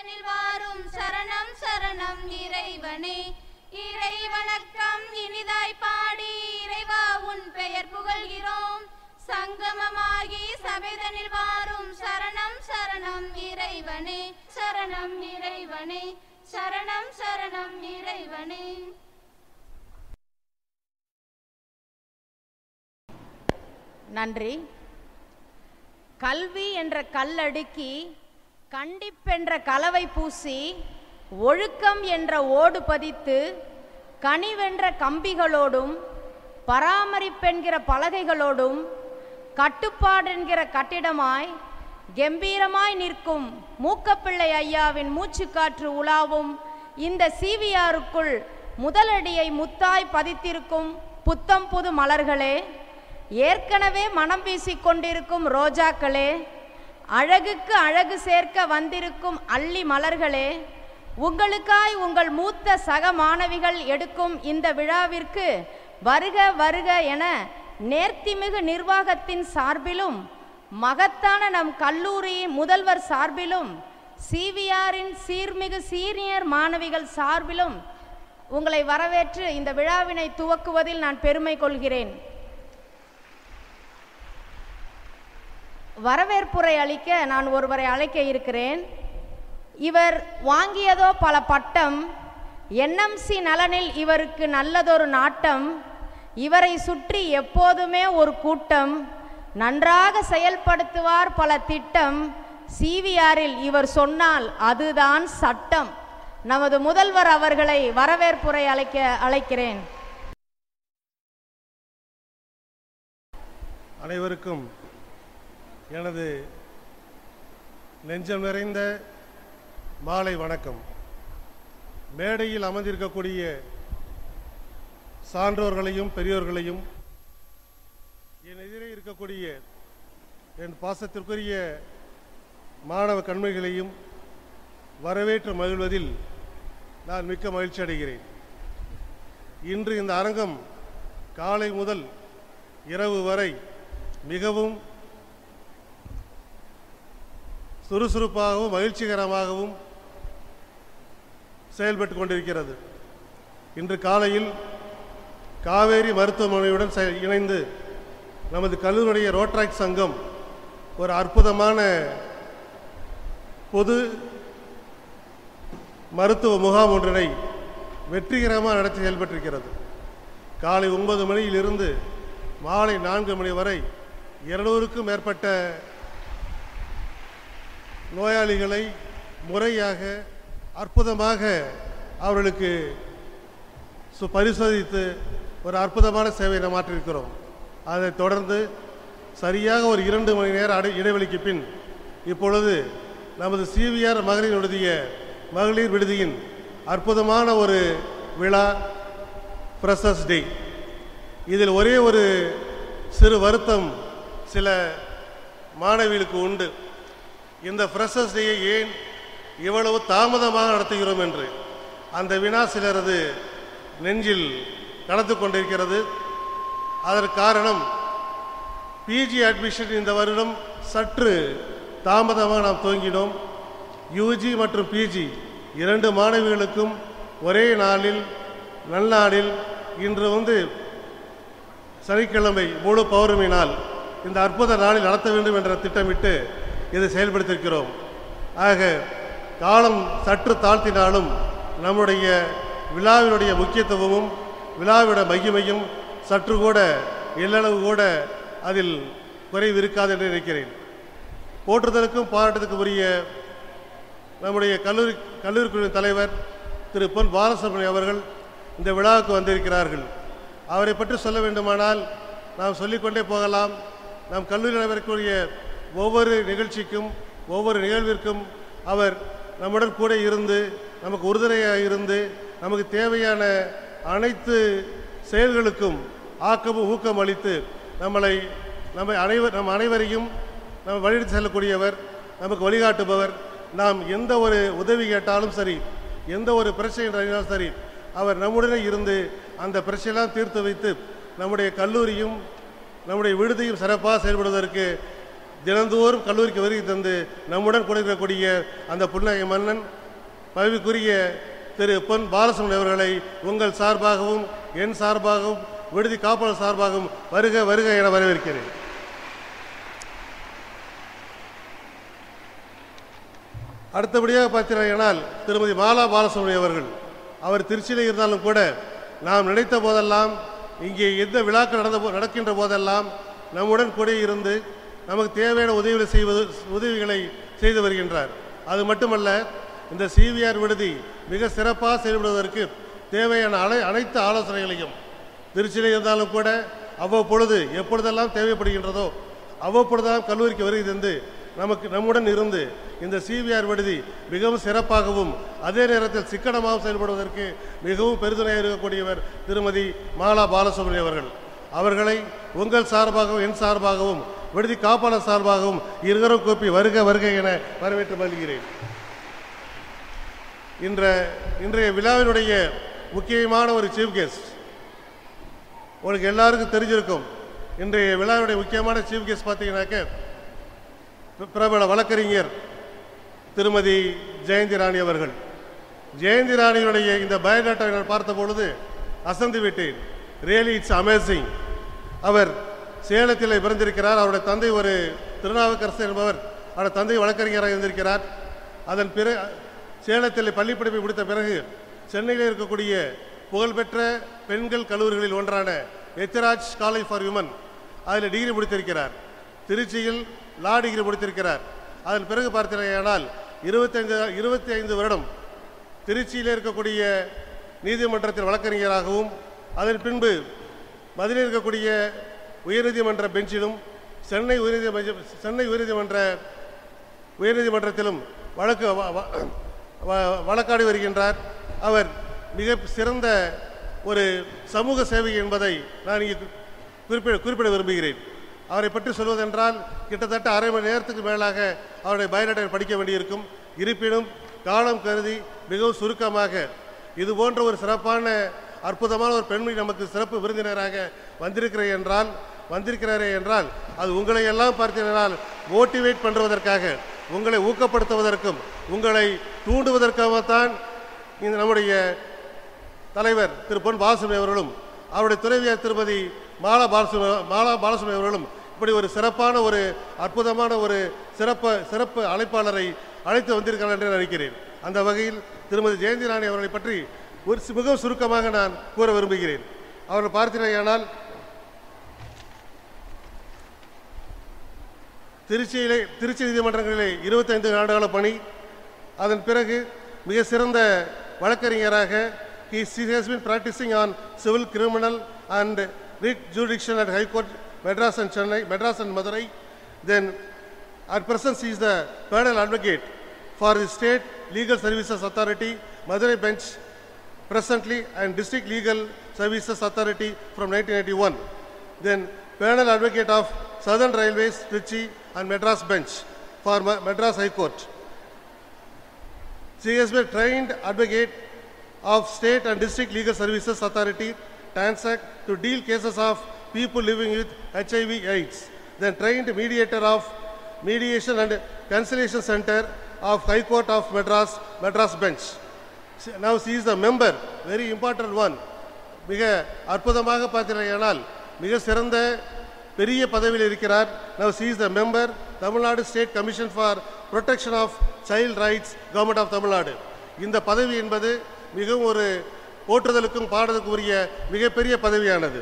சபைதனில் வாரும் சரணம் சரணம் இறைவனே. இறை வணக்கம் இனிதாய் பாடி இறைவா உன் பெயர் புகழ்கிறோம். சங்கமமாகி சபைதனில் வாரும் சரணம் சரணம் இறைவனே. சரணம் இறைவனே, சரணம் சரணம் இறைவனே. நன்றி. கல்வி என்ற கல்லடுக்கி, கண்டிப்பென்ற கலவை பூசி, ஒழுக்கம் என்ற ஓடு பதித்து, கனிவென்ற கம்பிகளோடும், பராமரிப்பென்கிற பலகைகளோடும், கட்டுப்பாடென்கிற கட்டிடமாய் கம்பீரமாய் நிற்கும் மூக்கப்பிள்ளை ஐயாவின் மூச்சுக்காற்று உலாவும் இந்த சிவிஆருக்குள் முதலடியை முத்தாய் பதித்திருக்கும் புத்தம் புது மலர்களே, ஏற்கனவே மனம் வீசிக்கொண்டிருக்கும் ரோஜாக்களே, அழகுக்கு அழகு சேர்க்க வந்திருக்கும் அல்லி மலர்களே, உங்களுக்காய் உங்கள் மூத்த சக மாணவிகள் எடுக்கும் இந்த விழாவிற்கு வருக வருக என நேர்த்திமிகு நிர்வாகத்தின் சார்பிலும் மகத்தான நம் கல்லூரியின் முதல்வர் சார்பிலும் சிவிஆரின் சீர்மிகு சீனியர் மாணவிகள் சார்பிலும் உங்களை வரவேற்று இந்த விழாவினை துவக்குவதில் நான் பெருமை கொள்கிறேன். வரவேற்புரை அளிக்க நான் ஒருவரை அழைக்க இருக்கிறேன். இவர் வாங்கியதோ பல பட்டம், என்எம்சி நலனில் இவருக்கு நல்லதொரு நாட்டம், இவரை சுற்றி எப்போதுமே ஒரு கூட்டம், நன்றாக செயல்படுத்துவார் பல திட்டம், சிவிஆரில் இவர் சொன்னால் அதுதான் சட்டம். நமது முதல்வர் அவர்களை வரவேற்புரை அழைக்கிறேன். அனைவருக்கும் எனது நெஞ்சம் நிறைந்த மாலை வணக்கம். மேடையில் அமர்ந்திருக்கக்கூடிய சான்றோர்களையும் பெரியோர்களையும், என் எதிரே இருக்கக்கூடிய என் பாசத்திற்குரிய மாணவ கண்மைகளையும் வரவேற்று மகிழ்வதில் நான் மிக்க மகிழ்ச்சி அடைகிறேன். இன்று இந்த அரங்கம் காலை முதல் இரவு வரை மிகவும் சுறுசுறுப்பாகவும் மகிழ்ச்சிகரமாகவும் செயல்பட்டு கொண்டிருக்கிறது. இன்று காலையில் காவேரி மருத்துவமனையுடன் இணைந்து நமது கல்லூரியுடைய ரோட்ராக்ட் சங்கம் ஒரு அற்புதமான பொது மருத்துவ முகாம் ஒன்றினை வெற்றிகரமாக நடத்தி செயல்பட்டிருக்கிறது. காலை 9 மணியிலிருந்து மாலை 4 மணி வரை 200க்கும் மேற்பட்ட நோயாளிகளை முறையாக அற்புதமாக அவர்களுக்கு பரிசோதித்து ஒரு அற்புதமான சேவையை மாற்றியிருக்கிறோம். அதைத் தொடர்ந்து சரியாக ஒரு 2 மணி நேர இடைவெளிக்கு பின் இப்பொழுது நமது சிவிஆர் மகளிர் விடுதியின் அற்புதமான ஒரு விழா, ஃப்ரெஷர்ஸ் டே. இதில் ஒரே ஒரு சிறு வருத்தம் சில மாணவிகளுக்கு உண்டு. இந்த ஃப்ரெஷர்ஸ் டேயை ஏன் இவ்வளவு தாமதமாக நடத்துகிறோம் என்று அந்த வினா சிலரது நெஞ்சில் கலந்து கொண்டிருக்கிறது. அதற்கு காரணம், பிஜி அட்மிஷன் இந்த வருடம் சற்று தாமதமாக நாம் துவங்கினோம். யூஜி மற்றும் பிஜி 2 மாணவிகளுக்கும் ஒரே நாளில் நன்னாளில் இன்று சனிக்கிழமை முழு பௌர்ணமி நாள் இந்த அற்புத நாளில் நடத்த வேண்டும் என்ற திட்டமிட்டு இதை செயல்படுத்தியிருக்கிறோம். ஆக காலம் சற்று தாழ்த்தினாலும் நம்முடைய விழாவினுடைய முக்கியத்துவமும் விழாவிட மகிமையும் சற்று கூட எல்லளவு கூட அதில் குறைவு இருக்காது என்று நினைக்கிறேன். போற்றுதலுக்கும் பாராட்டத்துக்கும் உரிய நம்முடைய கல்லூரி தலைவர் திரு பொன் பாலசுப்ரமணியம் அவர்கள் இந்த விழாவுக்கு வந்திருக்கிறார்கள். அவரை பற்றி சொல்ல வேண்டுமானால் நாம் சொல்லிக்கொண்டே போகலாம். நம் கல்லூரி நடைபெறக்கூடிய ஒவ்வொரு நிகழ்ச்சிக்கும் ஒவ்வொரு நிகழ்விற்கும் அவர் நம்முடன் கூட இருந்து நமக்கு உறுதுணையாக இருந்து நமக்கு தேவையான அனைத்து செயல்களுக்கும் ஆக்கமும் ஊக்கம் அளித்து நம் அனைவரையும் நம்ம வழிநடத்தி செல்லக்கூடியவர், நமக்கு வழிகாட்டுபவர். நாம் எந்த ஒரு உதவி கேட்டாலும் சரி, எந்த ஒரு பிரச்சனை என்றாலும் சரி, அவர் நம்முடனே இருந்து அந்த பிரச்சனையெல்லாம் தீர்த்து வைத்து நம்முடைய கல்லூரியும் நம்முடைய விடுதியும் சிறப்பாக செயல்படுவதற்கு தினந்தோறும் கல்லூரிக்கு வருகை தந்து நம்முடன் கொடுக்கக்கூடிய அந்த புன்னகை மன்னன் பதவிக்குரிய திரு பொன் பாலசுப்ரமணியம் அவர்களை உங்கள் சார்பாகவும் என் சார்பாகவும் விடுதி காப்பாளர் சார்பாகவும் வருக வருக என வரவேற்கிறேன். அடுத்தபடியாக பார்த்தீர்கள் திருமதி மாலா பாலசுப்ரமணியம் அவர்கள், அவர் திருச்சியில் இருந்தாலும் கூட நாம் நினைத்த போதெல்லாம் இங்கே எந்த விழாக்கள் நடக்கின்ற போதெல்லாம் நம்முடன் கூட இருந்து நமக்கு தேவையான உதவிகளை செய்து வருகின்றார். அது மட்டுமல்ல, இந்த சிவிஆர் விடுதி மிக சிறப்பாக செயல்படுவதற்கு தேவையான அனைத்து ஆலோசனைகளையும் திருச்சியில் இருந்தாலும் கூட அவ்வப்பொழுது எப்பொழுதெல்லாம் தேவைப்படுகின்றதோ அவ்வப்பொழுதெல்லாம் கல்லூரிக்கு வருகை தந்து நம்முடன் இருந்து இந்த சிவிஆர் விடுதி மிகவும் சிறப்பாகவும் அதே நேரத்தில் சிக்கனமாகவும் செயல்படுவதற்கு மிகவும் பெருதுணையாக இருக்கக்கூடியவர் திருமதி மாலா பாலசுப்ரமணியம் அவர்கள். அவர்களை உங்கள் சார்பாகவும் என் சார்பாகவும் விடுதி காப்பாளர் சார்பாகவும் இருவரும் கூப்பி வருக வருக என வரவேற்று மகிழ்கிறேன். இன்றைய விழாவினுடைய முக்கியமான ஒரு சீஃப் கெஸ்ட் உங்களுக்கு எல்லாருக்கும் தெரிஞ்சிருக்கும். இன்றைய விழாவினுடைய முக்கியமான சீஃப் கெஸ்ட் பார்த்தீங்கன்னாக்க பிரபல வழக்கறிஞர் திருமதி ஜெயந்தி ராணி அவர்கள். ஜெயந்தி ராணியுடைய இந்த பயோடாட்டா நான் பார்த்த பொழுது அசந்து விட்டேன். Really it's amazing. அவர் சேலத்தில் பிறந்திருக்கிறார். அவருடைய தந்தை ஒரு திருநாவுக்கரசர் என்பவர், அவருடைய தந்தை வழக்கறிஞராக இருந்திருக்கிறார். அதன் பிறகு சேலத்தில் பள்ளிப்படிப்பை முடித்த பிறகு சென்னையில் இருக்கக்கூடிய புகழ்பெற்ற பெண்கள் கல்லூரிகளில் ஒன்றான எத்ராஜ் காலேஜ் ஃபார் விமன் அதில் டிகிரி முடித்திருக்கிறார். திருச்சியில் லா டிகிரி முடித்திருக்கிறார். அதன் பிறகு பார்த்தீர்களானால் 25 வருடம் திருச்சியில் இருக்கக்கூடிய நீதிமன்றத்தில் வழக்கறிஞராகவும் அதன் பின்பு மதுரையில் இருக்கக்கூடிய உயர்நீதிமன்ற பெஞ்சிலும் சென்னை உயர்நீதிமன்றத்திலும் வழக்காடி வருகின்றார். அவர் மிக சிறந்த ஒரு சமூக சேவை என்பதை நான் இங்கே குறிப்பிட விரும்புகிறேன். அவரை பற்றி சொல்வதென்றால் கிட்டத்தட்ட அரை மணி நேரத்துக்கு மேலாக அவருடைய பயோடேட்டா படிக்க வேண்டியிருக்கும். இருப்பினும் காலம் கருதி மிகவும் சுருக்கமாக இது போன்ற ஒரு சிறப்பான அற்புதமான ஒரு பெண்மணி நமக்கு சிறப்பு விருந்தினராக வந்திருக்கிறாரே என்றால் அது உங்களை எல்லாம் பார்த்தீர்கள் மோட்டிவேட் பண்ணுவதற்காக, உங்களை ஊக்கப்படுத்துவதற்கும் உங்களை தூண்டுவதற்காகத்தான் இந்த நம்முடைய தலைவர் திரு பொன் பாலசுப்ரமணியம் அவர்களும் அவருடைய துணைவியார் திருமதி மாலா பாலசுப்ரமணியம் அவர்களும் இப்படி ஒரு சிறப்பான ஒரு அற்புதமான ஒரு சிறப்பு அழைப்பாளரை அழைத்து வந்திருக்கிறார் என்று நினைக்கிறேன். அந்த வகையில் திருமதி ஜெயந்தி ராணி அவர்களை பற்றி மிகவும் சுருக்கமாக நான் கூற விரும்புகிறேன். அவர்கள் பார்த்தீர்களானால் திருச்சி நீதிமன்றங்களிலே 25 ஆண்டுகால பணி, அதன் பிறகு மிக சிறந்த வழக்கறிஞராக he has been practicing on civil, criminal and writ jurisdiction at High Court Madras and Madurai. Then at present he is the panel advocate for the State Legal Services Authority Madurai bench presently and District Legal Services Authority from 1981. Then panel advocate of Southern Railways Trichy and Madras bench for Madras High Court. She has been trained advocate of State and District Legal Services Authority TANSAC to deal cases of people living with HIV/AIDS. Then trained mediator of Mediation and Conciliation Center of High Court of Madras bench. Now she is the member, very important one. மிக அற்புதமாக பார்த்தீர்களானால் மிக சிறந்த பெரிய பதவியில் இருக்கிறார். Now she is the member, Tamil Nadu state commission for protection of child rights, government of Tamil Nadu. இந்த பதவி என்பது மிகவும் ஒரு போற்றுதலுக்கும் பாடுதலுக்கும் உரிய மிகப்பெரிய பதவியானது.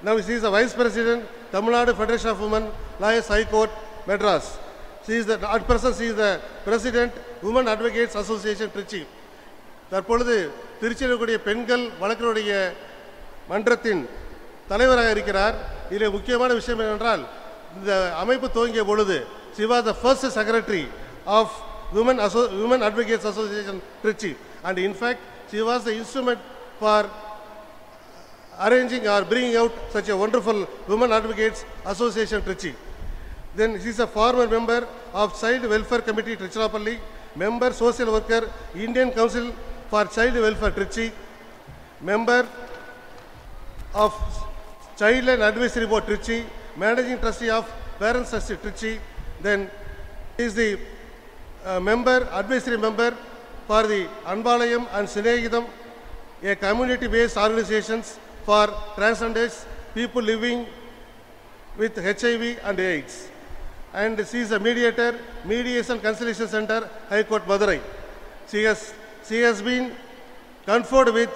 Now she is the vice president, Tamil Nadu federation of women lawyers high court Madras. At present she is the president, women advocates association Trichy. தற்பொழுது திருச்சியில் இருக்கக்கூடிய பெண்கள் வழக்கினுடைய மன்றத்தின் தலைவராக இருக்கிறார். இதில் முக்கியமான விஷயம் என்னென்றால், இந்த அமைப்பு துவங்கிய பொழுது she was the first secretary of Women Advocates Association Trichy, and in fact she was the instrument for arranging or bringing out such a wonderful Women Advocates Association Trichy. Then she is a former member of Child Welfare Committee Trichurapalli, member social worker Indian Council for Child Welfare Trichy, member of Child and Advisory Board Trichy, managing trustee of Parents Trustee Trichy, Then he is the advisory member for the Anbalayam and Sinegidam, a community-based organizations for transgenders, people living with HIV and AIDS. And she is a mediator, Mediation Conciliation Center, High Court, Madurai. She has been conferred with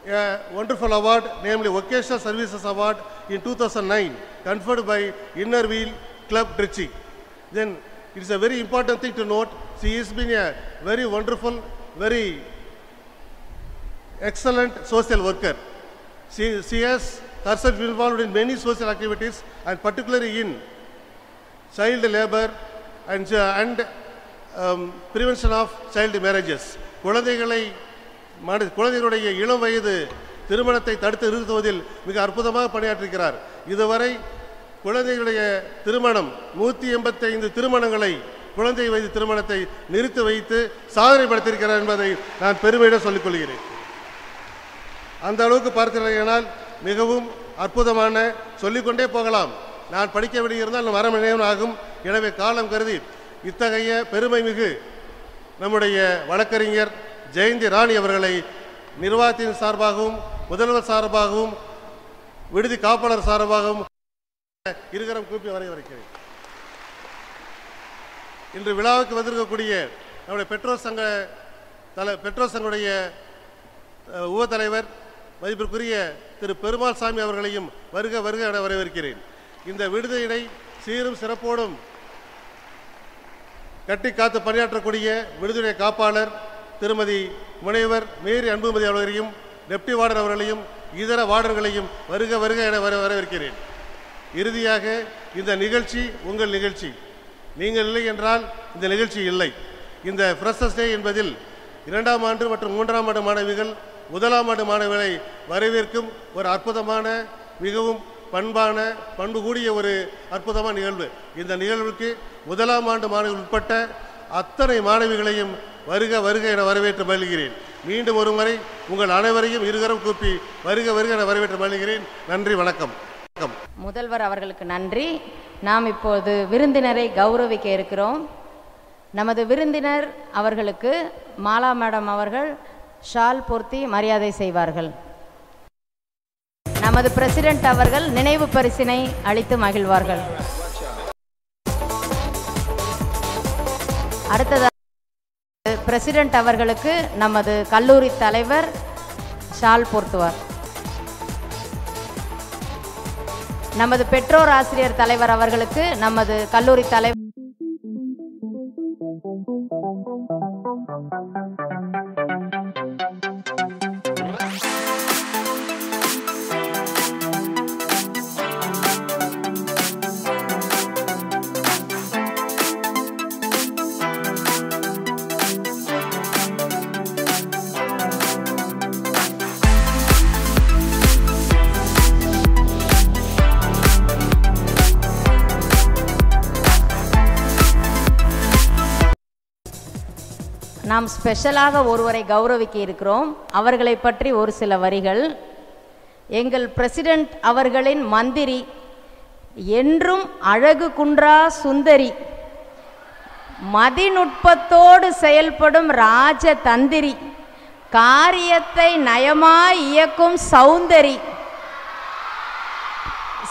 a wonderful award, namely Vocational Services Award in 2009, conferred by Inner Wheel Club, Trichy. Then it is a very important thing to note, she has been a very wonderful, very excellent social worker. She has herself involved in many social activities, and particularly in child labor and prevention of child marriages. குழந்தைகளுடைய இளம் வயது திருமணத்தை தடுத்து நிறுத்துவதில் மிக அற்புதமாக பணியாற்றிருக்கிறார். இதுவரை குழந்தைகளுடைய திருமணம் 185 திருமணங்களை, குழந்தை வயது திருமணத்தை நிறுத்தி வைத்து சாதனை படுத்தியிருக்கிறார் என்பதை நான் பெருமையுடன் சொல்லிக் கொள்கிறேன். அந்த அளவுக்கு பார்த்தீர்களானால் மிகவும் அற்புதமான, சொல்லிக்கொண்டே போகலாம். நான் படிக்க வேண்டியிருந்தால் வர நேரம் ஆகும். எனவே காலம் கருதி இத்தகைய பெருமை மிகு நம்முடைய வழக்கறிஞர் ஜெயந்தி ராணி அவர்களை நிர்வாகத்தின் சார்பாகவும் முதல்வர் சார்பாகவும் விடுதி காப்பாளர் சார்பாகவும் இருகரம் கூப்பி வரவேற்கிறேன். இன்று விழாவுக்கு வந்திருக்கக்கூடிய நம்முடைய பெற்றோர் சங்குடைய உப தலைவர் மதிப்பிற்குரிய திரு பெருமாள் சாமி அவர்களையும் வருக வருக என வரவேற்கிறேன். இந்த விடுதியினை சீரும் சிறப்போடும் கட்டி காத்து பணியாற்றக்கூடிய விடுதியுடைய காப்பாளர் திருமதி முனைவர் மேரி அன்புமதி அவர்களையும், டெப்டி வார்டன் அவர்களையும், இதர வார்டர்களையும் வருக வருக என வரவேற்கிறேன். இறுதியாக இந்த நிகழ்ச்சி உங்கள் நிகழ்ச்சி. நீங்கள் இல்லை என்றால் இந்த நிகழ்ச்சி இல்லை. இந்த ஃப்ரெஷர்ஸ் டே என்பதில் 2ஆம் ஆண்டு மற்றும் 3ஆம் ஆண்டு மாணவிகள் 1ஆம் ஆண்டு மாணவிகளை வரவேற்கும் ஒரு அற்புதமான, மிகவும் பண்பான, பண்பு கூடிய ஒரு அற்புதமான நிகழ்வு. இந்த நிகழ்வுக்கு 1ஆம் ஆண்டு மாணவிகள் உட்பட்ட அத்தனை மாணவிகளையும் வருக வருக என வரவேற்று மகிழ்கிறேன். மீண்டும் ஒரு முறை உங்கள் அனைவரையும் இருகரம் கூப்பி வருக வருக என வரவேற்று மகிழ்கிறேன். நன்றி, வணக்கம். முதல்வர் அவர்களுக்கு நன்றி. நாம் இப்போது விருந்தினரை கௌரவிக்க இருக்கிறோம். நமது விருந்தினர் அவர்களுக்கு மாலா மேடம் அவர்கள் ஷால் போர்த்தி மரியாதை செய்வார்கள். நமது பிரசிடென்ட் அவர்கள் நினைவு பரிசினை அளித்து மகிழ்வார்கள். அடுத்ததாக பிரசிடென்ட் அவர்களுக்கு நமது கல்லூரி தலைவர் ஷால் போர்த்துவார். நமது பெற்றோர் ஆசிரியர் தலைவர் அவர்களுக்கு நமது கல்லூரி தலைவர் நாம் ஸ்பெஷலாக ஒருவரை கௌரவிக்க இருக்கிறோம். அவர்களை பற்றி ஒரு சில வரிகள். எங்கள் பிரசிடென்ட் அவர்களின் மந்திரி, என்றும் அழகு குன்றா சுந்தரி, மதிநுட்பத்தோடு செயல்படும் ராஜ தந்திரி, காரியத்தை நயமாய் இயக்கும் சௌந்தரி,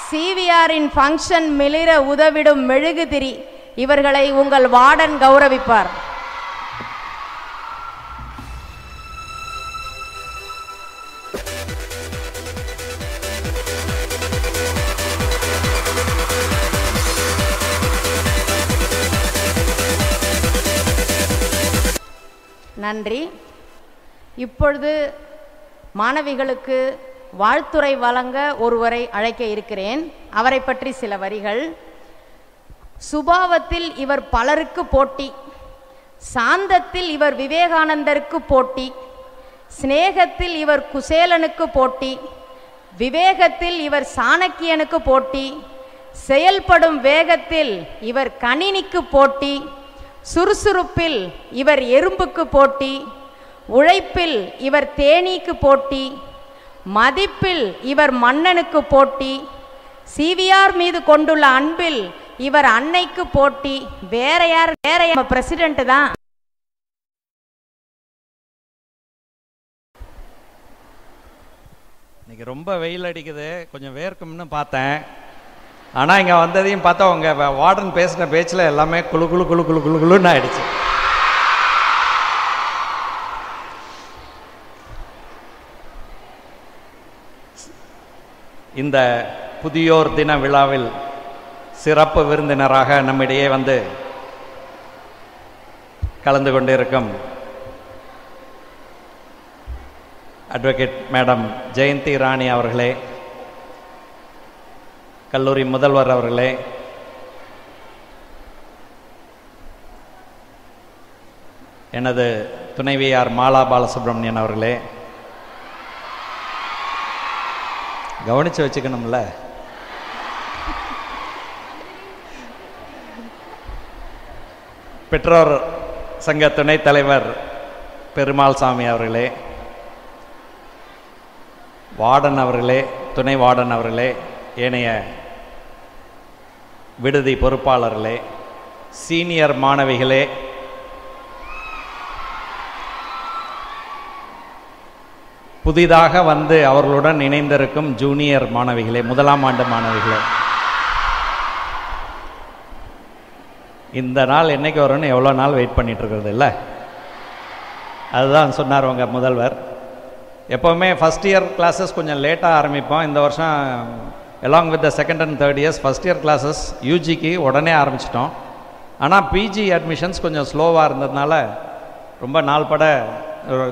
சிவிஆரின் ஃபங்க்ஷன் மிளிர உதவிடும் மெழுகுதிரி. இவர்களை உங்கள் வார்டன் கௌரவிப்பார். நன்றி. இப்பொழுது மாணவிகளுக்கு வாழ்த்துரை வழங்க ஒருவரை அழைக்க இருக்கிறேன். அவரை பற்றி சில வரிகள். சுபாவத்தில் இவர் பலருக்கு போட்டி, சாந்தத்தில் இவர் விவேகானந்தருக்கு போட்டி, சிநேகத்தில் இவர் குசேலனுக்கு போட்டி, விவேகத்தில் இவர் சாணக்கியனுக்கு போட்டி, செயல்படும் வேகத்தில் இவர் கணினிக்கு போட்டி, சுறுசுறுப்பில் இவர் எறும்புக்கு போட்டி, உழைப்பில் இவர் தேனீக்கு போட்டி, மதிப்பில் இவர் மன்னனுக்கு போட்டி, சிவிஆர் மீது கொண்டுள்ள அன்பில் இவர் அன்னைக்கு போட்டி. வேற யார் பிரசிடென்ட் தான். இன்னைக்கு ரொம்ப வெயில் அடிக்குது, கொஞ்சம் வேர்க்கும்னு பார்த்தேன். ஆனால் இங்கே வந்ததையும் பார்த்தா உங்கள் வார்டன் பேசின பேச்சில் எல்லாமே குழு குழு குழு குழு குழு குழுன்னு ஆயிடுச்சு. இந்த புதியோர் தின விழாவில் சிறப்பு விருந்தினராக நம்மிடையே வந்து கலந்து கொண்டிருக்கும் அட்வொகேட் மேடம் ஜெயந்தி ராணி அவர்களே, கல்லூரி முதல்வர் அவர்களே, எனது துணைவியார் மாலா பாலசுப்ரமணியன் அவர்களே, கவனிச்சு வச்சுக்கணும்ல, பெற்றோர் சங்க துணைத் தலைவர் பெருமாள் சாமி அவர்களே, வார்டன் அவர்களே, துணை வார்டன் அவர்களே, ஏனைய விடுதி பொறுப்பாளர்களே, சீனியர் மாணவிகளே, புதிதாக வந்து அவர்களுடன் இணைந்திருக்கும் ஜூனியர் மாணவிகளே, முதலாம் ஆண்டு மாணவிகளே, இந்த நாள் என்னைக்கு வரும்னு எவ்வளோ நாள் வெயிட் பண்ணிட்டு இருக்கிறது இல்லை. அதுதான் சொன்னார் உங்கள் முதல்வர். எப்போவுமே ஃபஸ்ட் இயர் கிளாஸஸ் கொஞ்சம் லேட்டாக ஆரம்பிப்போம். இந்த வருஷம் along with the second and third years first year classes யூஜிக்கு உடனே ஆரம்பிச்சிட்டோம். ஆனால் பிஜி அட்மிஷன்ஸ் கொஞ்சம் ஸ்லோவாக இருந்ததுனால ரொம்ப நாள் பட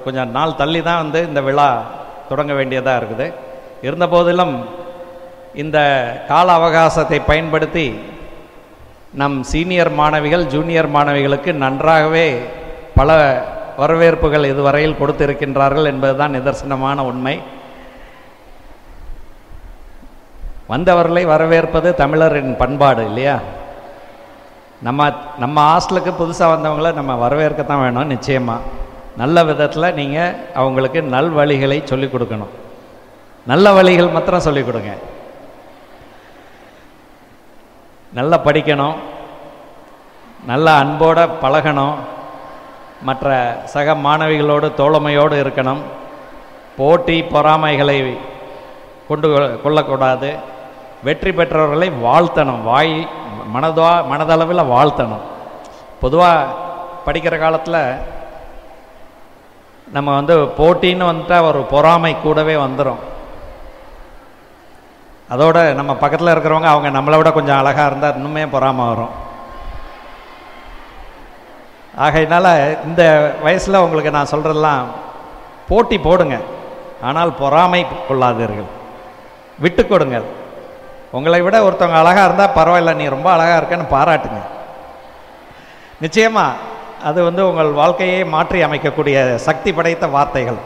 கொஞ்சம் நாள் தள்ளி தான் வந்து இந்த விழா தொடங்க வேண்டியதாக இருக்குது. இருந்த போதிலும் இந்த கால அவகாசத்தை பயன்படுத்தி நம் சீனியர் மாணவிகள் ஜூனியர் மாணவிகளுக்கு நன்றாகவே பல வரவேற்புகள் இதுவரையில் கொடுத்திருக்கின்றார்கள் என்பதுதான் நிதர்சனமான உண்மை. வந்தவர்களை வரவேற்பது தமிழரின் பண்பாடு இல்லையா? நம்ம ஹாஸ்டலுக்கு புதுசாக வந்தவங்களை நம்ம வரவேற்கத்தான் வேணும். நிச்சயமாக நல்ல விதத்தில் நீங்கள் அவங்களுக்கு நல்வழிகளை சொல்லிக் கொடுக்கணும். நல்ல வழிகள் மாத்திரம் சொல்லிக் கொடுங்க. நல்லா படிக்கணும், நல்ல அன்போடு பழகணும், மற்ற சக மாணவிகளோடு தோழமையோடு இருக்கணும், போட்டி பொறாமைகளை கொண்டு கொள்ளக்கூடாது, வெற்றி பெற்றவர்களை வாழ்த்தணும், மனதளவில் வாழ்த்தணும். பொதுவாக படிக்கிற காலத்தில் நம்ம வந்து போட்டின்னு வந்துட்டால் ஒரு பொறாமை கூடவே வந்துடும். அதோடு நம்ம பக்கத்தில் இருக்கிறவங்க அவங்க நம்மளை விட கொஞ்சம் அழகாக இருந்தால் இன்னுமே பொறாமை வரும். ஆகையினால இந்த வயசில் உங்களுக்கு நான் சொல்கிறதெல்லாம், போட்டி போடுங்க, ஆனால் பொறாமை கொள்ளாதீர்கள், விட்டு கொடுங்கள். உங்களை விட ஒருத்தவங்க அழகாக இருந்தால் பரவாயில்ல, நீ ரொம்ப அழகாக இருக்கன்னு பாராட்டுங்க. நிச்சயமாக அது வந்து உங்கள் வாழ்க்கையை மாற்றி அமைக்கக்கூடிய சக்தி படைத்த வார்த்தைகள்.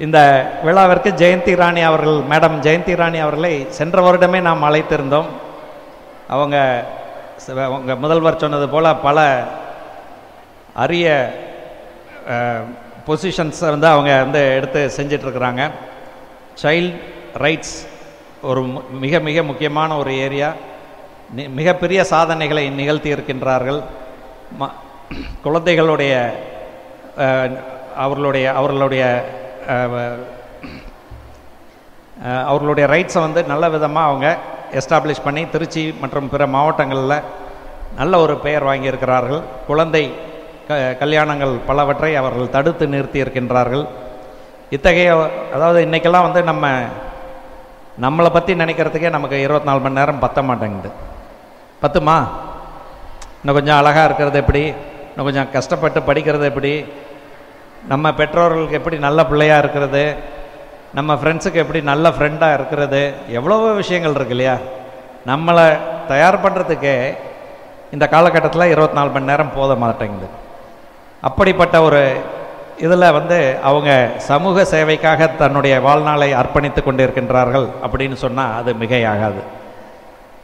இந்த விழாவிற்கு ஜெயந்தி ராணி அவர்கள், மேடம் ஜெயந்தி ராணி அவர்களை சென்ற வருடமே நாம் அழைத்திருந்தோம். அவங்க முதல்வர் சொன்னது போல் பல அரிய பொசிஷன்ஸை வந்து அவங்க வந்து எடுத்து செஞ்சிட்ருக்குறாங்க. சைல்ட் ரைட்ஸ் ஒரு மிக மிக முக்கியமான ஒரு ஏரியா. மிகப்பெரிய சாதனைகளை நிகழ்த்தி இருக்கின்றார்கள். குழந்தைகளுடைய அவர்களுடைய ரைட்ஸை வந்து நல்ல விதமாக அவங்க எஸ்டாப்ளிஷ் பண்ணி திருச்சி மற்றும் பிற மாவட்டங்களில் நல்ல ஒரு பெயர் வாங்கியிருக்கிறார்கள். குழந்தை கல்யாணங்கள் பலவற்றை அவர்கள் தடுத்து நிறுத்தி இருக்கின்றார்கள். இத்தகைய அதாவது இன்றைக்கெல்லாம் வந்து நம்மளை பற்றி நினைக்கிறதுக்கே நமக்கு 24 மணி நேரம் பத்த மாட்டேங்குது. பத்துமா? இன்னும் கொஞ்சம் அழகாக இருக்கிறது எப்படி, இன்னும் கொஞ்சம் கஷ்டப்பட்டு படிக்கிறது எப்படி, நம்ம பெற்றோர்களுக்கு எப்படி நல்ல பிள்ளையாக இருக்கிறது, நம்ம ஃப்ரெண்ட்ஸுக்கு எப்படி நல்ல ஃப்ரெண்டாக இருக்கிறது, எவ்வளவோ விஷயங்கள் இருக்கு இல்லையா? நம்மளை தயார் பண்ணுறதுக்கே இந்த காலகட்டத்தில் 24 மணி நேரம் போத மாட்டேங்குது. அப்படிப்பட்ட ஒரு இதில் வந்து அவங்க சமூக சேவைக்காக தன்னுடைய வாழ்நாளை அர்ப்பணித்து கொண்டிருக்கின்றார்கள் அப்படின்னு சொன்னால் அது மிகையாகாது.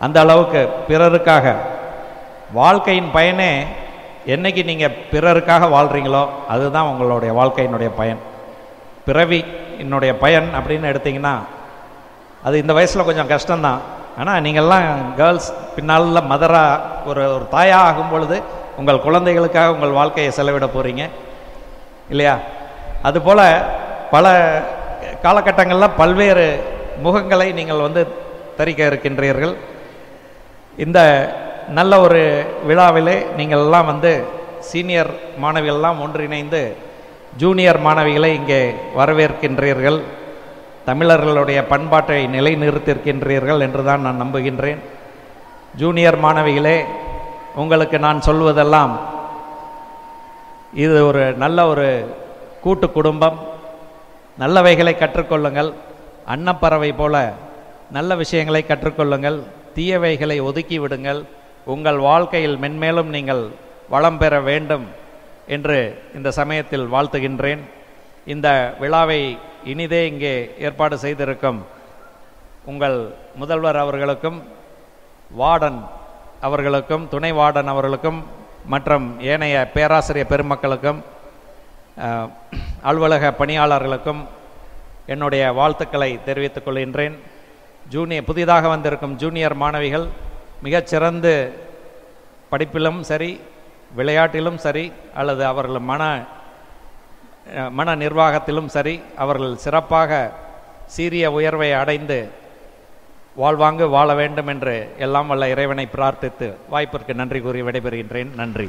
அந்த அளவுக்கு பிறருக்காக வாழ்க்கையின் பயனே, என்னைக்கு நீங்கள் பிறருக்காக வாழ்கிறீங்களோ அதுதான் உங்களுடைய வாழ்க்கையினுடைய பயன். பிறவி என்னுடைய பயன் அப்படின்னு எடுத்திங்கன்னா அது இந்த வயசில் கொஞ்சம் கஷ்டம்தான். ஆனால் நீங்கள்லாம் கேர்ள்ஸ் பின்னால் மதராக ஒரு தாயாக ஆகும் பொழுது உங்கள் குழந்தைகளுக்காக உங்கள் வாழ்க்கையை செலவிட போகிறீங்க இல்லையா? அதுபோல் பல காலகட்டங்களில் பல்வேறு முகங்களை நீங்கள் வந்து தரிக்க இருக்கின்றீர்கள். இந்த நல்ல ஒரு விழாவிலே நீங்கள் எல்லாம் வந்து சீனியர் மாணவிகள்லாம் ஒன்றிணைந்து ஜூனியர் மாணவிகளை இங்கே வரவேற்கின்றீர்கள். தமிழர்களுடைய பண்பாட்டை நிலைநிறுத்தியிருக்கின்றீர்கள் என்று தான் நான் நம்புகின்றேன். ஜூனியர் மாணவிகளே, உங்களுக்கு நான் சொல்வதெல்லாம் இது ஒரு நல்ல ஒரு கூட்டு குடும்பம். நல்லவைகளை கற்றுக்கொள்ளுங்கள். அன்னப்பறவை போல நல்ல விஷயங்களை கற்றுக்கொள்ளுங்கள். தீயவைகளை ஒதுக்கி விடுங்கள். உங்கள் வாழ்க்கையில் மென்மேலும் நீங்கள் வளம் பெற வேண்டும் என்று இந்த சமயத்தில் வாழ்த்துகின்றேன். இந்த விழாவை இனிதே இங்கே ஏற்பாடு செய்திருக்கும் உங்கள் முதல்வர் அவர்களுக்கும், வார்டன் அவர்களுக்கும், துணை வார்டன் அவர்களுக்கும் மற்றும் ஏனைய பேராசிரியர் பெருமக்களுக்கும், அலுவலக பணியாளர்களுக்கும் என்னுடைய வாழ்த்துக்களை தெரிவித்துக் கொள்கின்றேன். புதிதாக வந்திருக்கும் ஜூனியர் மாணவிகள் மிகச்சிறந்து படிப்பிலும் சரி, விளையாட்டிலும் சரி, அல்லது அவர்கள் மன நிர்வாகத்திலும் சரி, அவர்கள் சிறப்பாக சீரிய உயர்வை அடைந்து வாழ்வாங்கு வாழ வேண்டும் என்று எல்லாம் வல்ல இறைவனை பிரார்த்தித்து வாய்ப்பிற்கு நன்றி கூறி விடைபெறுகின்றேன். நன்றி.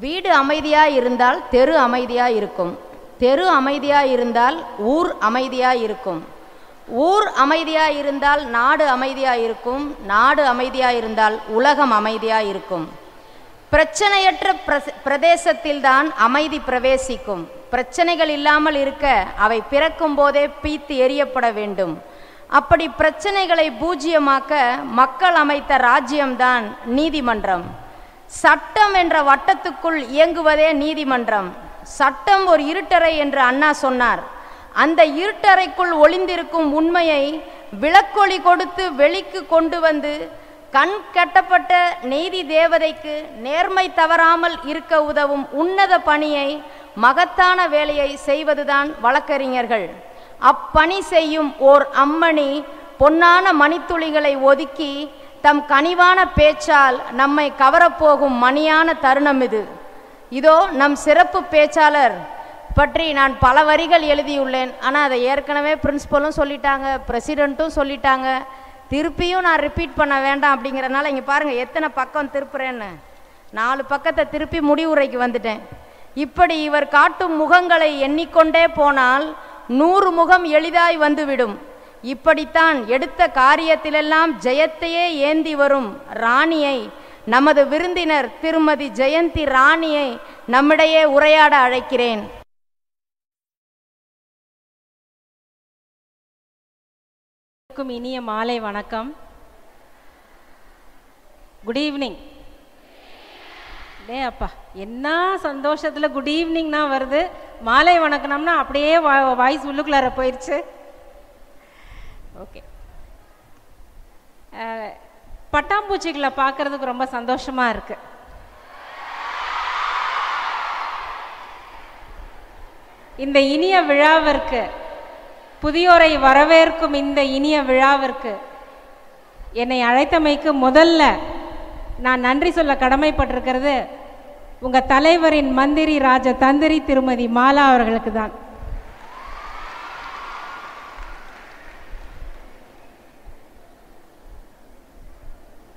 வீடு அமைதியாக இருந்தால் தெரு அமைதியாக இருக்கும். தெரு அமைதியாக இருந்தால் ஊர் அமைதியாக இருக்கும். ஊர் அமைதியாக இருந்தால் நாடு அமைதியாக இருக்கும். நாடு அமைதியாக இருந்தால் உலகம் அமைதியாக இருக்கும். பிரச்சனையற்ற பிரதேசத்தில்தான் அமைதி பிரவேசிக்கும். பிரச்சனைகள் இல்லாமல் இருக்க அவை பிறக்கும் போதே பீத்து எரியப்பட வேண்டும். அப்படி பிரச்சனைகளை பூஜ்ஜியமாக்க மக்கள் அமைத்த ராஜ்யம்தான் நீதிமன்றம். சட்டம் என்ற வட்டத்துக்குள் இயங்குவதே நீதிமன்றம். சட்டம் ஒரு இருட்டறை என்று அண்ணா சொன்னார். அந்த இருட்டறைக்குள் ஒளிந்திருக்கும் உண்மையை விளக்கொளி கொடுத்து வெளிக்கு கொண்டு வந்து கண் கட்டப்பட்ட நீதி தேவதைக்கு நேர்மை தவறாமல் இருக்க உதவும் உன்னத பணியை, மகத்தான வேலையை செய்வதுதான் வழக்கறிஞர்கள். அப்பணி செய்யும் ஓர் அம்மணி பொன்னான மணித்துளிகளை ஒதுக்கி தம் கனிவான பேச்சால் நம்மை கவரப்போகும் மணியான தருணம் இது. இதோ நம் சிறப்பு பேச்சாளர் பற்றி நான் பல வரிகள் எழுதியுள்ளேன். ஆனால் அதை ஏற்கனவே பிரின்சிபலும் சொல்லிட்டாங்க, பிரசிடெண்ட்டும் சொல்லிட்டாங்க. திருப்பியும் நான் ரிப்பீட் பண்ண வேண்டாம் அப்படிங்கிறனால இங்கே பாருங்கள் எத்தனை பக்கம் திருப்புறேன்னு. 4 பக்கத்தை திருப்பி முடிவுரைக்கு வந்துட்டேன். இப்படி இவர் காட்டும் முகங்களை எண்ணிக்கொண்டே போனால் 100 முகம் எளிதாய் வந்துவிடும். இப்படித்தான் எடுத்த காரியத்திலெல்லாம் ஜெயத்தையே ஏந்தி வரும் ராணியை, நமது விருந்தினர் திருமதி ஜெயந்தி ராணியை நம்மிடையே உரையாட அழைக்கிறேன். இனிய மாலை வணக்கம். Good evening. டே அப்பா, என்ன சந்தோஷத்தில் குட் ஈவினிங்னா வருது, மாலை வணக்கம்னா அப்படியே வாய்ஸ் உள்ளுக்குள்ளார போயிடுச்சு. ஓகே, பட்டாம்பூச்சிகளை பார்க்கறதுக்கு ரொம்ப சந்தோஷமா இருக்கு. இந்த இனிய விழாவிற்கு, புதியோரை வரவேற்கும் இந்த இனிய விழாவிற்கு என்னை அழைத்தமைக்கு முதல்ல நான் நன்றி சொல்ல கடமைப்பட்டிருக்கிறது உங்க தலைவரின் மந்திரி ராஜ தந்திரி திருமதி மாலா அவர்களுக்கு தான்.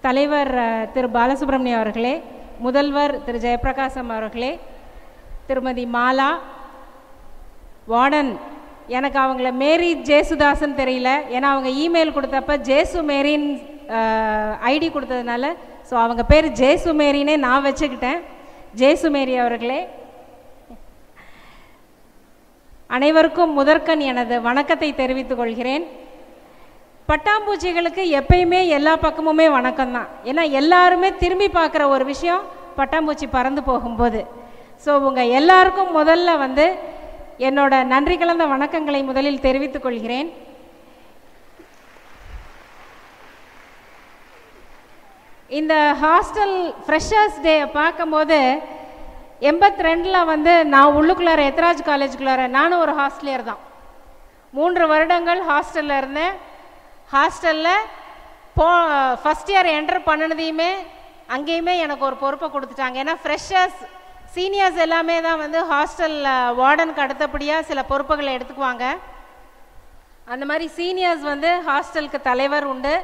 தலைவர் திரு பாலசுப்ரமணியம் அவர்களே, முதல்வர் திரு ஜெயபிரகாசம் அவர்களே, திருமதி மாலா, வார்டன், எனக்கு அவங்கள மேரி ஜேசுதாசன் தெரியல, ஏன்னா அவங்க இமெயில் கொடுத்தப்ப ஜேசு மேரின் ஐடி கொடுத்ததுனால ஸோ அவங்க பேர் ஜேசு மேரினே நான் வச்சுக்கிட்டேன். ஜேசு மேரி அவர்களே, அனைவருக்கும் முதற்கண் எனது வணக்கத்தை தெரிவித்துக் கொள்கிறேன். பட்டாம்பூச்சிகளுக்கு எப்பயுமே எல்லா பக்கமுமே வணக்கம் தான். ஏன்னா எல்லாருமே திரும்பி பார்க்குற ஒரு விஷயம் பட்டாம்பூச்சி பறந்து போகும்போது. ஸோ உங்கள் எல்லாருக்கும் முதல்ல என்னோட நன்றி கலந்த வணக்கங்களை முதலில் தெரிவித்துக் கொள்கிறேன். இந்த ஹாஸ்டல் ஃப்ரெஷர்ஸ் டே பார்க்கும்போது 82ல் நான் உள்ளுக்குள்ளார எத்ராஜ் காலேஜுக்குள்ளார நானும் ஒரு ஹாஸ்டலியர் தான். 3 வருடங்கள் ஹாஸ்டலில் இருந்தேன். ஹாஸ்டலில் ஃபஸ்ட் இயர் என்டர் பண்ணினதையுமே அங்கேயுமே எனக்கு ஒரு பொறுப்பை கொடுத்துட்டாங்க. ஏன்னா ஃப்ரெஷர்ஸ் சீனியர்ஸ் எல்லாமே தான் வந்து ஹாஸ்டலில் வார்டனுக்கு அடுத்தபடியாக சில பொறுப்புகளை எடுத்துக்குவாங்க. அந்த மாதிரி சீனியர்ஸ் வந்து ஹாஸ்டலுக்கு தலைவர் உண்டு,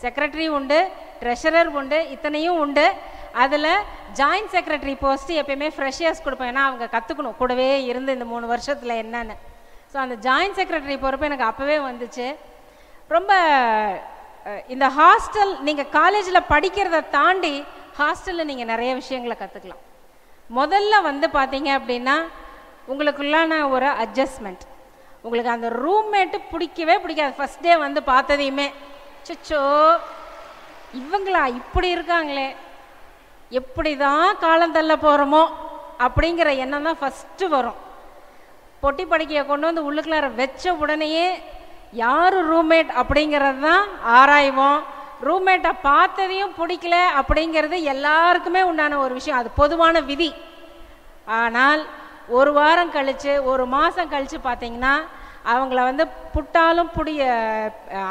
செக்ரட்டரி உண்டு, ட்ரெஷரர் உண்டு, இத்தனையும் உண்டு. அதில் ஜாயின்ட் செக்ரட்டரி போஸ்ட்டு எப்பயுமே ஃப்ரெஷர்ஸ் கொடுப்பேன். ஏன்னா அவங்க கற்றுக்கணும் கூடவே இருந்து இந்த 3 வருஷத்தில் என்னன்னு. ஸோ அந்த ஜாயின்ட் செக்ரட்டரி பொறுப்பு எனக்கு அப்போவே வந்துச்சு. ரொம்ப இந்த ஹாஸ்டல் நீங்கள் காலேஜில் படிக்கிறத தாண்டி ஹாஸ்டலில் நீங்கள் நிறைய விஷயங்களை கற்றுக்கலாம். முதல்ல வந்து பார்த்தீங்க அப்படின்னா உங்களுக்குள்ளான ஒரு அட்ஜஸ்ட்மெண்ட். உங்களுக்கு அந்த ரூம்மேட்டு பிடிக்கவே பிடிக்காது. ஃபஸ்ட் டே வந்து பார்த்ததையுமே சச்சோ இவங்களா இப்படி இருக்காங்களே, எப்படி தான் காலம் தள்ள போகிறோமோ அப்படிங்கிற எண்ணம் தான் ஃபஸ்ட்டு வரும். பொட்டி படுக்கையை கொண்டு வந்து உள்ளுக்குள்ளார வச்ச உடனேயே யார் ரூம்மேட் அப்படிங்கிறது தான் ஆராய்வோம். ரூம்மேட்டை பார்த்ததையும் பிடிக்கல அப்படிங்கிறது எல்லாருக்குமே உண்டான ஒரு விஷயம், அது பொதுவான விதி. ஆனால் 1 வாரம் கழித்து 1 மாதம் கழித்து பார்த்தீங்கன்னா அவங்கள வந்து புட்டாலும்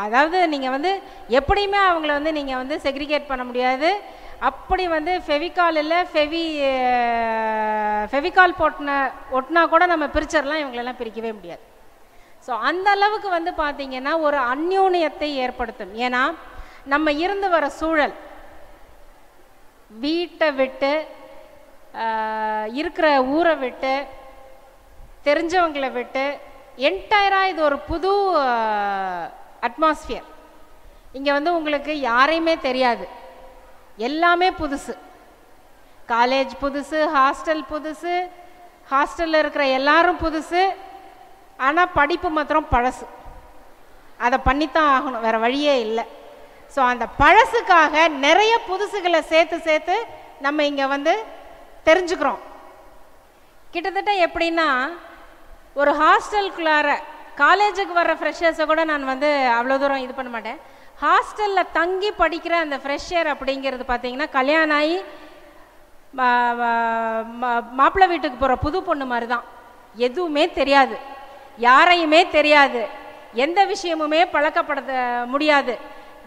அதாவது நீங்கள் வந்து எப்படியுமே அவங்கள வந்து நீங்கள் வந்து செக்ரிகேட் பண்ண முடியாது. அப்படி வந்து ஃபெவிகால் இல்லை ஃபெவிகால் ஒட்டினா கூட நம்ம பிரிச்சிடலாம், இவங்களெல்லாம் பிரிக்கவே முடியாது. ஸோ அந்த அளவுக்கு வந்து பார்த்திங்கன்னா ஒரு அந்யோன்யத்தை ஏற்படுத்தும். ஏன்னா நம்ம இருந்து வர சூழல், வீட்டை விட்டு இருக்கிற ஊரை விட்டு தெரிஞ்சவங்களை விட்டு என்டையராக இது ஒரு புது அட்மாஸ்பியர். இங்கே வந்து உங்களுக்கு யாரையுமே தெரியாது, எல்லாமே புதுசு. காலேஜ் புதுசு, ஹாஸ்டல் புதுசு, ஹாஸ்டலில் இருக்கிற எல்லாரும் புதுசு. ஆனால் படிப்பு மாத்திரம் பழசு. அதை பண்ணித்தான் ஆகணும், வேறு வழியே இல்லை. ஸோ அந்த பழசுக்காக நிறைய புதுசுகளை சேர்த்து நம்ம இங்கே வந்து தெரிஞ்சுக்கிறோம். கிட்டத்தட்ட எப்படின்னா ஒரு ஹாஸ்டலுக்குள்ளார காலேஜுக்கு வர்ற ஃப்ரெஷர்ஸை கூட நான் வந்து அவ்வளோ தூரம் இது பண்ண மாட்டேன். ஹாஸ்டலில் தங்கி படிக்கிற அந்த ஃப்ரெஷர் அப்படிங்கிறது பார்த்தீங்கன்னா கல்யாணம் ஆகி மாப்பிள்ளை வீட்டுக்கு போகிற புது பொண்ணு மாதிரி தான். எதுவுமே தெரியாது, யாரையுமே தெரியாது, எந்த விஷயமுமே பழக்கப்படுத்த முடியாது.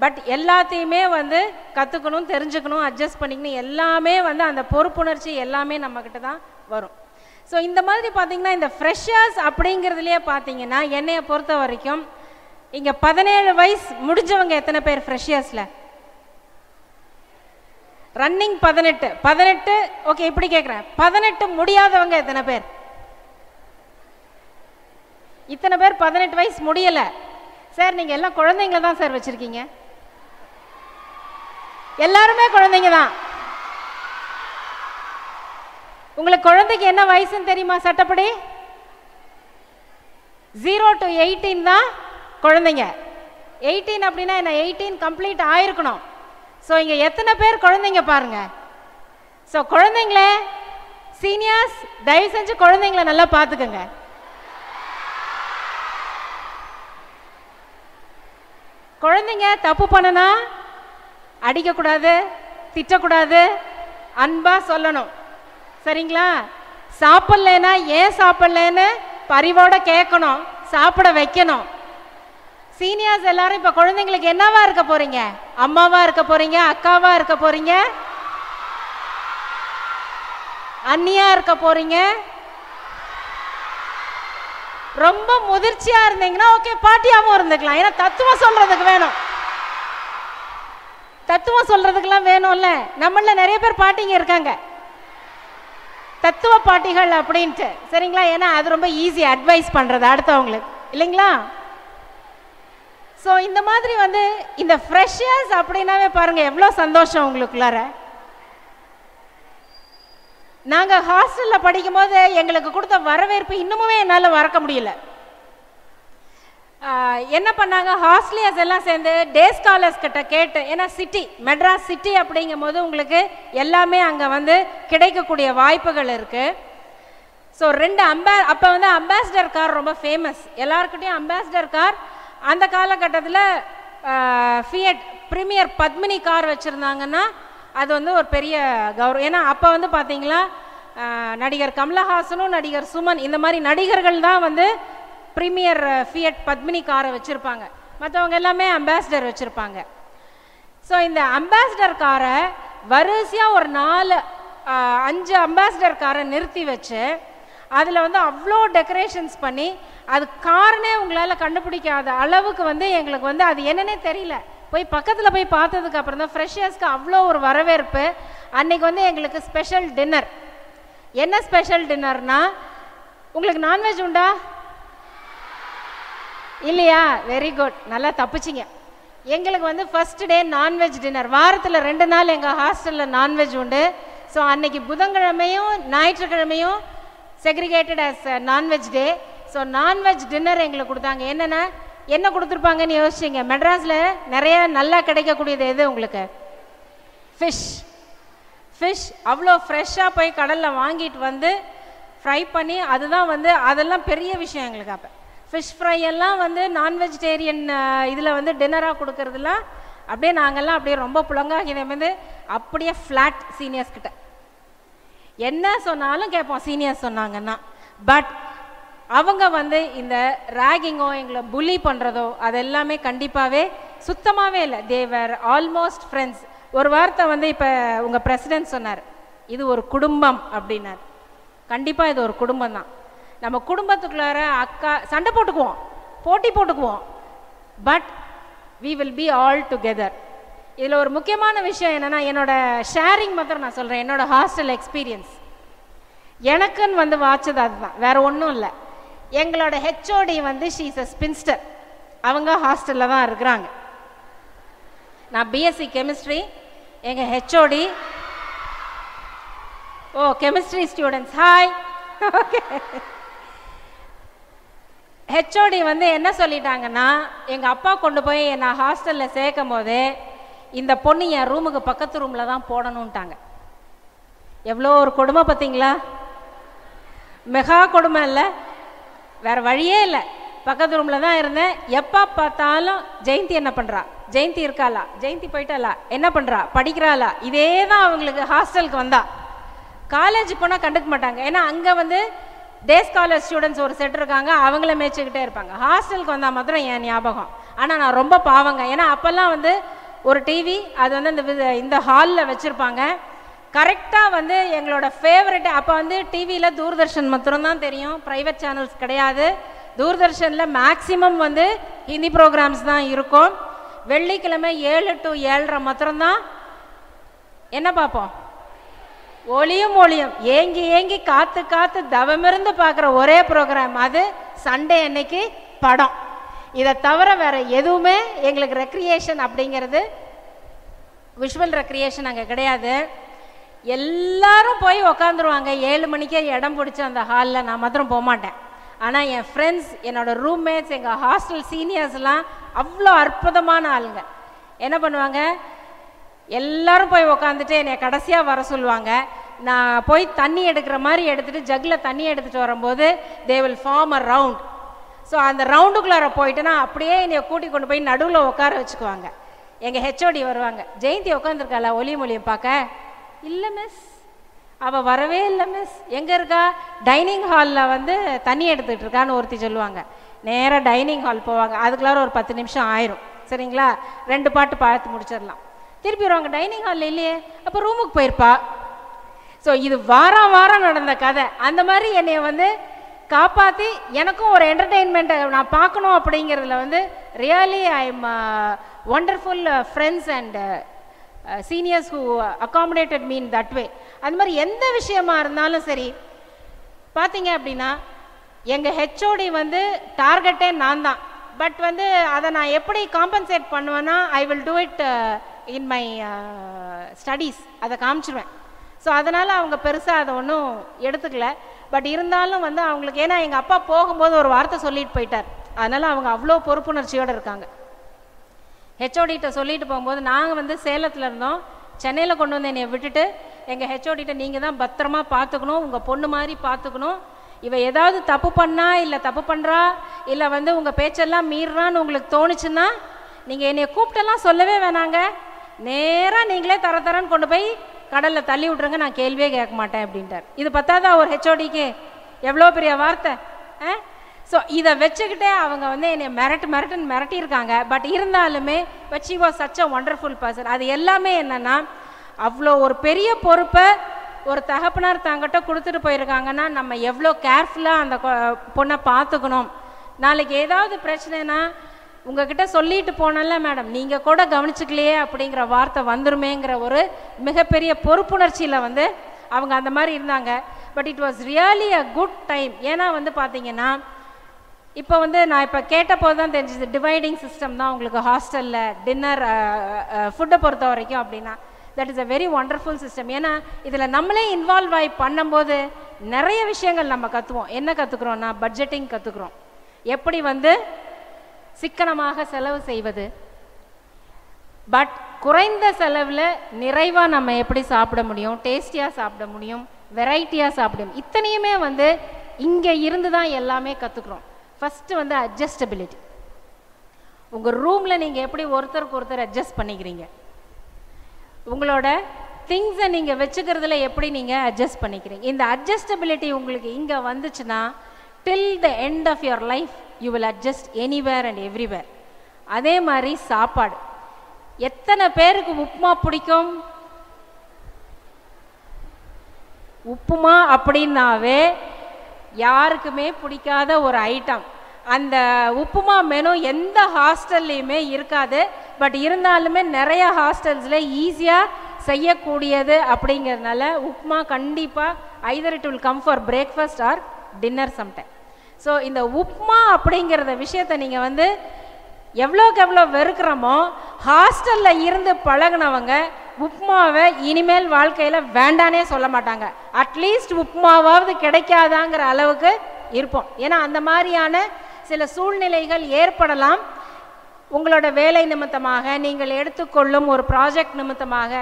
பட் எல்லாத்தையுமே வந்து கற்றுக்கணும், தெரிஞ்சுக்கணும், அட்ஜஸ்ட் பண்ணிக்கணும். எல்லாமே வந்து அந்த பொறுப்புணர்ச்சி எல்லாமே நம்மக்கிட்ட தான் வரும். ஸோ இந்த மாதிரி பார்த்திங்கன்னா இந்த ஃப்ரெஷர்ஸ் அப்படிங்கிறதுலையே பார்த்தீங்கன்னா என்னையை பொறுத்த வரைக்கும் இங்கே 17 வயசு முடிஞ்சவங்க எத்தனை பேர் ஃப்ரெஷர்ஸில்? ரன்னிங் 18 ஓகே, இப்படி கேட்குறேன், 18 முடியாதவங்க எத்தனை பேர்? இத்தனை பேர் 18 வயசு முடியலை. சார் நீங்கள் எல்லாம் குழந்தைங்கள தான் சார் வச்சுருக்கீங்க, எல்லாருமே குழந்தைங்க தான். உங்களுக்கு குழந்தைக்கு என்ன வயசுன்னு தெரியுமா? சட்டப்படி 0 to 18 தான் குழந்தைங்க. 18 அப்படின்னா என்ன? 18 கம்ப்ளீட் ஆயிருக்கணும். ஸோ இங்கே எத்தனை பேர் குழந்தைங்க பாருங்க. ஸோ குழந்தைங்களே, சீனியர்ஸ் தயவு செஞ்சு குழந்தைங்கள நல்லா பார்த்துக்கோங்க. குழந்தைங்க தப்பு பண்ணனா அடிக்கக்கூடாது, திட்டக்கூடாது, அன்பாக சொல்லணும், சரிங்களா? சாப்பிட்லன்னா ஏன் சாப்பிட்லன்னு பரிவோட கேட்கணும், சாப்பிட வைக்கணும். சீனியர்ஸ் எல்லாரும் இப்போ குழந்தைங்களுக்கு என்னவா இருக்க போறீங்க? அம்மாவா இருக்க போறீங்க, அக்காவா இருக்க போறீங்க, அண்ணியா இருக்க போறீங்க. ரொம்ப முதிர்ச்சியா இருந்தீங்கன்னா ஓகே, பாட்டியாவும் இருந்துக்கலாம். ஏன்னா தத்துவம் சொல்றதுக்கு வேணும், தத்துவம் சொல்றதுக்கெல்லாம் வேணும்ல. நம்மள நிறைய பேர் பாட்டிங்க இருக்காங்க, தத்துவ பாட்டிகள் அப்படின்ட்டு, சரிங்களா? ஏன்னா அது ரொம்ப ஈஸி அட்வைஸ் பண்றது அடுத்தவங்களுக்கு, இல்லைங்களா? ஸோ இந்த மாதிரி வந்து இந்த ஃப்ரெஷர்ஸ் அப்படின்னாவே பாருங்க எவ்வளோ சந்தோஷம் உங்களுக்குள்ளார. நாங்கள் ஹாஸ்டலில் படிக்கும் போது எங்களுக்கு கொடுத்த வரவேற்பு இன்னுமுமே என்னால் மறக்க முடியல. என்ன பண்ணாங்க, ஹாஸ்டலியர்ஸ் எல்லாம் சேர்ந்து டே ஸ்காலர்ஸ் கிட்ட கேட்டு, ஏன்னா சிட்டி மெட்ராஸ் சிட்டி அப்படிங்கும் போது உங்களுக்கு எல்லாமே அங்கே வந்து கிடைக்கக்கூடிய வாய்ப்புகள் இருக்குது. ஸோ 2 அப்போ வந்து அம்பாசிடர் கார் ரொம்ப ஃபேமஸ், எல்லாருக்கிட்டையும் அம்பாசிடர் கார். அந்த காலகட்டத்தில் ஃபியட் ப்ரீமியர் பத்மினி கார் வச்சுருந்தாங்கன்னா அது வந்து ஒரு பெரிய கௌரவம். ஏன்னா அப்போ வந்து பார்த்தீங்களா நடிகர் கமலஹாசனும் நடிகர் சுமன் இந்த மாதிரி நடிகர்கள் தான் வந்து ப்ரீமியர் ஃபியட் பத்மினி காரை வச்சுருப்பாங்க, மற்றவங்க எல்லாமே அம்பாசிடர் வச்சுருப்பாங்க. ஸோ இந்த அம்பாசிடர் காரை வரிசையாக ஒரு 4-5 அம்பாசிடர் காரை நிறுத்தி வச்சு அதில் வந்து அவ்வளோ டெக்கரேஷன்ஸ் பண்ணி அது காரனே உங்களால் கண்டுபிடிக்காத அளவுக்கு வந்து எங்களுக்கு வந்து அது என்னன்னே தெரியல. போய் பக்கத்தில் போய் பார்த்ததுக்கு அப்புறம் தான் ஃப்ரெஷர்ஸ்க்கு அவ்வளோ ஒரு வரவேற்பு. அன்னைக்கு வந்து எங்களுக்கு ஸ்பெஷல் டின்னர். என்ன ஸ்பெஷல் டின்னர்னா, உங்களுக்கு நான்வெஜ் உண்டா இல்லையா? வெரி குட், நல்லா தப்பிச்சிங்க. எங்களுக்கு வந்து ஃபர்ஸ்ட் டே நான்வெஜ் டின்னர். வாரத்தில் 2 நாள் எங்கள் ஹாஸ்டலில் நான்வெஜ் உண்டு. ஸோ அன்னைக்கு புதன்கிழமையும் ஞாயிற்றுக்கிழமையும் செக்ரிகேட்டட் ஆஸ் நான்வெஜ் டே. ஸோ நான்வெஜ் டின்னர் எங்களுக்கு கொடுத்தாங்க. என்னென்னா என்ன கொடுத்துருப்பாங்கன்னு யோசிச்சிங்க. மெட்ராஸில் நிறைய நல்லா கிடைக்கக்கூடியது எது உங்களுக்கு? ஃபிஷ் அவ்வளோ ஃப்ரெஷ்ஷாக போய் கடலில் வாங்கிட்டு வந்து ஃப்ரை பண்ணி, அதுதான் வந்து அதெல்லாம் பெரிய விஷயம் எங்களுக்கு. அப்போ ஃபிஷ் ஃப்ரை எல்லாம் வந்து நான்வெஜிடேரியன் இதில் வந்து டின்னராக கொடுக்கறதுலாம் அப்படியே நாங்கள்லாம் அப்படியே ரொம்ப புழங்காகினே வந்து அப்படியே ஃப்ளாட் சீனியர்ஸ் கிட்ட என்ன சொன்னாலும் கேட்போம் சீனியர்ஸ் சொன்னாங்கன்னா. பட் அவங்க வந்து இந்த ராகிங்கோ எங்களை புலி பண்ணுறதோ அது எல்லாமே கண்டிப்பாகவே சுத்தமாகவே இல்லை. தேவர் ஆல்மோஸ்ட் ஃப்ரெண்ட்ஸ். ஒரு வார்த்தை வந்து இப்போ உங்கள் பிரசிடென்ட் சொன்னார், இது ஒரு குடும்பம் அப்படின்னார். கண்டிப்பாக இது ஒரு குடும்பம் தான். நம்ம குடும்பத்துக்குள்ளார அக்கா சண்டை போட்டுக்குவோம், போட்டி போட்டுக்குவோம், but we will be all together. இதில் ஒரு முக்கியமான விஷயம் என்னென்னா, என்னோட ஷேரிங் மாத்திரம் நான் சொல்கிறேன். என்னோட ஹாஸ்டல் எக்ஸ்பீரியன்ஸ் எனக்குன்னு வந்து வாச்சது அதுதான், வேற ஒன்றும் இல்லை. எங்களோட ஹெச்ஓடி வந்து ஷீ இஸ் அ ஸ்பின்ஸ்டர். அவங்க ஹாஸ்டலில் தான் இருக்கிறாங்க. நான் பிஎஸ்சி கெமிஸ்ட்ரி, எங்கள் HOD chemistry students hi. Okay, HOD வந்து என்ன சொல்லிட்டாங்கன்னா, எங்கள் அப்பா கொண்டு போய் நான் ஹாஸ்டலில் சேர்க்கும் போதே இந்த பொண்ணு என் ரூமுக்கு பக்கத்து ரூமில் தான் போடணுன்ட்டாங்க. எவ்வளோ ஒரு கொடுமை பார்த்தீங்களா? மெகா கொடுமை இல்லை, வேறு வழியே இல்லை. பக்கத்து ரூமில் தான் இருந்தேன். எப்போ பார்த்தாலும் ஜெயந்தி என்ன பண்ணுறா, ஜெயந்தி இருக்காளா, ஜெயந்தி போயிட்டாளா, என்ன பண்ணுறா, படிக்கிறாளா, இதே தான் அவங்களுக்கு. ஹாஸ்டலுக்கு வந்தா காலேஜ் போனால் கண்டுக்க மாட்டாங்க. ஏன்னா அங்கே வந்து டே ஸ்காலர் ஸ்டூடெண்ட்ஸ் ஒரு செட் இருக்காங்க, அவங்கள மேய்ச்சிக்கிட்டே இருப்பாங்க. ஹாஸ்டலுக்கு வந்தால் மாத்திரம் என் ஞாபகம். ஆனால் நான் ரொம்ப பாவங்க. ஏன்னா அப்போல்லாம் வந்து ஒரு டிவி அது வந்து இந்த ஹாலில் வச்சுருப்பாங்க. கரெக்டாக வந்து எங்களோட ஃபேவரெட்டு அப்போ வந்து டிவியில் தூர்தர்ஷன் மாத்திரம்தான் தெரியும், ப்ரைவேட் சேனல்ஸ் கிடையாது. தூர்தர்ஷனில் மேக்ஸிமம் வந்து ஹிந்தி ப்ரோக்ராம்ஸ் தான் இருக்கும். வெள்ளிக்கிழமை 7 to 7:30 மாத்திரம்தான் என்ன பார்ப்போம், ஒளியும் ஏங்கி ஏங்கி காத்து காத்து தவமிருந்து பார்க்குற ஒரே ப்ரோக்ராம் அது சண்டே அன்னைக்கு படம். இதை தவிர வேற எதுவுமே எங்களுக்கு ரெக்ரியேஷன் அப்படிங்கிறது, விஷுவல் ரெக்ரியேஷன் அங்கே கிடையாது. எல்லாரும் போய் உக்காந்துருவாங்க 7 மணிக்கே இடம் பிடிச்சி அந்த ஹாலில். நான் மாத்திரம் போக மாட்டேன். ஆனால் என் ஃப்ரெண்ட்ஸ், என்னோட ரூம்மேட்ஸ், எங்கள் ஹாஸ்டல் சீனியர்ஸ்லாம் அவ்வளோ அற்புதமான ஆளுங்க. என்ன பண்ணுவாங்க, எல்லாரும் போய் உக்காந்துட்டு என்னை கடைசியாக வர சொல்லுவாங்க. நான் போய் தண்ணி எடுக்கிற மாதிரி எடுத்துகிட்டு ஜக்கில் தண்ணி எடுத்துகிட்டு வரும்போது they will form a round. So அந்த ரவுண்டுக்குள்ளார போயிட்டுனா அப்படியே என்னை கூட்டி கொண்டு போய் நடுவில் உட்கார வச்சுக்குவாங்க. எங்கள் ஹெச்ஓடி வருவாங்க, ஜெயந்தி உட்காந்துருக்காளா ஒளியும் பார்க்க? இல்லை மிஸ், அவள் வரவே இல்லை மிஸ். எங்கே இருக்கா? டைனிங் ஹாலில் வந்து தண்ணி எடுத்துகிட்டு இருக்கான்னு ஒருத்தி சொல்லுவாங்க. நேராக டைனிங் ஹால் போவாங்க. அதுக்குள்ளார ஒரு 10 நிமிஷம் ஆயிரும். சரிங்களா, 2 பாட்டு பார்த்து முடிச்சிடலாம். திருப்பி வருவாங்க, டைனிங் ஹாலில் இல்லையே, அப்போ ரூமுக்கு போயிருப்பா. ஸோ இது வாரம் நடந்த கதை. அந்த மாதிரி என்னைய வந்து காப்பாற்றி எனக்கும் ஒரு என்டர்டெயின்மெண்ட்டை நான் பார்க்கணும் அப்படிங்கிறதுல வந்து really I am wonderful friends and seniors who accommodated mean that way. அந்த மாதிரி எந்த விஷயமா இருந்தாலும் சரி பார்த்தீங்க அப்படின்னா எங்கள் ஹெச்ஓடி வந்து டார்கெட்டே நான் தான். பட் வந்து அதை நான் எப்படி காம்பன்சேட் பண்ணுவேன்னா, I will do it in my studies, அதை காமிச்சிருவேன். ஸோ அதனால் அவங்க பெருசாக அதை ஒன்றும் எடுத்துக்கல. பட் இருந்தாலும் வந்து அவங்களுக்கு, ஏன்னா எங்கள் அப்பா போகும்போது ஒரு வார்த்தை சொல்லிட்டு போயிட்டார், அதனால் அவங்க அவ்வளோ பொறுப்புணர்ச்சியோடு இருக்காங்க. ஹெச்ஓடிகிட்ட சொல்லிட்டு போகும்போது, நாங்கள் வந்து சேலத்தில் இருந்தோம், சென்னையில் கொண்டு வந்து என்னை விட்டுட்டு எங்கள் ஹெச்ஓடிகிட்ட நீங்கள் தான் பத்திரமா பார்த்துக்கணும், உங்கள் பொண்ணு மாதிரி பார்த்துக்கணும், இவ ஏதாவது தப்பு பண்ணா இல்லை தப்பு பண்ணுறா இல்லை வந்து உங்கள் பேச்செல்லாம் மீறான்னு உங்களுக்கு தோணுச்சுன்னா நீங்கள் என்னை கூப்பிட்டெல்லாம் சொல்லவே வேணாங்க, நேராக நீங்களே தரன்னு கொண்டு போய் கடலில் தள்ளி விட்ருங்க, நான் கேள்வியே கேட்க மாட்டேன் அப்படின்ட்டார். இது பத்தாதா ஒரு ஹெச்ஓடிக்கு? எவ்வளோ பெரிய வார்த்தை! ஸோ இதை வச்சுக்கிட்டே அவங்க வந்து என்னை மிரட்டுன்னு மிரட்டியிருக்காங்க. பட் இருந்தாலுமே but she was such a wonderful person. அது எல்லாமே என்னென்னா, அவ்வளோ ஒரு பெரிய பொறுப்பை ஒரு தகப்பனார் தங்கிட்ட கொடுத்துட்டு போயிருக்காங்கன்னா நம்ம எவ்வளோ கேர்ஃபுல்லாக அந்த பொண்ணை பார்த்துக்கணும். நாளைக்கு ஏதாவது பிரச்சனைனா உங்ககிட்ட சொல்லிட்டு போனல மேடம், நீங்கள் கூட கவனிச்சுக்கலையே அப்படிங்கிற வார்த்தை வந்துருமேங்கிற ஒரு மிகப்பெரிய பொறுப்புணர்ச்சியில் வந்து அவங்க அந்த மாதிரி இருந்தாங்க. But it was really a good time. ஏன்னா வந்து பார்த்தீங்கன்னா, இப்போ வந்து நான் இப்போ கேட்ட போது தான் தெரிஞ்சுது, டிவைடிங் சிஸ்டம் தான் உங்களுக்கு ஹாஸ்டலில் டின்னர் ஃபுட்டை பொறுத்த வரைக்கும் அப்படின்னா. That is a very wonderful system. ஏன்னா இதில் நம்மளே இன்வால்வ் ஆகி பண்ணும்போது நிறைய விஷயங்கள் நம்ம கற்றுவோம். என்ன கற்றுக்குறோன்னா, பட்ஜெட்டிங் கற்றுக்குறோம், எப்படி வந்து சிக்கனமாக செலவு செய்வது, பட் குறைந்த செலவில் நிறைவாக நம்ம எப்படி சாப்பிட முடியும், டேஸ்டியாக சாப்பிட முடியும், வெரைட்டியாக சாப்பிட முடியும். இத்தனையுமே வந்து இங்கே இருந்து தான் எல்லாமே கற்றுக்குறோம். ஃபஸ்ட்டு வந்து அட்ஜஸ்டபிலிட்டி. உங்கள் ரூமில் நீங்கள் எப்படி ஒருத்தருக்கு ஒருத்தர் அட்ஜஸ்ட் பண்ணிக்கிறீங்க, உங்களோட திங்ஸை நீங்கள் வச்சுக்கிறதுல எப்படி நீங்கள் அட்ஜஸ்ட் பண்ணிக்கிறீங்க. இந்த அட்ஜஸ்டபிலிட்டி உங்களுக்கு இங்கே வந்துச்சுன்னா till the end of your life you will adjust anywhere and everywhere. அதே மாதிரி சாப்பாடு. எத்தனை பேருக்கு உப்புமா பிடிக்கும்? உப்புமா அப்படின்னாவே யாருக்குமே பிடிக்காத ஒரு ஐட்டம். அந்த உப்புமா மெனு எந்த ஹாஸ்டல்லையுமே இருக்காது. பட் இருந்தாலுமே நிறைய ஹாஸ்டல்ஸில் ஈஸியாக செய்யக்கூடியது அப்படிங்கிறதுனால உப்புமா கண்டிப்பாக either it will come for breakfast or dinner sometime. So இந்த உப்புமா அப்படிங்கிறத விஷயத்தை நீங்கள் வந்து எவ்வளோக்கு எவ்வளோ வெறுக்கிறோமோ, ஹாஸ்டலில் இருந்து பழகினவங்க உப்புமாவை இனிமேல் வாழ்க்கையில் வேண்டானே சொல்ல மாட்டாங்க. அட்லீஸ்ட் உப்புமாவாவது கிடைக்காதாங்கிற அளவுக்கு இருப்போம். ஏன்னா அந்த மாதிரியான சில சூழ்நிலைகள் ஏற்படலாம். உங்களோட வேலை நிமித்தமாக, நீங்கள் எடுத்துக்கொள்ளும் ஒரு ப்ராஜெக்ட் நிமித்தமாக,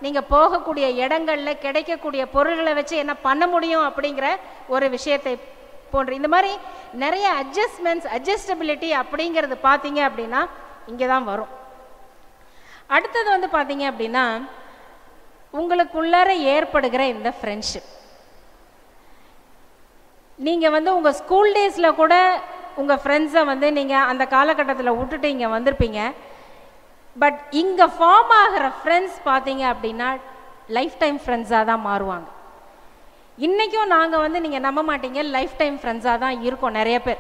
நீங்கள் போகக்கூடிய இடங்களில் கிடைக்கக்கூடிய பொருள்களை வச்சு என்ன பண்ண முடியும் அப்படிங்கிற ஒரு விஷயத்தை போன்ற இந்த மாதிரி நிறைய அட்ஜஸ்ட்மெண்ட்ஸ், அட்ஜஸ்டபிலிட்டி அப்படிங்கிறது பார்த்தீங்க அப்படின்னா இங்கே தான் வரும். அடுத்தது வந்து பார்த்தீங்க அப்படின்னா, உங்களுக்குள்ளார ஏற்படுகிற இந்த ஃப்ரெண்ட்ஷிப். நீங்கள் வந்து உங்கள் ஸ்கூல் டேஸில் கூட உங்கள் ஃப்ரெண்ட்ஸை வந்து நீங்கள் அந்த காலகட்டத்தில் விட்டுட்டு இங்கே வந்திருப்பீங்க. பட் இங்கே ஃபார்ம் ஆகிற ஃப்ரெண்ட்ஸ் பார்த்தீங்க அப்படின்னா லைஃப் டைம் ஃப்ரெண்ட்ஸாக தான் மாறுவாங்க. இன்றைக்கும் நாங்கள் வந்து நீங்கள் நம்ப மாட்டீங்க, லைஃப் டைம் ஃப்ரெண்ட்ஸாக தான் இருக்கோம் நிறைய பேர்.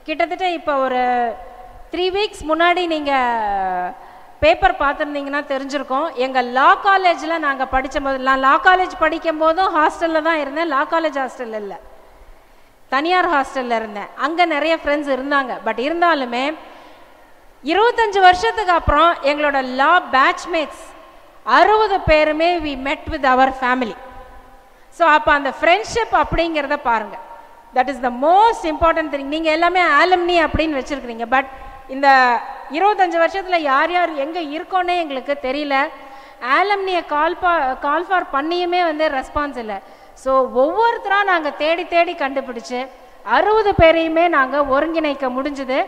கிட்டத்தட்ட இப்போ ஒரு 3 weeks முன்னாடி நீங்கள் பேப்பர் பார்த்துருந்தீங்கன்னா தெரிஞ்சிருக்கோம். எங்கள் லா காலேஜில் நாங்கள் படிக்கும்போது, நான் லா காலேஜ் படிக்கும் போதும் ஹாஸ்டலில் தான் இருந்தேன். லா காலேஜ் ஹாஸ்டலில் இல்லை, தனியார் ஹாஸ்டலில் இருந்தேன். அங்கே நிறைய ஃப்ரெண்ட்ஸ் இருந்தாங்க. பட் இருந்தாலுமே 25 வருஷத்துக்கு அப்புறம் எங்களோட லா பேட்ச்மேட்ஸ் 60 பேருமே வி மெட் வித் அவர் ஃபேமிலி. ஸோ அப்போ அந்த ஃப்ரெண்ட்ஷிப் அப்படிங்கிறத பாருங்கள். That is the most important thing. நீங்கள் எல்லாமே ஆலம்னி அப்படின்னு வச்சுருக்கிறீங்க. பட் இந்த 25 வருஷத்தில் யார் யார் எங்கே இருக்கோன்னே எங்களுக்கு தெரியல. ஆலம்னியை கால் ஃபார் பண்ணியுமே வந்து ரெஸ்பான்ஸ் இல்லை. ஸோ ஒவ்வொருத்தராக நாங்கள் தேடி தேடி கண்டுபிடிச்சு 60 பேரையுமே நாங்கள் ஒருங்கிணைக்க முடிஞ்சுது.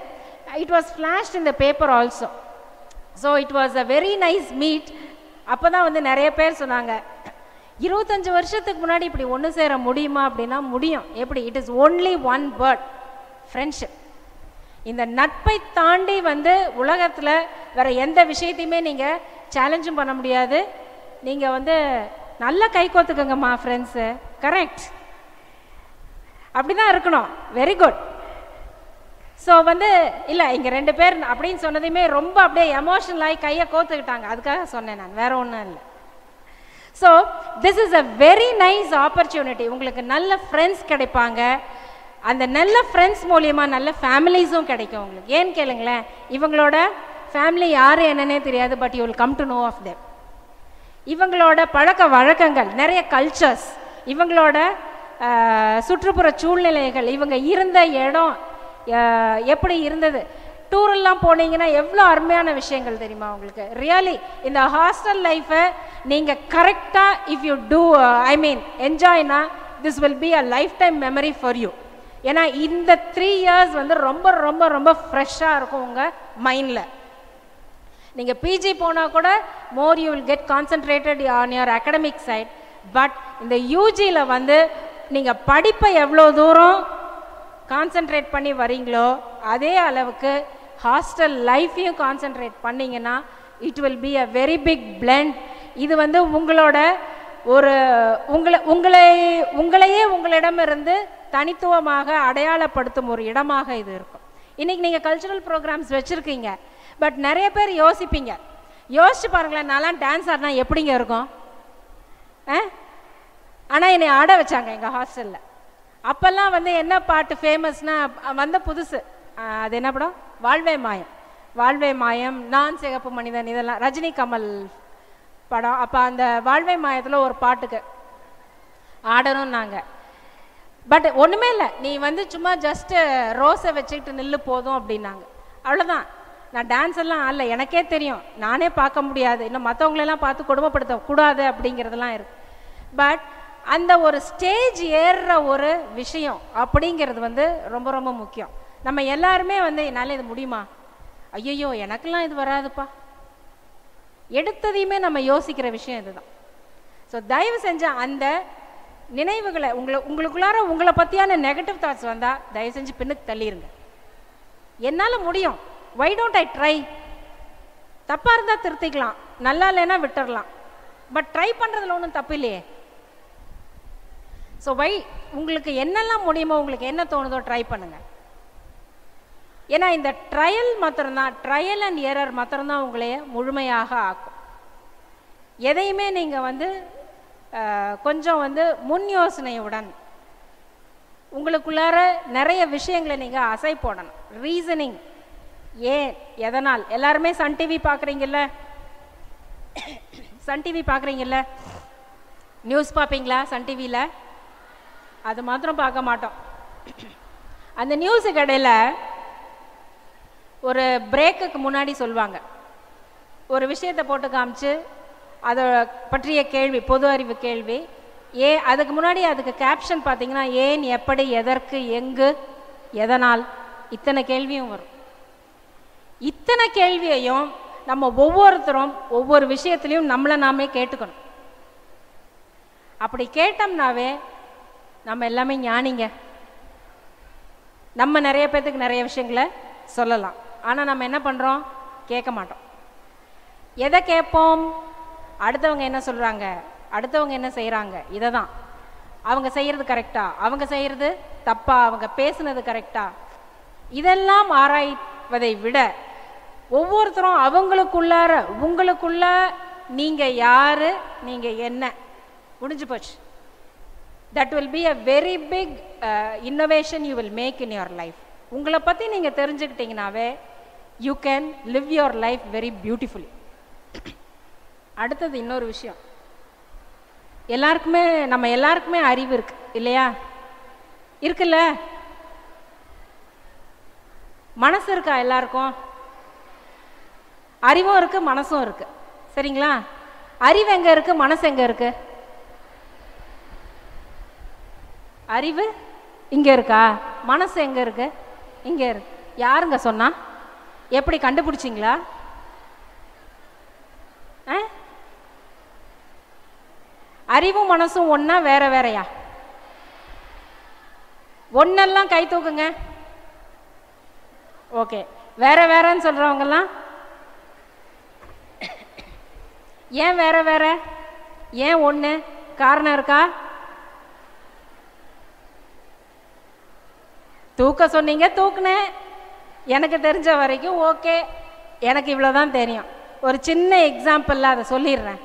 It was flashed in the paper also. So it was a very nice meet. அப்போ தான் வந்து நிறைய பேர் சொன்னாங்க, 25 வருஷத்துக்கு முன்னாடி இப்படி ஒன்று சேர முடியுமா அப்படின்னா முடியும். எப்படி? It is only one word, friendship. இந்த நட்பை தாண்டி வந்து உலகத்தில் வேறு எந்த விஷயத்தையுமே நீங்கள் சேலஞ்சும் பண்ண முடியாது. நீங்கள் வந்து நல்லா கை கோத்துக்கங்கம்மா ஃப்ரெண்ட்ஸு, கரெக்ட், அப்படி தான் இருக்கணும். Very good. ஸோ வந்து இல்லை, இங்கே 2 பேர் அப்படின்னு சொன்னதையுமே ரொம்ப அப்படியே எமோஷனல் ஆகி கையை கோத்துக்கிட்டாங்க. அதுக்காக சொன்னேன் நான், வேற ஒன்றும் இல்லை. So this is a very nice opportunity. உங்களுக்கு நல்ல ஃப்ரெண்ட்ஸ் கிடைப்பாங்க. அந்த நல்ல ஃப்ரெண்ட்ஸ் மூலியமாக நல்ல ஃபேமிலிஸும் கிடைக்கும் உங்களுக்கு. ஏன்னு கேளுங்களேன், இவங்களோட ஃபேமிலி யார் என்னன்னே தெரியாது, but you will come to know of them. இவங்களோட பழக்க வழக்கங்கள், நிறைய கல்ச்சர்ஸ், இவங்களோட சுற்றுப்புற சூழ்நிலைகள், இவங்க இருந்த இடம் எப்படி இருந்தது, டூரெல்லாம் போனீங்கன்னா எவ்வளோ அருமையான விஷயங்கள் தெரியுமா உங்களுக்கு. ரியலி இந்த ஹாஸ்டல் லைஃப்பை நீங்கள் கரெக்டாக இஃப் யூ டூ என்ஜாய்னா this will be a life time memory for you. ஏன்னா இந்த 3 years வந்து ரொம்ப ரொம்ப ரொம்ப ஃப்ரெஷ்ஷாக இருக்கும் உங்கள் மைண்டில். நீங்கள் பிஜி போனால் கூட more you will get concentrated on your academic side. But இந்த யூஜியில் வந்து நீங்கள் படிப்பை எவ்வளோ தூரம் கான்சென்ட்ரேட் பண்ணி வரீங்களோ அதே அளவுக்கு ஹாஸ்டல் லைஃப்பையும் கான்சென்ட்ரேட் பண்ணிங்கன்னா it will be a very big blend. இது வந்து உங்களோட ஒரு உங்களையே உங்களிடமிருந்து தனித்துவமாக அடையாளப்படுத்தும் ஒரு இடமாக இது இருக்கும். இன்றைக்கி நீங்கள் கல்ச்சுரல் ப்ரோக்ராம்ஸ் வச்சுருக்கீங்க, பட் நிறைய பேர் யோசிப்பீங்க. யோசிச்சு பாருங்களேன், நான்லாம் டான்ஸ் ஆடினா எப்படிங்க இருக்கும்? ஆனால் என்னை ஆட வச்சாங்க எங்கள் ஹாஸ்டலில். அப்போல்லாம் வந்து என்ன பாட்டு ஃபேமஸ்னால் வந்த புதுசு, அது என்ன படம்? வாழ்வே மாயம். வாழ்வே மாயம், நான் சிகப்பு மனிதன், இதெல்லாம் ரஜினி கமல் படம். அப்போ அந்த வாழ்வே மாயத்தில் ஒரு பாட்டுக்கு ஆடணும் நாங்கள். பட் ஒன்றுமே இல்லை, நீ வந்து சும்மா ஜஸ்ட்டு ரோஸை வச்சுக்கிட்டு நில்லு போதும் அப்படின்னாங்க. அவ்வளோதான். நான் டான்ஸ் எல்லாம் ஆடல, எனக்கே தெரியும் நானே பார்க்க முடியாது, இன்னும் மற்றவங்களெல்லாம் பார்த்து கொடுமைப்படுத்த கூடாது அப்படிங்கிறதுலாம் இருக்குது. பட் அந்த ஒரு ஸ்டேஜ் ஏறுற ஒரு விஷயம் அப்படிங்கிறது வந்து ரொம்ப ரொம்ப முக்கியம். நம்ம எல்லாருமே வந்து என்னால் இது முடியுமா, ஐயோ எனக்கெல்லாம் இது வராதுப்பா, எடுத்ததையுமே நம்ம யோசிக்கிற விஷயம் இதுதான். ஸோ தயவு செஞ்ச அந்த நினைவுகளை உங்களுக்குள்ளார உங்களை பற்றியான நெகட்டிவ் தாட்ஸ் வந்தால் தயவு செஞ்சு பின்னுக்கு தள்ளிடுங்க. என்னால் முடியும், வை டோன்ட் ஐ ட்ரை? தப்பாக இருந்தால் திருத்திக்கலாம், நல்லா இல்லைன்னா விட்டுடலாம், பட் ட்ரை பண்ணுறதுல ஒன்றும் தப்பு இல்லையே. ஸோ உங்களுக்கு என்னெல்லாம் முடியுமோ, உங்களுக்கு என்ன தோணுதோ ட்ரை பண்ணுங்கள். ஏன்னா இந்த ட்ரையல் மாத்திரம்தான், ட்ரையல் அண்ட் எரர் மாத்திரம்தான் உங்களைய முழுமையாக ஆக்கும். எதையுமே நீங்கள் வந்து கொஞ்சம் வந்து முன் யோசனையுடன் உங்களுக்குள்ளார நிறைய விஷயங்களை நீங்கள் அசை போடணும். ரீசனிங், ஏன், எதனால். எல்லாருமே சன் டிவி பார்க்குறீங்கல்ல, சன் டிவி பார்க்குறீங்கல்ல, நியூஸ் பார்ப்பீங்களா சன் டிவியில்? அது மாத்திரம் பார்க்க மாட்டோம். அந்த நியூஸுக்கு இடையில் ஒரு பிரேக்குக்கு முன்னாடி சொல்லுவாங்க, ஒரு விஷயத்தை போட்டு காமிச்சு அதை பற்றிய கேள்வி, பொது அறிவு கேள்வி. அதுக்கு முன்னாடி அதுக்கு கேப்ஷன் பார்த்தீங்கன்னா ஏன், எப்படி, எதற்கு, எங்கு, எதனால், இத்தனை கேள்வியும் வரும். இத்தனை கேள்வியையும் நம்ம ஒவ்வொருத்தரும் ஒவ்வொரு விஷயத்துலையும் நம்மளை நாமே கேட்டுக்கணும். அப்படி கேட்டோம்னாவே நம்ம எல்லாமே ஞானிங்க. நம்ம நிறைய பேர்த்துக்கு நிறைய விஷயங்களை சொல்லலாம், ஆனால் நம்ம என்ன பண்ணுறோம்? கேட்க மாட்டோம். எதை கேட்போம்? அடுத்தவங்க என்ன சொல்கிறாங்க, அடுத்தவங்க என்ன செய்கிறாங்க, இதை தான். அவங்க செய்கிறது கரெக்டா, அவங்க செய்கிறது தப்பா, அவங்க பேசுனது கரெக்டா, இதெல்லாம் ஆராய்வதை விட ஒவ்வொருத்தரும் அவங்களுக்குள்ளார உங்களுக்குள்ள நீங்கள் யார், நீங்கள் என்ன, முடிஞ்சு போச்சு. That will be a very big innovation you will make in your life. உங்களை பற்றி நீங்கள் தெரிஞ்சுக்கிட்டீங்கன்னாவே you can live your life very beautifully. அடுத்தது இன்னொரு விஷயம், நம்ம எல்லாருக்குமே அறிவு இருக்கு இல்லையா? இருக்குல்ல? மனசு இருக்கா? எல்லாருக்கும் அறிவும் இருக்கு, மனசும் இருக்கு, சரிங்களா? அறிவு எங்க இருக்கு, மனசு எங்க இருக்கு? அறிவு இங்க இருக்கா, மனசு எங்க இருக்கு? இங்க இருக்கு. யாருங்க சொன்னா? எப்படி கண்டுபிடிச்சிங்களா? அறிவும் மனசும் ஒன்னா வேற வேறையா? ஒன்னெல்லாம் கை தூக்குங்க. ஓகே, வேற வேறன்னு சொல்றவங்கெல்லாம் ஏன் வேற வேற, ஏன் ஒன்று? காரணம் இருக்கா? தூக்க சொன்னீங்க, தூக்குனேன். எனக்கு தெரிஞ்ச வரைக்கும் ஓகே, எனக்கு இவ்வளோதான் தெரியும். ஒரு சின்ன எக்ஸாம்பிளில் அதை சொல்லிடுறேன்,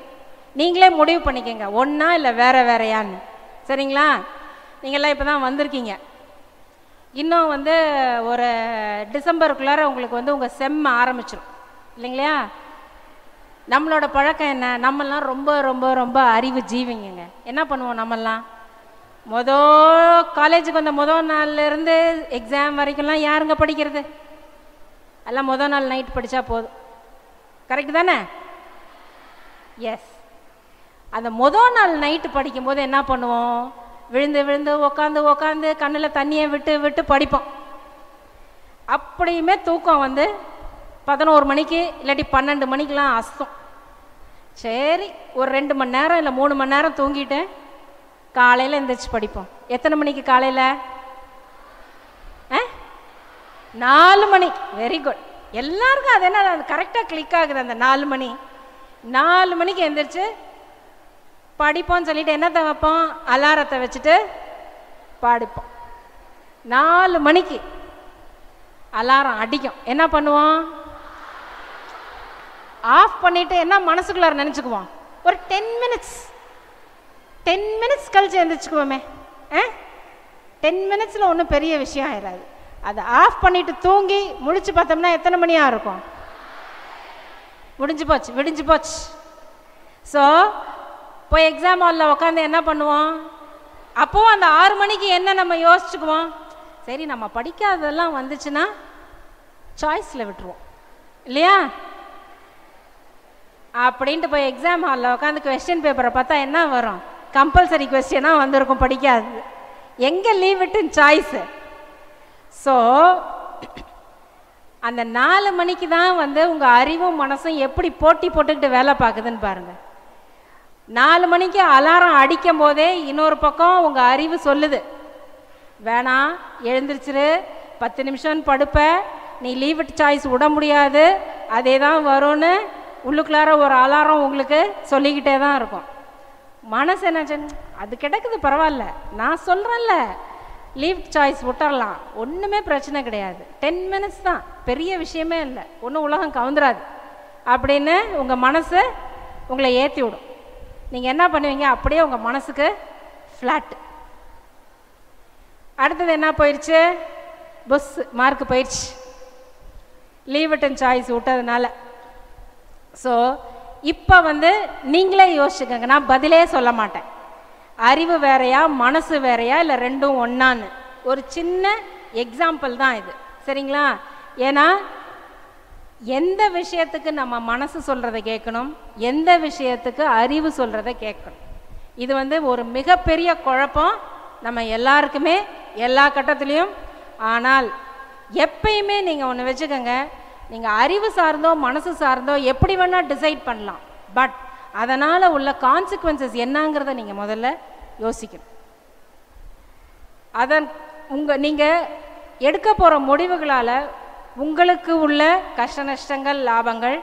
நீங்களே முடிவு பண்ணிக்கோங்க ஒன்றா இல்லை வேற வேறையான்னு, சரிங்களா? நீங்கள்லாம் இப்போ தான் வந்திருக்கீங்க, இன்னும் வந்து ஒரு டிசம்பருக்குள்ளார உங்களுக்கு வந்து உங்கள் செம் ஆரம்பிச்சிடும் இல்லைங்களா? நம்மளோட பழக்கம் என்ன? நம்மெல்லாம் ரொம்ப ரொம்ப ரொம்ப அறிவு ஜீவிங்க. என்ன பண்ணுவோம் நம்மெல்லாம்? காலேஜுக்கு வந்த நாள்லேருந்து எக்ஸாம் வரைக்கும்லாம் யாருங்க படிக்கிறது? எல்லாம் நாள் நைட் படித்தா போதும், கரெக்டு தானே? எஸ். அந்த நாள் நைட்டு படிக்கும்போது என்ன பண்ணுவோம்? விழுந்து விழுந்து உக்காந்து கண்ணில் தண்ணியை விட்டு விட்டு படிப்போம். அப்படியுமே தூக்கம் வந்து 11 மணிக்கு இல்லாட்டி 12 மணிக்கெலாம் அசுத்தம். சரி, ஒரு 2 மணி நேரம் இல்லை 3 மணி நேரம் தூங்கிட்டு காலையில் எந்திரிச்சு படிப்போம். எத்தனை மணிக்கு காலையில்? 4 மணி. Very good. எல்லாருக்கும் அது என்ன, அது கரெக்டாக கிளிக் ஆகுது அந்த 4 மணி. 4 மணிக்கு எழுந்திரிச்சு படிப்போம்னு சொல்லிட்டு என்னத்தை வைப்போம், அலாரத்தை வச்சுட்டு படிப்போம். 4 மணிக்கு அலாரம் அடிக்கும். என்ன பண்ணுவோம், ஆஃப் பண்ணிட்டு என்ன மனசுக்குள்ளார நினச்சிக்குவோம், ஒரு 10 மினிட்ஸ் கழிச்சு எழுந்திரிச்சுக்குவோமே. 10 மினிட்ஸில் ஒன்றும் பெரிய விஷயம் ஆயிடாது. அதை ஆஃப் பண்ணிட்டு தூங்கி முடிச்சு பார்த்தோம்னா எத்தனை மணியாக இருக்கும், விடிஞ்சு போச்சு. ஸோ போய் எக்ஸாம் ஹாலில் உட்காந்து என்ன பண்ணுவோம், அப்போது அந்த 6 மணிக்கு என்ன நம்ம யோசிச்சுக்குவோம், சரி நம்ம படிக்காததெல்லாம் வந்துச்சுன்னா சாய்ஸில் விட்டுருவோம் இல்லையா அப்படின்ட்டு போய் எக்ஸாம் ஹாலில் உட்காந்து கொஸ்டின் பேப்பரை பார்த்தா என்ன வரும், கம்பல்சரி கொஸ்டினாக வந்திருக்கும் படிக்காது. எங்கே லீவ் விட்டு சாய்ஸு. ஸோ அந்த 4 மணிக்கு தான் வந்து உங்கள் அறிவும் மனசும் எப்படி போட்டி போட்டுக்கிட்டு வேலை பார்க்குதுன்னு பாருங்கள். 4 மணிக்கு அலாரம் அடிக்கும் போதே இன்னொரு பக்கம் உங்கள் அறிவு சொல்லுது, வேணாம் எழுந்திரிச்சிரு, 10 நிமிஷம் படுப்ப, நீ லீவ் விட்டு சாய்ஸ் விட முடியாது, அதே தான் வரும்னு உள்ளுக்குள்ளார ஒரு அலாரம் உங்களுக்கு சொல்லிக்கிட்டே தான் இருக்கும். மனசு என்ன, அது கிடக்குது பரவாயில்ல, நான் சொல்கிறேன்ல லீவ் சாய்ஸ் விட்டுறலாம், ஒன்றுமே பிரச்சனை கிடையாது, 10 மினிட்ஸ் தான், பெரிய விஷயமே இல்லை, ஒன்றும் உலகம் கவுந்துராது அப்படின்னு உங்கள் மனசு உங்களை ஏற்றி விடும். நீங்கள் என்ன பண்ணுவீங்க, அப்படியே உங்கள் மனசுக்கு ஃப்ளாட்டு. அடுத்தது என்ன போயிடுச்சு, பஸ் மார்க் போயிடுச்சு லீவ் விட்டன் சாய்ஸ் விட்டதுனால. ஸோ இப்போ வந்து நீங்களே யோசிச்சுக்கோங்க, நான் பதிலே சொல்ல மாட்டேன். அறிவு வேறையா மனசு வேறையா இல்லை ரெண்டும் ஒன்றான்னு ஒரு சின்ன எக்ஸாம்பிள் தான் இது, சரிங்களா? ஏன்னா எந்த விஷயத்துக்கு நம்ம மனசு சொல்கிறத கேட்கணும், எந்த விஷயத்துக்கு அறிவு சொல்கிறத கேட்கணும், இது வந்து ஒரு மிகப்பெரிய குழப்பம் நம்ம எல்லாருக்குமே எல்லா கட்டத்துலேயும். ஆனால் எப்பயுமே நீங்கள் ஒன்று வச்சுக்கோங்க, நீங்கள் அறிவு சார்ந்தோ மனசு சார்ந்தோ எப்படி வேணால் டிசைட் பண்ணலாம், பட் அதனால் உள்ள கான்சிக்வன்சஸ் என்னங்கிறத நீங்கள் முதல்ல யோசிக்கணும். அதன் நீங்கள் எடுக்க போகிற முடிவுகளால் உங்களுக்கு உள்ள கஷ்ட நஷ்டங்கள் லாபங்கள்,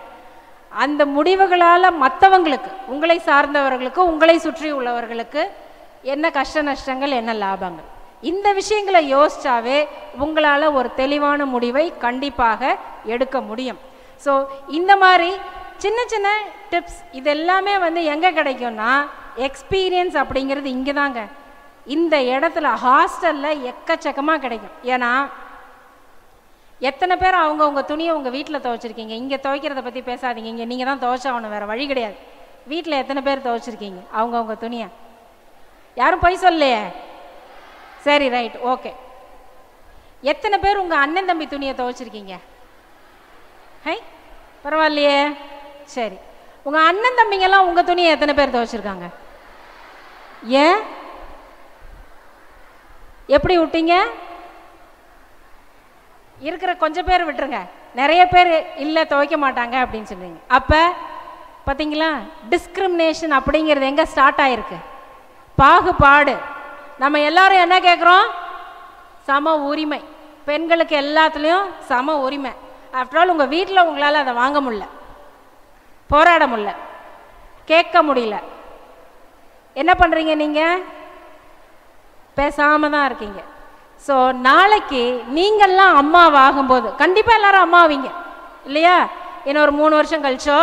அந்த முடிவுகளால் மற்றவங்களுக்கு உங்களை சார்ந்தவர்களுக்கு உங்களை சுற்றி உள்ளவர்களுக்கு என்ன கஷ்ட நஷ்டங்கள் என்ன லாபங்கள், இந்த விஷயங்களை யோசிச்சாவே உங்களால் ஒரு தெளிவான முடிவை கண்டிப்பாக எடுக்க முடியும். ஸோ இந்த மாதிரி சின்ன சின்ன டிப்ஸ் இது எல்லாமே வந்து எங்கே கிடைக்கும்னா எக்ஸ்பீரியன்ஸ் அப்படிங்கிறது இங்கே தாங்க, இந்த இடத்துல ஹாஸ்டலில் எக்கச்சக்கமாக கிடைக்கும். ஏன்னா எத்தனை பேர் அவங்கவுங்க துணியை உங்கள் வீட்டில் துவைச்சிருக்கீங்க, இங்கே துவைக்கிறத பற்றி பேசாதீங்க, இங்கே நீங்கள் தான் துவைச்சாகணும், வேறு வழி கிடையாது. வீட்டில் எத்தனை பேர் துவைச்சிருக்கீங்க அவங்கவுங்க துணியை, யாரும் போய் சொல்லலையே, சரி ரைட் ஓகே. எத்தனை பேர் உங்கள் அண்ணன் தம்பி துணியை துவைச்சிருக்கீங்க, ஹை பரவாயில்லையே, சரி. உங்கள் அண்ணன் தம்பிங்கெல்லாம் உங்கள் துணியை எத்தனை பேர் துவைச்சிருக்காங்க, ஏன் எப்படி விட்டீங்க? இருக்கிற கொஞ்சம் பேர் விட்டுருங்க, நிறைய பேர் இல்லை துவைக்க மாட்டாங்க அப்படின்னு சொல்லுவீங்க. அப்போ பார்த்தீங்களா டிஸ்கிரிமினேஷன் அப்படிங்கிறது எங்கே ஸ்டார்ட் ஆகிருக்கு, பாகுபாடு. நம்ம எல்லாரும் என்ன கேட்குறோம், சம உரிமை, பெண்களுக்கு எல்லாத்துலேயும் சம உரிமை. ஆஃப்டர் ஆல் உங்கள் வீட்டில் உங்களால் அதை வாங்க முடியல, போராட முடியல, கேட்க முடியல, என்ன பண்ணுறீங்க நீங்கள், பேசாமல் தான் இருக்கீங்க. ஸோ நாளைக்கு நீங்கள்லாம் அம்மாவாகும்போது கண்டிப்பாக எல்லாரும் அம்மா ஆவீங்க இல்லையா, இன்னும் ஒரு 3 வருஷம் கழிச்சோ,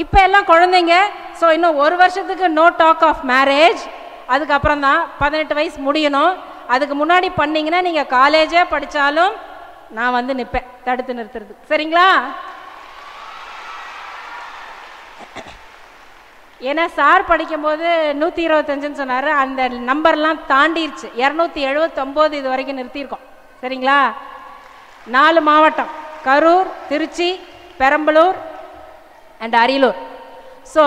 இப்போ எல்லாம் குழந்தைங்க. ஸோ இன்னும் 1 வருஷத்துக்கு நோ டாக் ஆஃப் மேரேஜ், அதுக்கப்புறம் தான் 18 வயசு முடியணும். அதுக்கு முன்னாடி பண்ணிங்கன்னா நீங்கள் காலேஜே படித்தாலும் நான் வந்து நிற்பேன் தடுத்து நிறுத்துறது, சரிங்களா? ஏன்னா சார் படிக்கும்போது 125ன்னு சொன்னார், அந்த நம்பர்லாம் தாண்டிடுச்சு, 279 இது வரைக்கும் நிறுத்தியிருக்கோம், சரிங்களா? 4 மாவட்டம், கரூர், திருச்சி, பெரம்பலூர் அண்ட் அரியலூர். ஸோ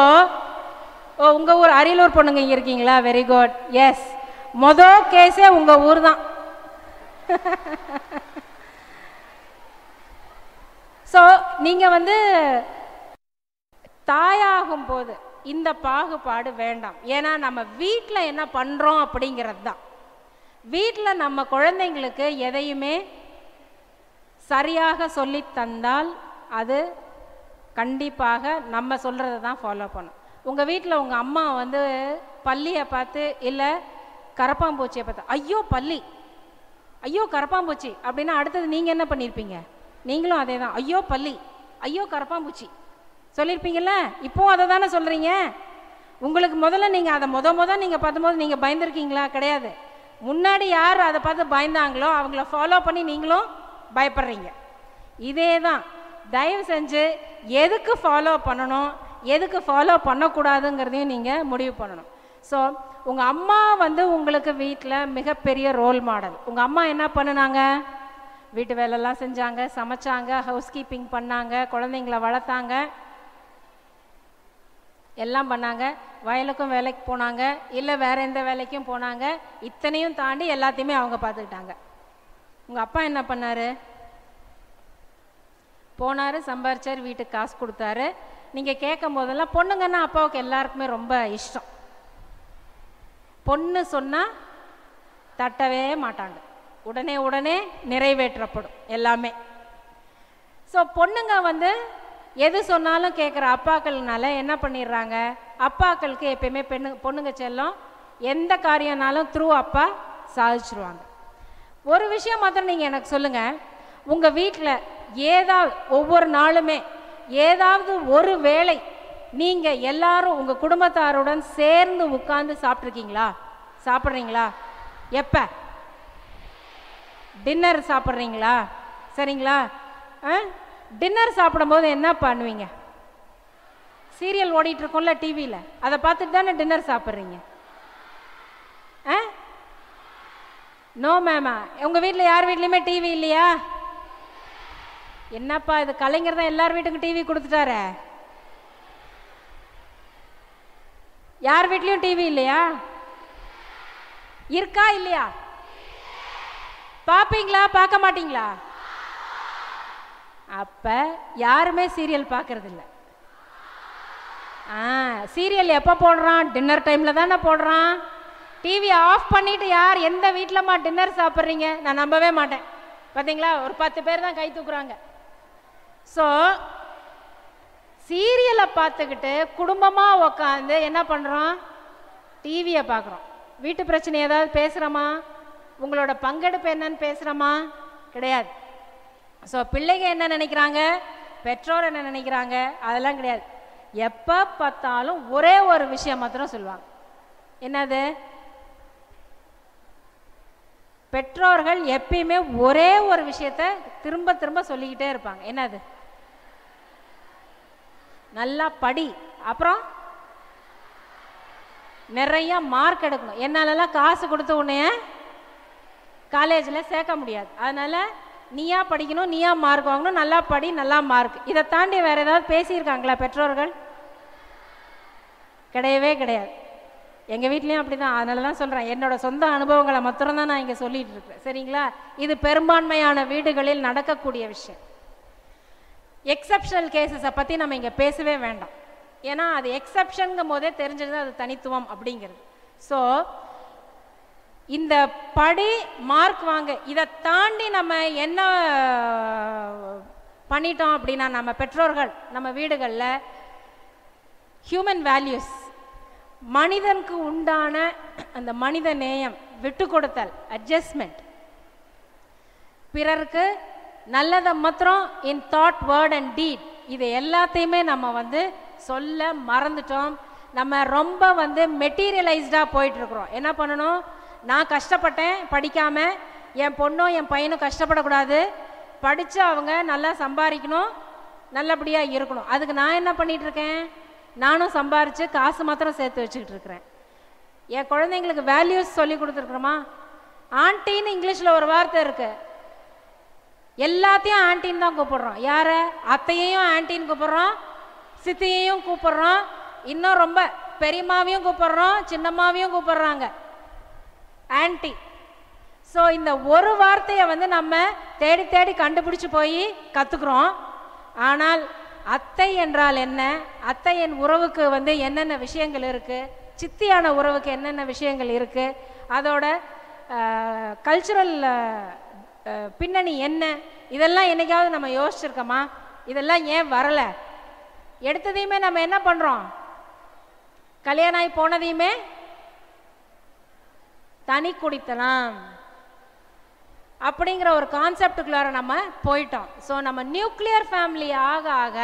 உங்கள் ஊர் அரியலூர் பொண்ணுங்க இங்கே இருக்கீங்களா, வெரி குட், எஸ். மொதல் கேஸே உங்கள் ஊர் தான். ஸோ நீங்கள் வந்து தாயாகும் போது இந்த பாகுபாடு வேண்டாம். ஏன்னா நம்ம வீட்டில் என்ன பண்ணுறோம் அப்படிங்கிறது தான். வீட்டில் நம்ம குழந்தைங்களுக்கு எதையுமே சரியாக சொல்லி தந்தால் அது கண்டிப்பாக நம்ம சொல்கிறத தான் ஃபாலோ பண்ணும். உங்கள் வீட்டில் உங்கள் அம்மா வந்து பல்லியை பார்த்து இல்லை கரப்பாம்பூச்சியை பார்த்து ஐயோ பல்லி, ஐயோ கரப்பாம்பூச்சி அப்படின்னா அடுத்தது நீங்கள் என்ன பண்ணியிருப்பீங்க? நீங்களும் அதே தான், ஐயோ பல்லி, ஐயோ கரப்பாம்பூச்சி சொல்லியிருப்பீங்கள்ல. இப்போவும் அதை தானே சொல்கிறீங்க. உங்களுக்கு முதல்ல நீங்கள் அதை நீங்கள் பார்க்கும்போது நீங்கள் பயந்துருக்கீங்களா? கிடையாது. முன்னாடி யார் அதை பார்த்து பயந்தாங்களோ அவங்கள ஃபாலோ பண்ணி நீங்களும் பயப்படுறீங்க. இதே தான். தயவு செஞ்சு எதுக்கு ஃபாலோ பண்ணணும், எதுக்கு ஃபாலோ பண்ணக்கூடாதுங்கிறதையும் நீங்கள் முடிவு பண்ணணும். ஸோ உங்கள் அம்மா வந்து உங்களுக்கு வீட்டில் மிகப்பெரிய ரோல் மாடல். உங்கள் அம்மா என்ன பண்ணினாங்க? வீட்டு வேலைலாம் செஞ்சாங்க, சமைச்சாங்க, ஹவுஸ் கீப்பிங் பண்ணாங்க, குழந்தைங்கள வளர்த்தாங்க, எல்லாம் பண்ணாங்க. வயலுக்கும் வேலைக்கு போனாங்க, இல்லை வேற எந்த வேலைக்கும் போனாங்க. இத்தனையும் தாண்டி எல்லாத்தையுமே அவங்க பார்த்துக்கிட்டாங்க. உங்கள் அப்பா என்ன பண்ணார்? போனார், சம்பாரிச்சார், வீட்டுக்கு காசு கொடுத்தாரு. நீங்கள் கேட்கும் போதெல்லாம் பொண்ணுங்கன்னா அப்பாவுக்கு எல்லாருக்குமே ரொம்ப இஷ்டம். பொண்ணு சொன்னால் தட்டவே மாட்டாங்க, உடனே உடனே நிறைவேற்றப்படும் எல்லாமே. ஸோ பொண்ணுங்க வந்து எது சொன்னாலும் கேட்குற அப்பாக்கள்னால என்ன பண்ணிடுறாங்க, அப்பாக்களுக்கு எப்பயுமே பொண்ணுங்க செல்லம். எந்த காரியம்னாலும் த்ரூ அப்பா சாதிச்சிருவாங்க. ஒரு விஷயம் மாத்திரம் நீங்கள் எனக்கு சொல்லுங்கள், உங்கள் வீட்டில் ஏதாவது ஒவ்வொரு நாளுமே ஏதாவது ஒரு வேளை நீங்கள் எல்லாரும் உங்கள் குடும்பத்தாருடன் சேர்ந்து உட்கார்ந்து சாப்பிட்ருக்கீங்களா? சாப்பிட்றீங்களா? எப்போ? டின்னர் சாப்பிட்றீங்களா? சரிங்களா? டின்னர் சாப்பிடும்போது என்ன பண்ணுவீங்க? சீரியல் ஓடிட்டு இருக்கோம்ல டிவியில், அதை பார்த்துட்டு தானே டின்னர் சாப்பிட்றீங்க. நோ மேமா, உங்கள் வீட்டில் யார் வீட்லேயுமே டிவி இல்லையா? என்னப்பா இது, கலைஞர் தான் எல்லார் வீட்டுக்கும் டிவி கொடுத்துட்டாரு. யார் வீட்லேயும் டிவி இல்லையா? இருக்கா இல்லையா? பார்ப்பீங்களா பார்க்க மாட்டீங்களா? அப்ப யாருமே சீரியல் பார்க்கறது இல்லை. சீரியல் எப்போ போடுறான்? டின்னர் டைமில் தானே போடுறான். டிவியை ஆஃப் பண்ணிட்டு யார் எந்த வீட்டிலமா டின்னர் சாப்பிட்றீங்க? நான் நம்பவே மாட்டேன். பார்த்தீங்களா, ஒரு 10 பேர் தான் கை தூக்குறாங்க. ஸோ சீரியலை பார்த்துக்கிட்டு குடும்பமாக உக்காந்து என்ன பண்ணுறோம்? டிவியை பார்க்குறோம். வீட்டு பிரச்சனை ஏதாவது பேசுகிறோமா? உங்களோட பங்கெடுப்பு என்னன்னு பேசுகிறோமா? கிடையாது. ஸோ பிள்ளைங்க என்ன நினைக்கிறாங்க, பெற்றோர் என்ன நினைக்கிறாங்க, அதெல்லாம் கிடையாது. எப்போ பார்த்தாலும் ஒரே ஒரு விஷயம் மாத்திரம் சொல்லுவாங்க. என்னது? பெற்றோர்கள் எப்பயுமே ஒரே ஒரு விஷயத்தை திரும்ப திரும்ப சொல்லிக்கிட்டே இருப்பாங்க. என்னது? நல்லா படி, அப்புறம் நிறைய மார்க் எடுக்கணும். என்னாலலாம் காசு கொடுத்து உன்னைய காலேஜில் சேர்க்க முடியாது, அதனால நீயா படிக்கணும், நீயா மார்க் வாங்கணும், நல்லா படி, நல்லா மார்க். இதை தாண்டி வேற ஏதாவது பேசியிருக்காங்களா பெற்றோர்கள்? கிடையவே கிடையாது. எங்கள் வீட்லேயும் அப்படி தான். அதனால தான் சொல்கிறேன், என்னோட சொந்த அனுபவங்களை மாத்திரம்தான் நான் இங்கே சொல்லிட்டு இருக்கேன். சரிங்களா? இது பெரும்பான்மையான வீடுகளில் நடக்கக்கூடிய விஷயம். எக்ஸப்ஷனல் கேசஸை பற்றி நம்ம இங்கே பேசவே வேண்டாம். ஏன்னா அது எக்ஸப்ஷனுங்கும் போதே தெரிஞ்சது அது தனித்துவம் அப்படிங்கிறது. ஸோ இந்த படி மார்க் வாங்க, இதை தாண்டி நம்ம என்ன பண்ணிட்டோம் அப்படின்னா, நம்ம பெற்றோர்கள் நம்ம வீடுகளில் ஹியூமன் வேல்யூஸ், மனிதனுக்கு உண்டான அந்த மனித நேயம், விட்டு கொடுத்தல், அட்ஜஸ்ட்மெண்ட், பிறருக்கு நல்லதை மாத்திரம் இன் தாட், வேர்ட் அண்ட் டீட், இது எல்லாத்தையுமே நம்ம சொல்ல மறந்துட்டோம். நம்ம ரொம்ப மெட்டீரியலைஸ்டாக போயிட்டுருக்குறோம். என்ன பண்ணணும்? நான் கஷ்டப்பட்டேன் படிக்காமல், என் பொண்ணும் என் பையனும் கஷ்டப்படக்கூடாது, படித்து அவங்க நல்லா சம்பாதிக்கணும், நல்லபடியாக இருக்கணும். அதுக்கு நான் என்ன பண்ணிகிட்ருக்கேன்? நானும் சம்பாரித்து காசு மாத்திரம் சேர்த்து வச்சுக்கிட்டு இருக்கிறேன். என் குழந்தைங்களுக்கு வேல்யூஸ் சொல்லி கொடுத்துருக்குறோமா? ஆண்டின்னு இங்கிலீஷில் ஒரு வார்த்தை இருக்குது. எல்லாத்தையும் ஆண்டின்னு தான் கூப்பிடுறோம். யாரை? அத்தையையும் ஆண்டின்னு கூப்பிடுறோம், சித்தியையும் கூப்பிடுறோம், இன்னும் ரொம்ப பெரியம்மாவையும் கூப்பிடுறோம், சின்னம்மாவையும் கூப்பிடுறாங்க ஆன்டி. ஸோ இந்த ஒரு வார்த்தையை நம்ம தேடி தேடி கண்டுபிடிச்சி போய் கற்றுக்குறோம். ஆனால் அத்தை என்றால் என்ன, அத்தையின் உறவுக்கு என்னென்ன விஷயங்கள் இருக்குது, சித்தியான உறவுக்கு என்னென்ன விஷயங்கள் இருக்குது, அதோட கல்ச்சுரல் பின்னணி என்ன, இதெல்லாம் என்னைக்காவது நம்ம யோசிச்சிருக்கோமா? இதெல்லாம் ஏன் வரலை? எடுத்ததையுமே நம்ம என்ன பண்ணுறோம்? கல்யாணம் ஆகி போனதையுமே தனி குடித்தலாம் அப்படிங்கிற ஒரு கான்செப்டுக்குள்ளார நம்ம போயிட்டோம். ஸோ நம்ம நியூக்ளியர் ஃபேமிலி ஆக ஆக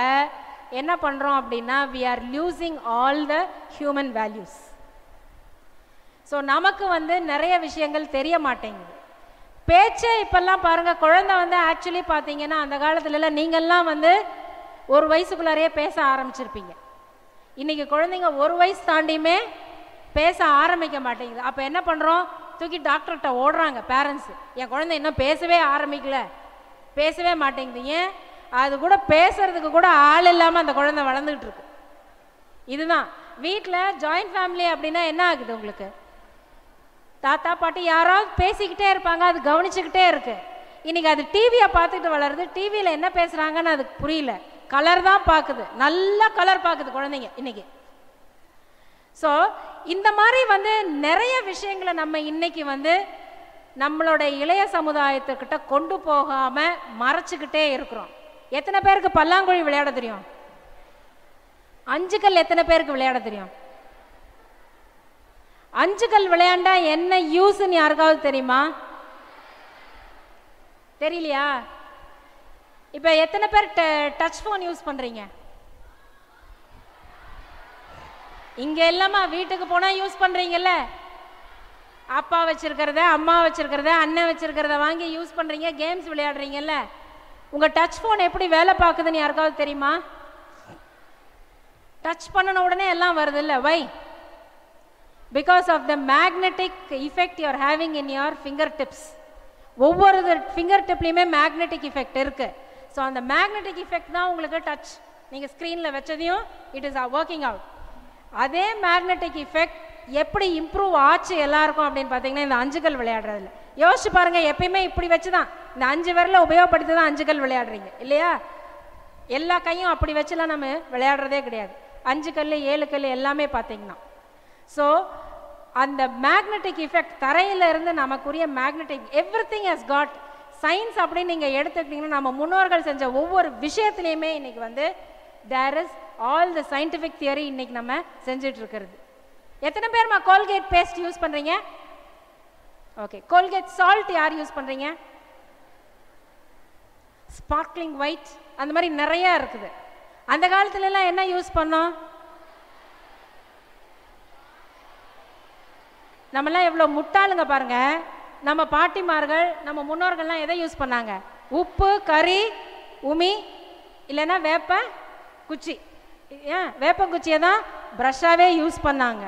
என்ன பண்ணுறோம் அப்படின்னா we are losing all the human values. So நமக்கு நிறைய விஷயங்கள் தெரிய மாட்டேங்குது. பேச்சே இப்பெல்லாம் பாருங்கள், குழந்தை ஆக்சுவலி பார்த்தீங்கன்னா அந்த காலத்துலலாம் நீங்கள்லாம் ஒரு வயசுக்குள்ளாரையே பேச ஆரம்பிச்சிருப்பீங்க. இன்றைக்கி குழந்தைங்க ஒரு வயசு தாண்டியுமே பேச ஆரம்பிக்க மாட்டேங்குது. அப்போ என்ன பண்ணுறோம்? தூக்கி டாக்டர்கிட்ட ஓடுறாங்க பேரண்ட்ஸு. என் குழந்தை இன்னும் பேசவே ஆரம்பிக்கல, பேசவே மாட்டேங்குது. ஏன்? அது கூட பேசுறதுக்கு கூட ஆள் இல்லாமல் அந்த குழந்தை வளர்ந்துக்கிட்டு இருக்கு. இதுதான் வீட்டில் ஜாயிண்ட் ஃபேமிலி அப்படின்னா என்ன ஆகுது? உங்களுக்கு தாத்தா பாட்டி யாராவது பேசிக்கிட்டே இருப்பாங்க, அது கவனிச்சுக்கிட்டே இருக்கு. இன்னைக்கு அது டிவியை பார்த்துட்டு வளருது. டிவியில் என்ன பேசுகிறாங்கன்னு அதுக்கு புரியல, கலர் தான் பார்க்குது, நல்ல கலர் பார்க்குது குழந்தைங்க இன்னைக்கு. ஸோ இந்த மாதிரி நிறைய விஷயங்களை நம்ம இன்னைக்கு நம்மளோட இளைய சமுதாயத்துக்கிட்ட கொண்டு போகாமல் மறைச்சிக்கிட்டே இருக்கிறோம். எத்தனை பேருக்கு பல்லாங்குழி விளையாட தெரியும்? 5 கல் எத்தனை பேருக்கு விளையாட தெரியும்? 5 கல் விளையாண்டா என்ன யூஸ்ன்னு யாருக்காவது தெரியுமா? தெரியலையா? இப்போ எத்தனை பேர் டச் ஃபோன் யூஸ் பண்ணுறீங்க? இங்கே எல்லாமா வீட்டுக்கு போனால் யூஸ் பண்ணுறீங்கல்ல. அப்பா வச்சுருக்கிறத, அம்மா வச்சுருக்கிறத, அண்ணன் வச்சுருக்கிறத வாங்கி யூஸ் பண்ணுறீங்க, கேம்ஸ் விளையாடுறீங்கல்ல. உங்கள் டச் ஃபோன் எப்படி வேலை பார்க்குதுன்னு யாருக்காவது தெரியுமா? டச் பண்ணின உடனே எல்லாம் வருது இல்லை? Why? Because of the magnetic effect you are having in your finger tips. ஒவ்வொரு ஃபிங்கர் டிப்லேயுமே மேக்னெட்டிக் இஃபெக்ட் இருக்குது. ஸோ அந்த மேக்னெட்டிக் இஃபெக்ட் தான் உங்களுக்கு டச். நீங்கள் ஸ்க்ரீனில் வச்சதையும் இட் இஸ் ஒர்க்கிங் அவுட். அதே மேக்னெட்டிக் இஃபெக்ட் எப்படி இம்ப்ரூவ் ஆச்சு எல்லாருக்கும் அப்படின்னு பார்த்தீங்கன்னா இந்த 5 கல் விளையாடுறதுல யோசிச்சு பாருங்கள். எப்பயுமே இப்படி வச்சு தான் இந்த 5 விரலை உபயோகப்படுத்தி தான் 5 கல் விளையாடுறீங்க இல்லையா? எல்லா கையும் அப்படி வச்சுலாம் நம்ம விளையாடுறதே கிடையாது. 5 கல் 7 கல் எல்லாமே பார்த்தீங்கன்னா. ஸோ அந்த மேக்னெட்டிக் இஃபெக்ட் தரையிலிருந்து நமக்குரிய magnetic everything has got science அப்படின்னு நீங்கள் எடுத்துக்கிட்டிங்கன்னா நம்ம முன்னோர்கள் செஞ்ச ஒவ்வொரு விஷயத்துலையுமே இன்னைக்கு there is all the scientific theory இன்னைக்கு நம்ம செஞ்சுட்டு இருக்கிறது. எத்தனை பேர்மா கோல்கேட் பேஸ்ட் யூஸ் பண்ணுறீங்க? ஓகே. கோல்கேட் சால்ட் யார் யூஸ் பண்ணுறீங்க? ஸ்பார்க்லிங் ஒயிட் அந்த மாதிரி நிறையா இருக்குது. அந்த காலத்துலலாம் என்ன யூஸ் பண்ணோம்? நம்மளாம் எவ்வளோ முட்டாளுங்க பாருங்க. நம்ம பாட்டிமார்கள் நம்ம முன்னோர்கள்லாம் எதை யூஸ் பண்ணாங்க? உப்பு, கறி, உமி, இல்லைன்னா வேப்ப குச்சி. ஏன் வேப்பங்குச்சியை தான் ப்ரஷ்ஷாகவே யூஸ் பண்ணாங்க.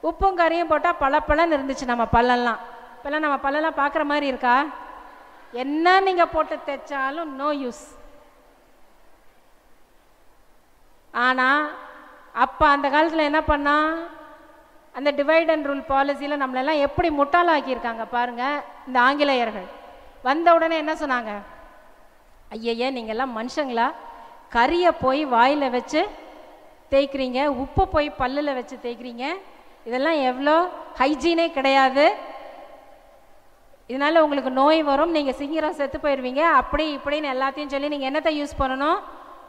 உப்பும் கறியும் போட்டால் பளபளன்னு இருந்துச்சு நம்ம பல்லெல்லாம். இப்போல்லாம் நம்ம பல்லெல்லாம் பார்க்குற மாதிரி இருக்கா? என்ன நீங்கள் போட்டு தைச்சாலும் நோ யூஸ். ஆனால் அப்போ அந்த காலத்தில் என்ன பண்ணா? அந்த டிவைட் அண்ட் ரூல் பாலிசியில் நம்மளெல்லாம் எப்படி முட்டாளாக்கியிருக்காங்க பாருங்கள். இந்த ஆங்கிலேயர்கள் வந்த உடனே என்ன சொன்னாங்க? ஐயையே நீங்கள்லாம் மனுஷங்களா? கறியை போய் வாயில் வச்சு தேய்க்கிறீங்க, உப்பை போய் பல்லில் வச்சு தேய்க்கிறீங்க, இதெல்லாம் எவ்வளோ ஹைஜீனே கிடையாது, இதனால் உங்களுக்கு நோய் வரும், நீங்கள் சீக்கிரம் செத்து போயிடுவீங்க, அப்படி இப்படின்னு எல்லாத்தையும் சொல்லி நீங்கள் என்னத்தை யூஸ் பண்ணணும்?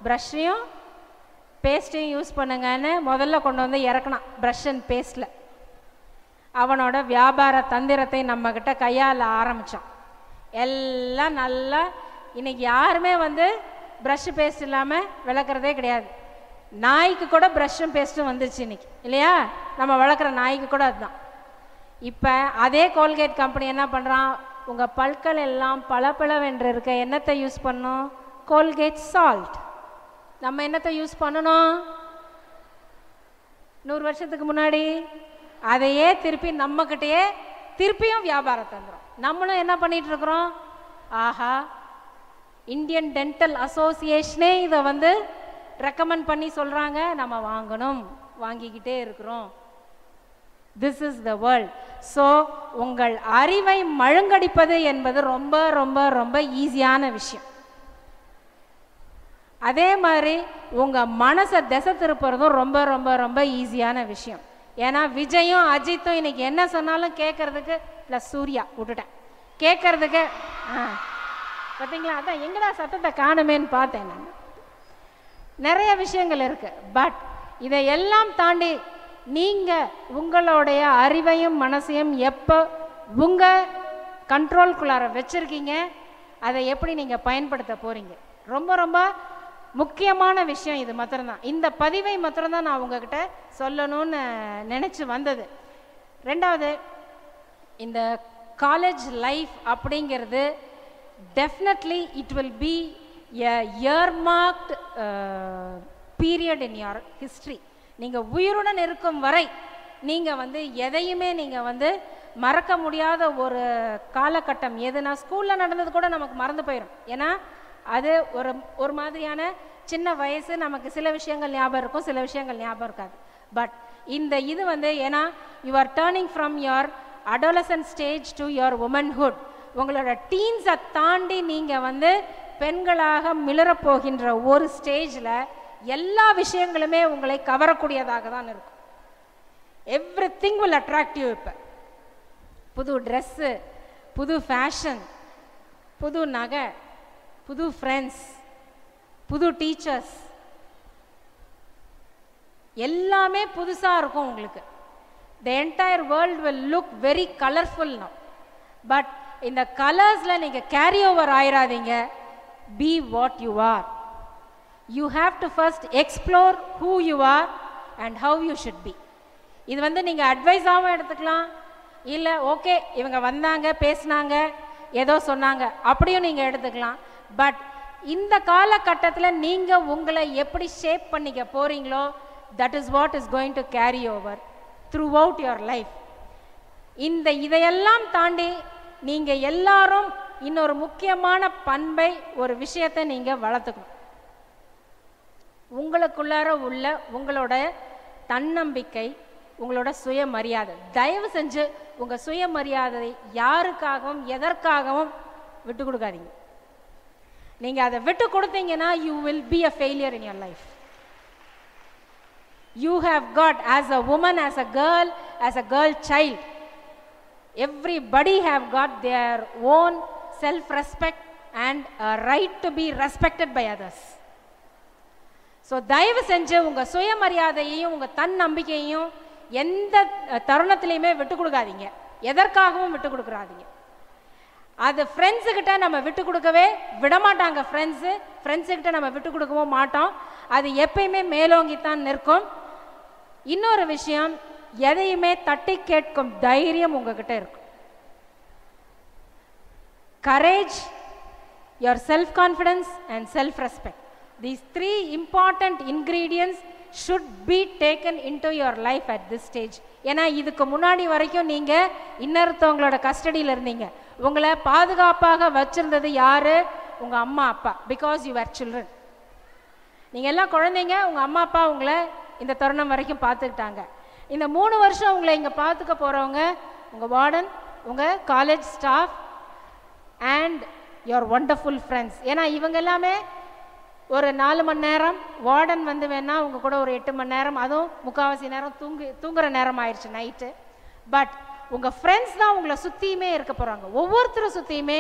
ப்ரஷ்ஷையும் பேஸ்ட்டையும் யூஸ் பண்ணுங்கன்னு முதல்ல கொண்டு இறக்கணும். ப்ரஷ் அண்ட் பேஸ்ட்டில் அவனோட வியாபார தந்திரத்தை நம்மக்கிட்ட கையால் ஆரம்பித்தான். எல்லாம் நல்லா இன்றைக்கி யாருமே ப்ரஷ்ஷு பேஸ்ட் இல்லாமல் விளக்குறதே கிடையாது. நாய்க்கு கூட ப்ரஷ்ஷும் பேஸ்ட்டும் வந்துச்சு இன்றைக்கி இல்லையா? நம்ம வளர்க்குற நாய்க்கு கூட அதுதான். இப்போ அதே கோல்கேட் கம்பெனி என்ன பண்ணுறான்? உங்கள் பற்கள் எல்லாம் பளபளவென்று இருக்க என்னத்தை யூஸ் பண்ணணும்? Colgate salt. நம்ம என்னத்தை யூஸ் பண்ணணும்? 100 வருஷத்துக்கு முன்னாடி அதையே திருப்பி நம்மக்கிட்டேயே திருப்பியும் வியாபாரம் தந்துடும். நம்மளும் என்ன பண்ணிட்டு இருக்கிறோம்? ஆஹா, இந்தியன் டென்டல் அசோசியேஷனே இதை ரெக்கமெண்ட் பண்ணி சொல்கிறாங்க, நம்ம வாங்கணும், வாங்கிக்கிட்டே இருக்கிறோம். This is the world. So உங்கள் அறிவை மழுங்கடிப்பது என்பது ரொம்ப ரொம்ப ரொம்ப ஈஸியான விஷயம். அதே மாதிரி உங்கள் மனசை திசை திருப்புறதும் ரொம்ப ரொம்ப ரொம்ப ஈஸியான விஷயம். ஏன்னா விஜயும் அஜித்தும் இன்னைக்கு என்ன சொன்னாலும் கேட்கறதுக்கு, ப்ளஸ் சூர்யா விட்டுட்டேன், கேட்கறதுக்கு பார்த்தீங்களா? அதான் எங்கடா சத்தத்தை காணுமேன்னு பார்த்தேன் நான். நிறைய விஷயங்கள் இருக்கு. பட் இதையெல்லாம் தாண்டி நீங்கள் உங்களுடைய அறிவையும் மனசையும் எப்போ உங்கள் கண்ட்ரோல்குள்ளார வச்சுருக்கீங்க, அதை எப்படி நீங்கள் பயன்படுத்த போகிறீங்க. ரொம்ப ரொம்ப முக்கியமான விஷயம் இது மாத்திரம்தான். இந்த பதிவை மாத்திரம்தான் நான் உங்ககிட்ட சொல்லணும்னு நினச்சி வந்தது. ரெண்டாவது, இந்த காலேஜ் லைஃப் அப்படிங்கிறது definitely it will be a earmarked period in your history. நீங்கள் உயிருடன் இருக்கும் வரை நீங்கள் எதையுமே நீங்கள் மறக்க முடியாத ஒரு காலகட்டம் எதுனா ஸ்கூலில் நடந்தது கூட நமக்கு மறந்து போயிடும். ஏன்னா அது ஒரு மாதிரியான சின்ன வயசு, நமக்கு சில விஷயங்கள் ஞாபகம் இருக்கும், சில விஷயங்கள் ஞாபகம் இருக்காது. பட் இந்த இது ஏன்னா you are turning from your adolescent stage to your womanhood. உங்களோட டீன்ஸை தாண்டி நீங்கள் பெண்களாக மிளறப்போகின்ற ஒரு ஸ்டேஜில் எல்லா விஷயங்களுமே உங்களை கவரக்கூடியதாக தான் இருக்கும். Everything will attract you. இப்போ புது ட்ரெஸ்ஸு, புது ஃபேஷன், புது நகை, புது ஃப்ரெண்ட்ஸ், புது டீச்சர்ஸ், எல்லாமே புதுசாக இருக்கும் உங்களுக்கு. The entire world will look very colourful now. But இந்த கலர்ஸில் நீங்கள் கேரி ஓவர் ஆயிடாதீங்க. Be what you are. You have to first explore who you are and how you should be. இது நீங்கள் அட்வைஸாகவும் எடுத்துக்கலாம், இல்லை ஓகே இவங்க வந்தாங்க பேசினாங்க ஏதோ சொன்னாங்க அப்படியும் நீங்கள் எடுத்துக்கலாம். பட் இந்த காலகட்டத்தில் நீங்கள் உங்களை எப்படி ஷேப் பண்ணிக்க போகிறீங்களோ that is what is going to carry over through out your life. இதையெல்லாம் தாண்டி நீங்கள் எல்லாரும் இன்னொரு முக்கியமான பண்பை, ஒரு விஷயத்தை நீங்கள் வளர்த்துக்கணும். உங்களுக்குள்ளார உள்ள உங்களோட தன்னம்பிக்கை, உங்களோட சுயமரியாதை. தயவு செஞ்சு உங்கள் சுயமரியாதை யாருக்காகவும் எதற்காகவும் விட்டு கொடுக்காதீங்க. நீங்கள் அதை விட்டு கொடுத்தீங்கன்னா you will be a failure in your life. You have got, as a woman, as a girl child, everybody have got their own self-respect and a right to be respected by others. So தயவு செஞ்சு உங்கள் சுயமரியாதையையும் உங்கள் தன்னம்பிக்கையையும் எந்த தருணத்திலையுமே விட்டு கொடுக்காதீங்க. எதற்காகவும் விட்டு கொடுக்குறாதீங்க. அது ஃப்ரெண்ட்ஸுக்கிட்ட நம்ம விட்டு கொடுக்கவே விடமாட்டாங்க. ஃப்ரெண்ட்ஸுக்கிட்ட நம்ம விட்டு கொடுக்கவும் மாட்டோம். அது எப்பயுமே மேலோங்கித்தான் நிற்கும். இன்னொரு விஷயம், எதையுமே தட்டி கேட்கும் தைரியம் உங்ககிட்ட இருக்கும். Courage, your self-confidence and self-respect. These three important ingredients should be taken into your life at this stage. ஏன்னா இதுக்கு முன்னாடி வரைக்கும் நீங்கள் இன்னொருத்தவங்களோட கஸ்டடியில் இருந்தீங்க. உங்களை பாதுகாப்பாக வச்சிருந்தது யாரு? உங்கள் அம்மா அப்பா. Because you are children. நீங்கள் எல்லாம் குழந்தைங்க. உங்கள் அம்மா அப்பா உங்களை இந்த தருணம் வரைக்கும் பார்த்துக்கிட்டாங்க. இந்த 3 வருஷம் உங்களை இங்கே பார்த்துக்க போகிறவங்க உங்கள் வார்டன், உங்கள் college staff and your wonderful friends. ஏன்னா இவங்க எல்லாமே ஒரு 4 மணி நேரம், வார்டன் வேணா உங்கள் கூட ஒரு 8 மணி நேரம், அதுவும் முக்கால்வாசி நேரம் தூங்குற நேரம் ஆயிடுச்சு நைட்டு. பட் உங்கள் ஃப்ரெண்ட்ஸ் தான் உங்களை சுற்றியுமே இருக்க போகிறாங்க. ஒவ்வொருத்தரும் சுற்றியுமே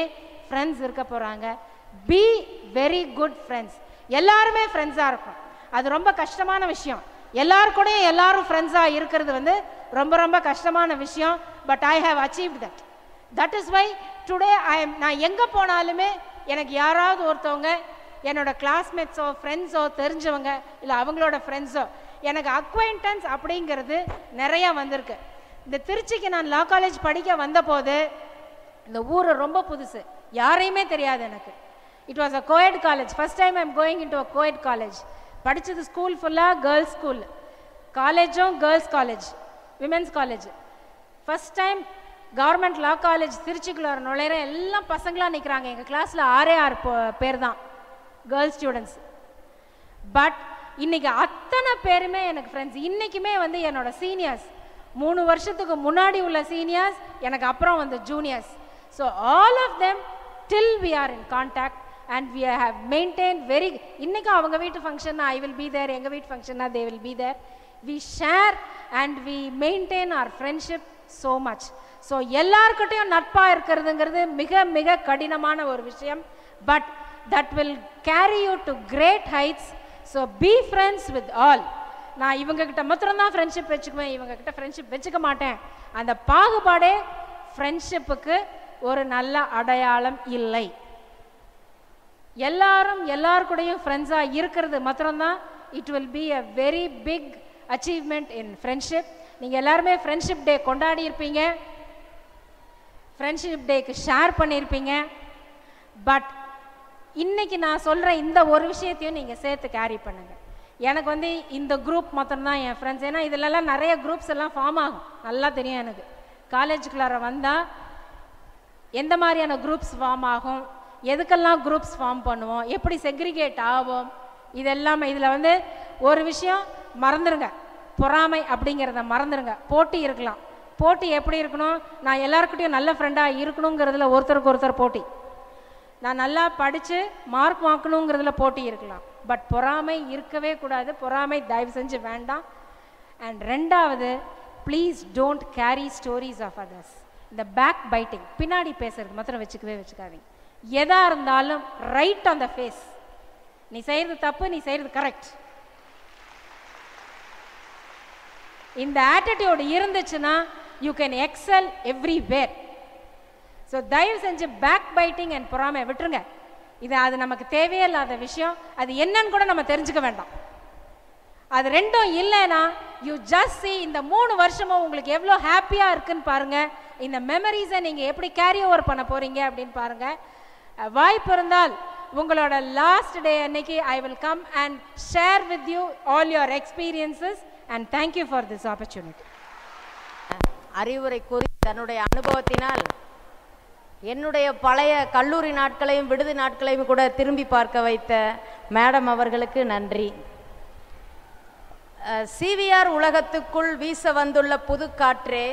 ஃப்ரெண்ட்ஸ் இருக்க போகிறாங்க. Be very good friends. எல்லாருமே ஃப்ரெண்ட்ஸாக இருக்கும். அது ரொம்ப கஷ்டமான விஷயம். எல்லாருக்கூடையும் எல்லாரும் ஃப்ரெண்ட்ஸாக இருக்கிறது ரொம்ப ரொம்ப கஷ்டமான விஷயம். But I have achieved that. That is why today நான் எங்கே போனாலுமே எனக்கு யாராவது ஒருத்தவங்க என்னோட கிளாஸ்மேட்ஸோ ஃப்ரெண்ட்ஸோ தெரிஞ்சவங்க இல்லை அவங்களோட ஃப்ரெண்ட்ஸோ எனக்கு அக்வைண்டன்ஸ் அப்படிங்கிறது நிறையா வந்திருக்கு. இந்த திருச்சிக்கு நான் லா காலேஜ் படிக்க வந்தபோது இந்த ஊர் ரொம்ப புதுசு, யாரையுமே தெரியாது எனக்கு. It was a co-ed college. First time I am going in to a co-ed college. படித்தது ஸ்கூல் ஃபுல்லாக கேர்ள்ஸ் ஸ்கூல், காலேஜும் girls college, women's college. First time government law college திருச்சிக்குள்ளார நுழையிற எல்லாம் பசங்களாக நிற்கிறாங்க. எங்கள் கிளாஸில் 6 பேர் தான் கேர்ள்ஸ் ஸ்டூடெண்ட்ஸ். பட் இன்றைக்கி அத்தனை பேருமே எனக்கு ஃப்ரெண்ட்ஸ். இன்றைக்குமே என்னோட சீனியர்ஸ், 3 வருஷத்துக்கு முன்னாடி உள்ள சீனியர்ஸ், எனக்கு அப்புறம் juniors. So all of them till we are in contact and we have maintained very. இன்னைக்கு அவங்க வீட்டு function I will be there, எங்கள் வீட்டு ஃபங்க்ஷன்னா they will be there. We share and we maintain our friendship so much. So எல்லார்கிட்டையும் நட்பாக இருக்கிறதுங்கிறது மிக மிக கடினமான ஒரு விஷயம். but that will carry you to great heights. So be friends with all. நான் இவங்ககிட்ட மாத்திரம்தான் ஃப்ரெண்ட்ஷிப் வச்சுக்குவேன், இவங்ககிட்ட ஃப்ரெண்ட்ஷிப் வச்சுக்க மாட்டேன், அந்த பாகுபாடே ஃப்ரெண்ட்ஷிப்புக்கு ஒரு நல்ல அடையாளம் இல்லை. எல்லாரும் எல்லாருக்கூடையும் ஃப்ரெண்ட்ஸாக இருக்கிறது மாத்திரம்தான் it will be a very big achievement in friendship. நீங்கள் எல்லாருமே ஃப்ரெண்ட்ஷிப் டே கொண்டாடி இருப்பீங்க, ஃப்ரெண்ட்ஷிப் டேக்கு ஷேர் பண்ணியிருப்பீங்க. பட் இன்னைக்கு நான் சொல்கிற இந்த ஒரு விஷயத்தையும் நீங்கள் சேர்த்து கேரி பண்ணுங்கள். எனக்கு வந்து இந்த குரூப் மாத்திரம்தான் என் ஃப்ரெண்ட்ஸ். ஏன்னா இதிலெல்லாம் நிறைய குரூப்ஸ் எல்லாம் ஃபார்ம் ஆகும், நல்லா தெரியும் எனக்கு. காலேஜுக்குள்ளார வந்தால் எந்த மாதிரியான குரூப்ஸ் ஃபார்ம் ஆகும், எதுக்கெல்லாம் குரூப்ஸ் ஃபார்ம் பண்ணுவோம், எப்படி செக்ரிகேட் ஆகும், இதெல்லாமே. இதில் வந்து ஒரு விஷயம் மறந்துடுங்க, பொறாமை அப்படிங்கிறத மறந்துடுங்க. போட்டி இருக்கலாம், போட்டி எப்படி இருக்கணும், நான் எல்லாருக்கிட்டையும் நல்ல ஃப்ரெண்டாக இருக்கணுங்கிறதுல ஒருத்தருக்கு ஒருத்தர் போட்டி, நான் நல்லா படித்து மார்க் வாங்கணுங்கிறதுல போட்டி இருக்கலாம். பட் பொறாமை இருக்கவே கூடாது, பொறாமை தயவு செஞ்சு வேண்டாம். அண்ட் ரெண்டாவது, please don't carry stories of others. இந்த பேக் பைட்டிங், பின்னாடி பேசுறது மாத்திரம் வச்சுக்காதீங்க. எதாக இருந்தாலும் ரைட் ஆன் த ஃபேஸ், நீ செய்கிறது தப்பு, நீ செய்கிறது கரெக்ட், இந்த ஆட்டிடியூட் இருந்துச்சுன்னா you can excel everywhere. So தயவு செஞ்சு பேக் பைட்டிங் அண்ட் பொறாமை விட்டுருங்க. அது நமக்கு தேவையே இல்லாத விஷயம், அது என்னன்னு கூட நம்ம தெரிஞ்சுக்க வேண்டாம். அது ரெண்டும் இல்லைன்னா யூ ஜஸ்ட் see இந்த 3 வருஷமும் உங்களுக்கு எவ்வளோ ஹாப்பியாக இருக்குன்னு பாருங்கள். இந்த மெமரிஸை நீங்கள் எப்படி கேரி ஓவர் பண்ண போகிறீங்க அப்படின்னு பாருங்கள். வாய்ப்பு இருந்தால் உங்களோட லாஸ்ட் டே அன்னைக்கு I will come and share with you all your experiences and thank you for this opportunity. அறிவுரை கூறி தன்னுடைய அனுபவத்தினால் என்னுடைய பழைய கல்லூரி நாட்களையும் விடுதி நாட்களையும் கூட திரும்பி பார்க்க வைத்த மேடம் அவர்களுக்கு நன்றி. சிவிஆர் உலகத்துக்குள் வீச வந்துள்ள புதுக்காற்றே,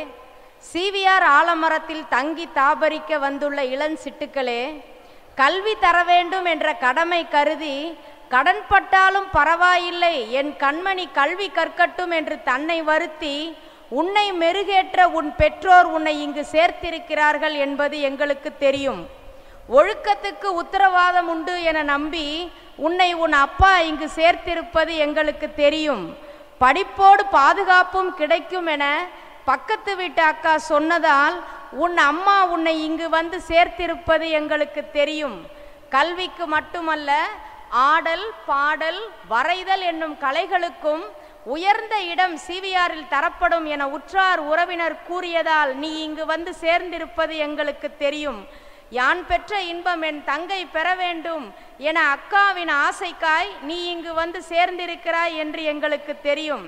சிவிஆர் ஆலமரத்தில் தங்கி தாபரிக்க வந்துள்ள இளஞ்சிட்டுக்களே, கல்வி தர வேண்டும் என்ற கடமை கருதி கடன்பட்டாலும் பரவாயில்லை என் கண்மணி கல்வி கற்கட்டும் என்று தன்னை வருத்தி உன்னை மெருகேற்ற உன் பெற்றோர் உன்னை இங்கு சேர்த்திருக்கிறார்கள் என்பது எங்களுக்கு தெரியும். ஒழுக்கத்துக்கு உத்தரவாதம் உண்டு என நம்பி உன்னை உன் அப்பா இங்கு சேர்த்திருப்பது எங்களுக்கு தெரியும். படிப்போடு பாதுகாப்பும் கிடைக்கும் என பக்கத்து வீட்டு அக்கா சொன்னதால் உன் அம்மா உன்னை இங்கு வந்து சேர்த்திருப்பது எங்களுக்கு தெரியும். கல்விக்கு மட்டுமல்ல, ஆடல் பாடல் வரைதல் என்னும் கலைகளுக்கும் உயர்ந்த இடம் சிவிஆரில் தரப்படும் என உற்றார் உறவினர் கூறியதால் நீ இங்கு வந்து சேர்ந்திருப்பது எங்களுக்கு தெரியும். யான் பெற்ற இன்பம் என் தங்கை பெற வேண்டும் என அக்காவின் ஆசைக்காய் நீ இங்கு வந்து சேர்ந்திருக்கிறாய் என்று எங்களுக்கு தெரியும்.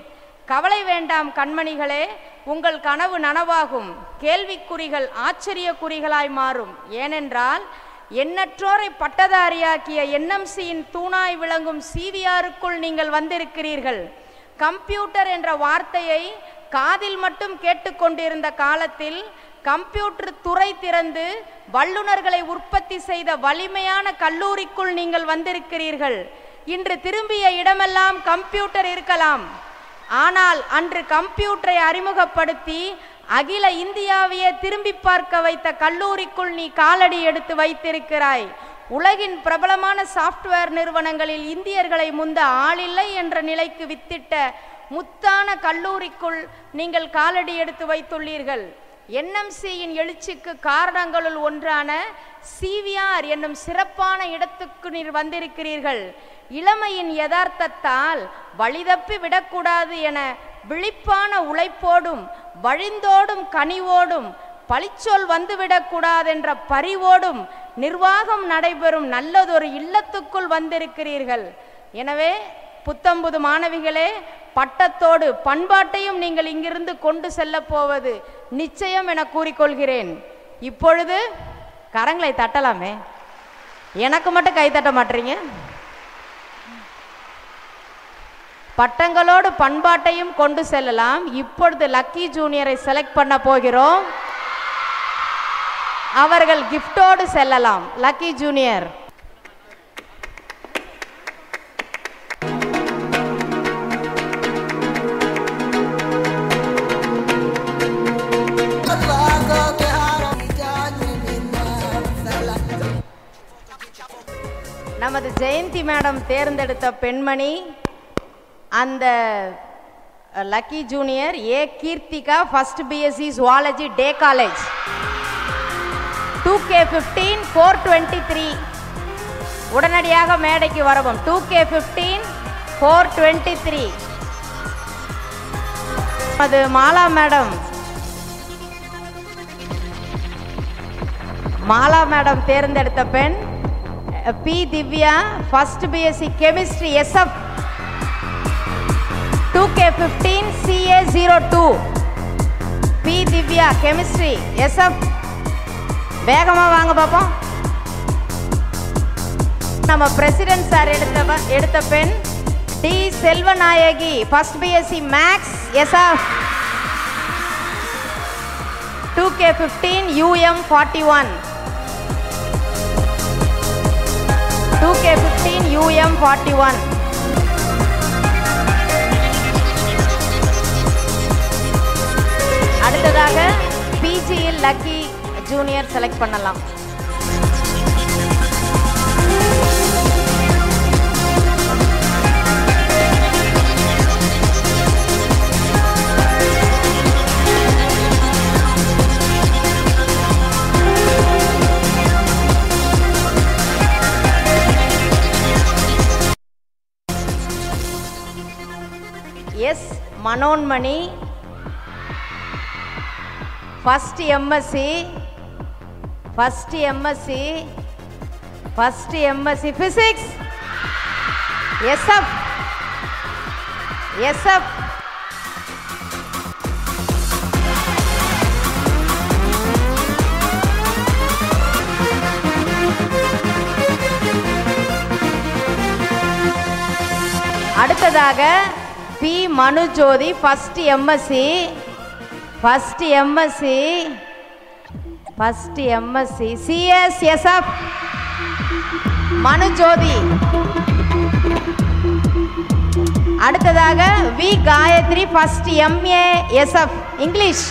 கவலை வேண்டாம் கண்மணிகளே, உங்கள் கனவு நனவாகும். கேள்விக்குறிகள் ஆச்சரிய குறிகளாய் மாறும். ஏனென்றால் எண்ணற்றோரை பட்டதாரியாக்கிய என்எம்சியின் தூணாய் விளங்கும் சிவிஆருக்குள் நீங்கள் வந்திருக்கிறீர்கள். கம்ப்யூட்டர் என்ற வார்த்தையை காதில் மட்டும் கேட்டுக்கொண்டிருந்த காலத்தில் கம்ப்யூட்டர் துறை திறந்து வல்லுநர்களை உற்பத்தி செய்த வலிமையான கல்லூரிக்குள் நீங்கள் வந்திருக்கிறீர்கள். இன்று திரும்பிய இடமெல்லாம் கம்ப்யூட்டர் இருக்கலாம், ஆனால் அன்று கம்ப்யூட்டரை அறிமுகப்படுத்தி அகில இந்தியாவையே திரும்பி பார்க்க வைத்த கல்லூரிக்குள் நீ காலடி எடுத்து வைத்திருக்கிறாய். உலகின் பிரபலமான சாஃப்ட்வேர் நிறுவனங்களில் இந்தியர்களை முந்த ஆளில்லை என்ற நிலைக்கு வித்திட்ட முத்தான கல்லூரிக்குள் நீங்கள் காலடி எடுத்து வைத்துள்ளீர்கள். என்எம்சியின் எழுச்சிக்கு காரணங்களுள் ஒன்றான சிவிஆர் என்னும் சிறப்பான இடத்துக்கு நீர் வந்திருக்கிறீர்கள். இளமையின் யதார்த்தத்தால் வழிதப்பி விடக்கூடாது என விழிப்பான உழைப்போடும் வழிந்தோடும் கனிவோடும் பழிச்சொல் வந்துவிடக்கூடாதென்ற பரிவோடும் நிர்வாகம் நடைபெறும் நல்லதொரு இல்லத்துக்குள் வந்திருக்கிறீர்கள். எனவே புத்தம்புது மாணவிகளே, பட்டத்தோடு பண்பாட்டையும் நீங்கள் இங்கிருந்து கொண்டு செல்ல போவது நிச்சயம் என கூறிக்கொள்கிறேன். இப்பொழுது கரங்களை தட்டலாமே, எனக்கு மட்டும் கை தட்ட மாட்டீங்க. பட்டங்களோடு பண்பாட்டையும் கொண்டு செல்லலாம். இப்பொழுது லக்கி ஜூனியரை செலக்ட் பண்ண போகிறோம். அவர்கள் கிஃப்டோடு செல்லலாம். Lucky junior. ஜெயந்தி மேடம் தேர்ந்தெடுத்த பெண்மணி அந்த lucky junior A Keerthika, first BSc zoology, day college. 2K15 423. உடனடியாக மேடைக்கு வரவும். 2K15 423. அது மாலா மேடம் தேர்ந்தெடுத்த பெண் B Divya, first BSc chemistry, SF. 2K15 CA02. B Divya, chemistry, SF. வேகமா வாங்க பாப்போம். நம்ம பிரசிடென்ட் சார் எடுத்த பெண் D Selvanayaki, first BSc maths, SF. 2K15 UM41. 2K15 UM41. அடுத்ததாக பிஜியில் லக்கி ஜூனியர் செலக்ட் பண்ணலாம். S Manonmani, first MSc physics, SF. அடுத்ததாக B Manujothi, first MSc CS, SF. Manujothi. அடுத்ததாக V Gayathri, first MA, SF English.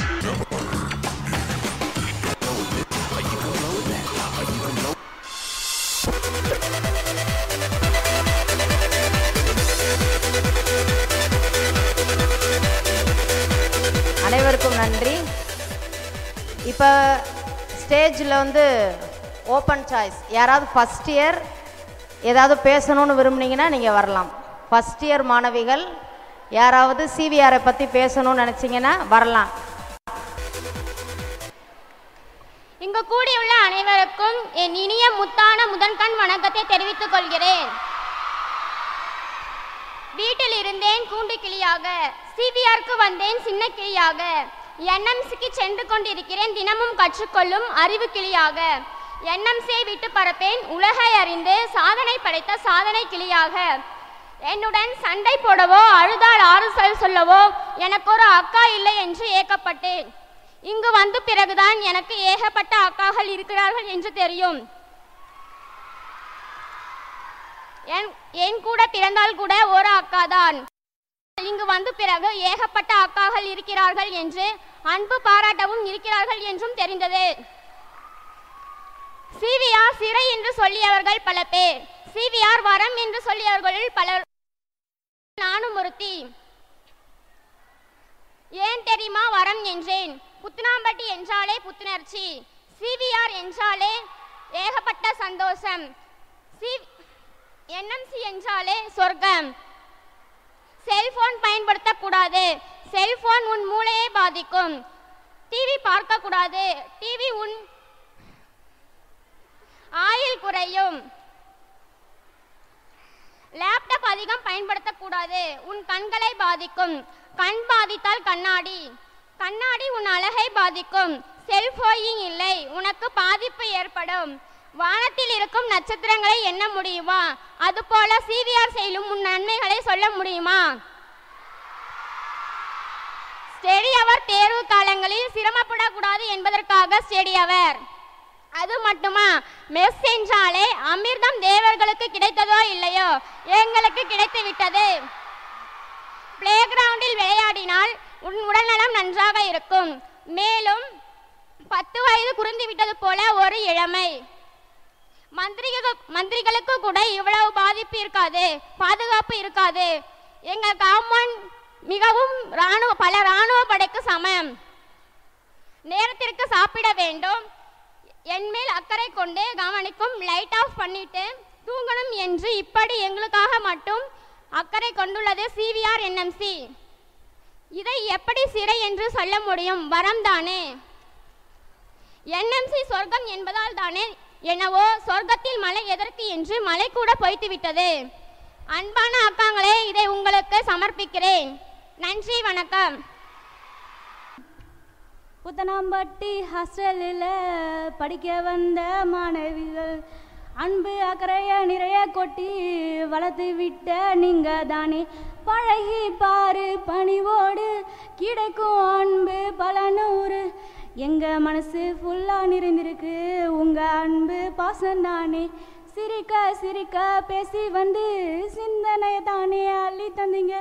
அனைவருக்கும் நன்றி. இப்போ ஸ்டேஜில் வந்து ஓப்பன் சாய்ஸ். யாராவது ஃபஸ்ட் இயர் ஏதாவது பேசணும்னு விரும்புனீங்கன்னா நீங்கள் வரலாம். ஃபஸ்ட் இயர் மாணவிகள் யாராவது CVRஐ பற்றி பேசணும்னு நினச்சிங்கன்னா வரலாம். இங்கு கூடியுள்ள அனைவருக்கும் என் இனிய முத்தான முதன்கண் வணக்கத்தை தெரிவித்துக் கொள்கிறேன். வீட்டில் இருந்தேன் கூண்டு கிளியாக, CVRக்கு வந்தேன் சின்ன கிளியாக, NMCக்கு சென்று கொண்டிருக்கிறேன் தினமும் கற்றுக்கொள்ளும் அறிவு கிளியாக, NMCயை விட்டு பறப்பேன் உலகை அறிந்து சாதனை படைத்த சாதனை கிளியாக. என்னுடன் சண்டை போடவோ அழுதால் ஆறுதல் சொல்லவோ எனக்கு ஒரு அக்கா இல்லை என்று ஏக்கப்பட்டேன். இங்கு வந்து பிறகுதான் எனக்கு ஏகப்பட்ட அக்காக்கள் இருக்கிறார்கள் என்று தெரியும். என் கூட பிறந்தால் கூட ஒரு அக்காதான். இங்கு வந்து பிறகு ஏகப்பட்ட அக்காக்கள் இருக்கிறார்கள் என்று அன்பு பாராட்டவும் இருக்கிறார்கள் என்றும் தெரிந்தது. CVR சிறை என்று சொல்லியவர்கள் பல பேர், CVR வரம் என்று சொல்லியவர்களில் பலர், நானும் ஒருத்தி. ஏன் தெரியுமா வரம் என்றேன்? புத்துனாம்பட்டி என்றாலே புத்துணர்ச்சி, CVR என்றாலே ஏகப்பட்ட சந்தோஷம், NMC என்றாலே சொர்க்கம். செல்போன் பயன்படுத்தக்கூடாது, செல்போன் உன் மூளையை பாதிக்கும். டிவி பார்க்க கூடாது, டிவி உன் ஆயுள் குறையும். லேப்டாப் அதிகம் பயன்படுத்தக்கூடாது, உன் கண்களை பாதிக்கும். கண் பாதித்தால் கண்ணாடி, கண்ணாடி உன் அழகை பாதிக்கும். செல்போனிங் இல்லை, உனக்கு பாதிப்பு ஏற்படும். வானத்தில் இருக்கும் நட்சத்திரங்களை எண்ண முடியுமா? அதுபோல CVR செய்யும் உன் நன்மைகளை சொல்ல முடியுமா? ஸ்டடி அவர் தேர்வு காலங்களில் சிரமப்படக்கூடாது என்பதற்காக ஸ்டடி அவர். அது மட்டுமா, மெஸ் என்றாலே அமிர்தம் தேவர்களுக்கு கிடைத்ததோ இல்லையோ, எங்களுக்கு கிடைத்து விட்டது. பிளே கிரவுண்டில் விளையாடினால் உன் உடல்நலம் நன்றாக இருக்கும். மேலும் 10 வயது குறைந்து விட்டது போல ஒரு இளமை. மந்திரிகளுக்கு கூட இவ்வளவு பாதிப்பு இருக்காது, பாதுகாப்பு இருக்காது. எங்கள் காம்பவுண்ட் மிகவும் பல இராணுவ படைக்கு சமம். நேரத்திற்கு சாப்பிட வேண்டும், என்மேல் அக்கறை கொண்டு கவனிக்கும், லைட் ஆஃப் பண்ணிட்டு தூங்கணும் என்று இப்படி எங்களுக்காக மட்டும் அக்கறை கொண்டுள்ளது சிவிஆர் என்எம்சி. இதை எப்படி சிறை என்று சொல்ல முடியும்? வரம் தானே. என்எம்சி சொர்க்கம் என்பதால் தானே என்னவோ சொர்க்கத்தில் மழை எதற்கு என்று மழை கூட பொய்த்து விட்டது. அன்பான அக்காங்களே, இதை உங்களுக்கு சமர்ப்பிக்கிறேன். நன்றி, வணக்கம். புத்தனாம்பட்டி ஹாஸ்டலில் படிக்க வந்த மாணவிகள் அன்பு அக்கறைய நிறைய கொட்டி வளர்த்து விட்ட நீங்க தானே. பழகி பாரு பணிவோடு கிடைக்கும் அன்பு பல நூறு. எங்க மனசு ஃபுல்லா நிறைந்திருக்கு உங்க அன்பு பாசந்தானே. சிரிக்க சிரிக்க பேசி வந்து சிந்தனை தானே அள்ளி தந்தீங்க.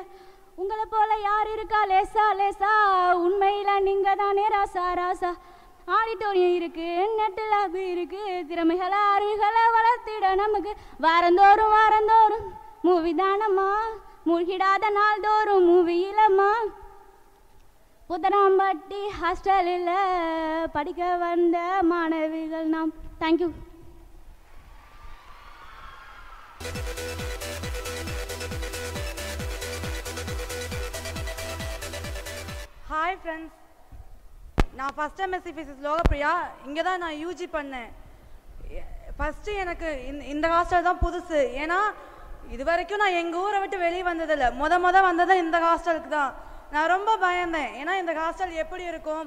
உங்களை போல யார் இருக்கா லேசா லேசா, உண்மையில நீங்க தானே ராசா ராசா. ஆடிட்டோரியம் இருக்கு, நெட்டு லேப் இருக்கு, திறமைகளை அறிவுகளை வளர்த்திட நமக்கு வாரந்தோறும் வாரந்தோறும் மூவி தானம்மா. மூழ்கிடாத நாள்தோறும் மூவியிலம்மா. புத்தனாம்பட்டி ஹாஸ்டலில் படிக்க வந்த மாணவிகள் நாம். தேங்க்யூ. ஹாய் ஃப்ரெண்ட்ஸ், நான் ஃபஸ்ட் எம்எஸ்சி ஃபிசிக்ஸ் லோகப்பிரியா. இங்கே தான் நான் யூஜி பண்ணேன். ஃபஸ்ட்டு எனக்கு இந்த ஹாஸ்டல் தான் புதுசு. ஏன்னா இது வரைக்கும் நான் எங்கள் ஊரை விட்டு வெளியே வந்ததில்லை. வந்தது இந்த ஹாஸ்டலுக்கு தான். நான் ரொம்ப பயந்தேன். ஏன்னா இந்த ஹாஸ்டல் எப்படி இருக்கும்,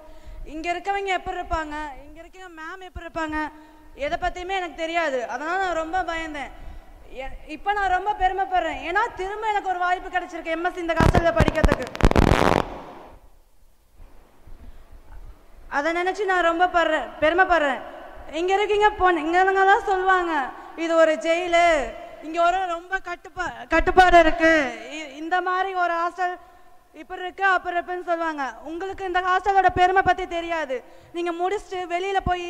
இங்கே இருக்கவங்க எப்படி இருப்பாங்க, இங்கே இருக்க மேம் எப்படி இருப்பாங்க, எதை பற்றியுமே எனக்கு தெரியாது. அதனால் நான் ரொம்ப பயந்தேன். இப்போ நான் ரொம்ப பெருமைப்படுறேன். ஏன்னா திரும்ப எனக்கு ஒரு வாய்ப்பு கிடைச்சிருக்கு எம்எஸ்சி இந்த ஹாஸ்டலில் படிக்கிறதுக்கு. அதை நினச்சி நான் ரொம்ப பெருமைப்படுறேன். இங்கே இருக்கீங்க இங்கவங்க தான் சொல்லுவாங்க இது ஒரு ஜெயிலு, இங்கே ஒரு ரொம்ப கட்டுப்பாடு இருக்குது, இந்த மாதிரி ஒரு ஹாஸ்டல் இப்படி இருக்கு அப்படி இருக்குன்னு சொல்லுவாங்க. உங்களுக்கு இந்த ஹாஸ்டலோட பெருமை பற்றி தெரியாது. நீங்கள் முடிச்சுட்டு வெளியில் போய்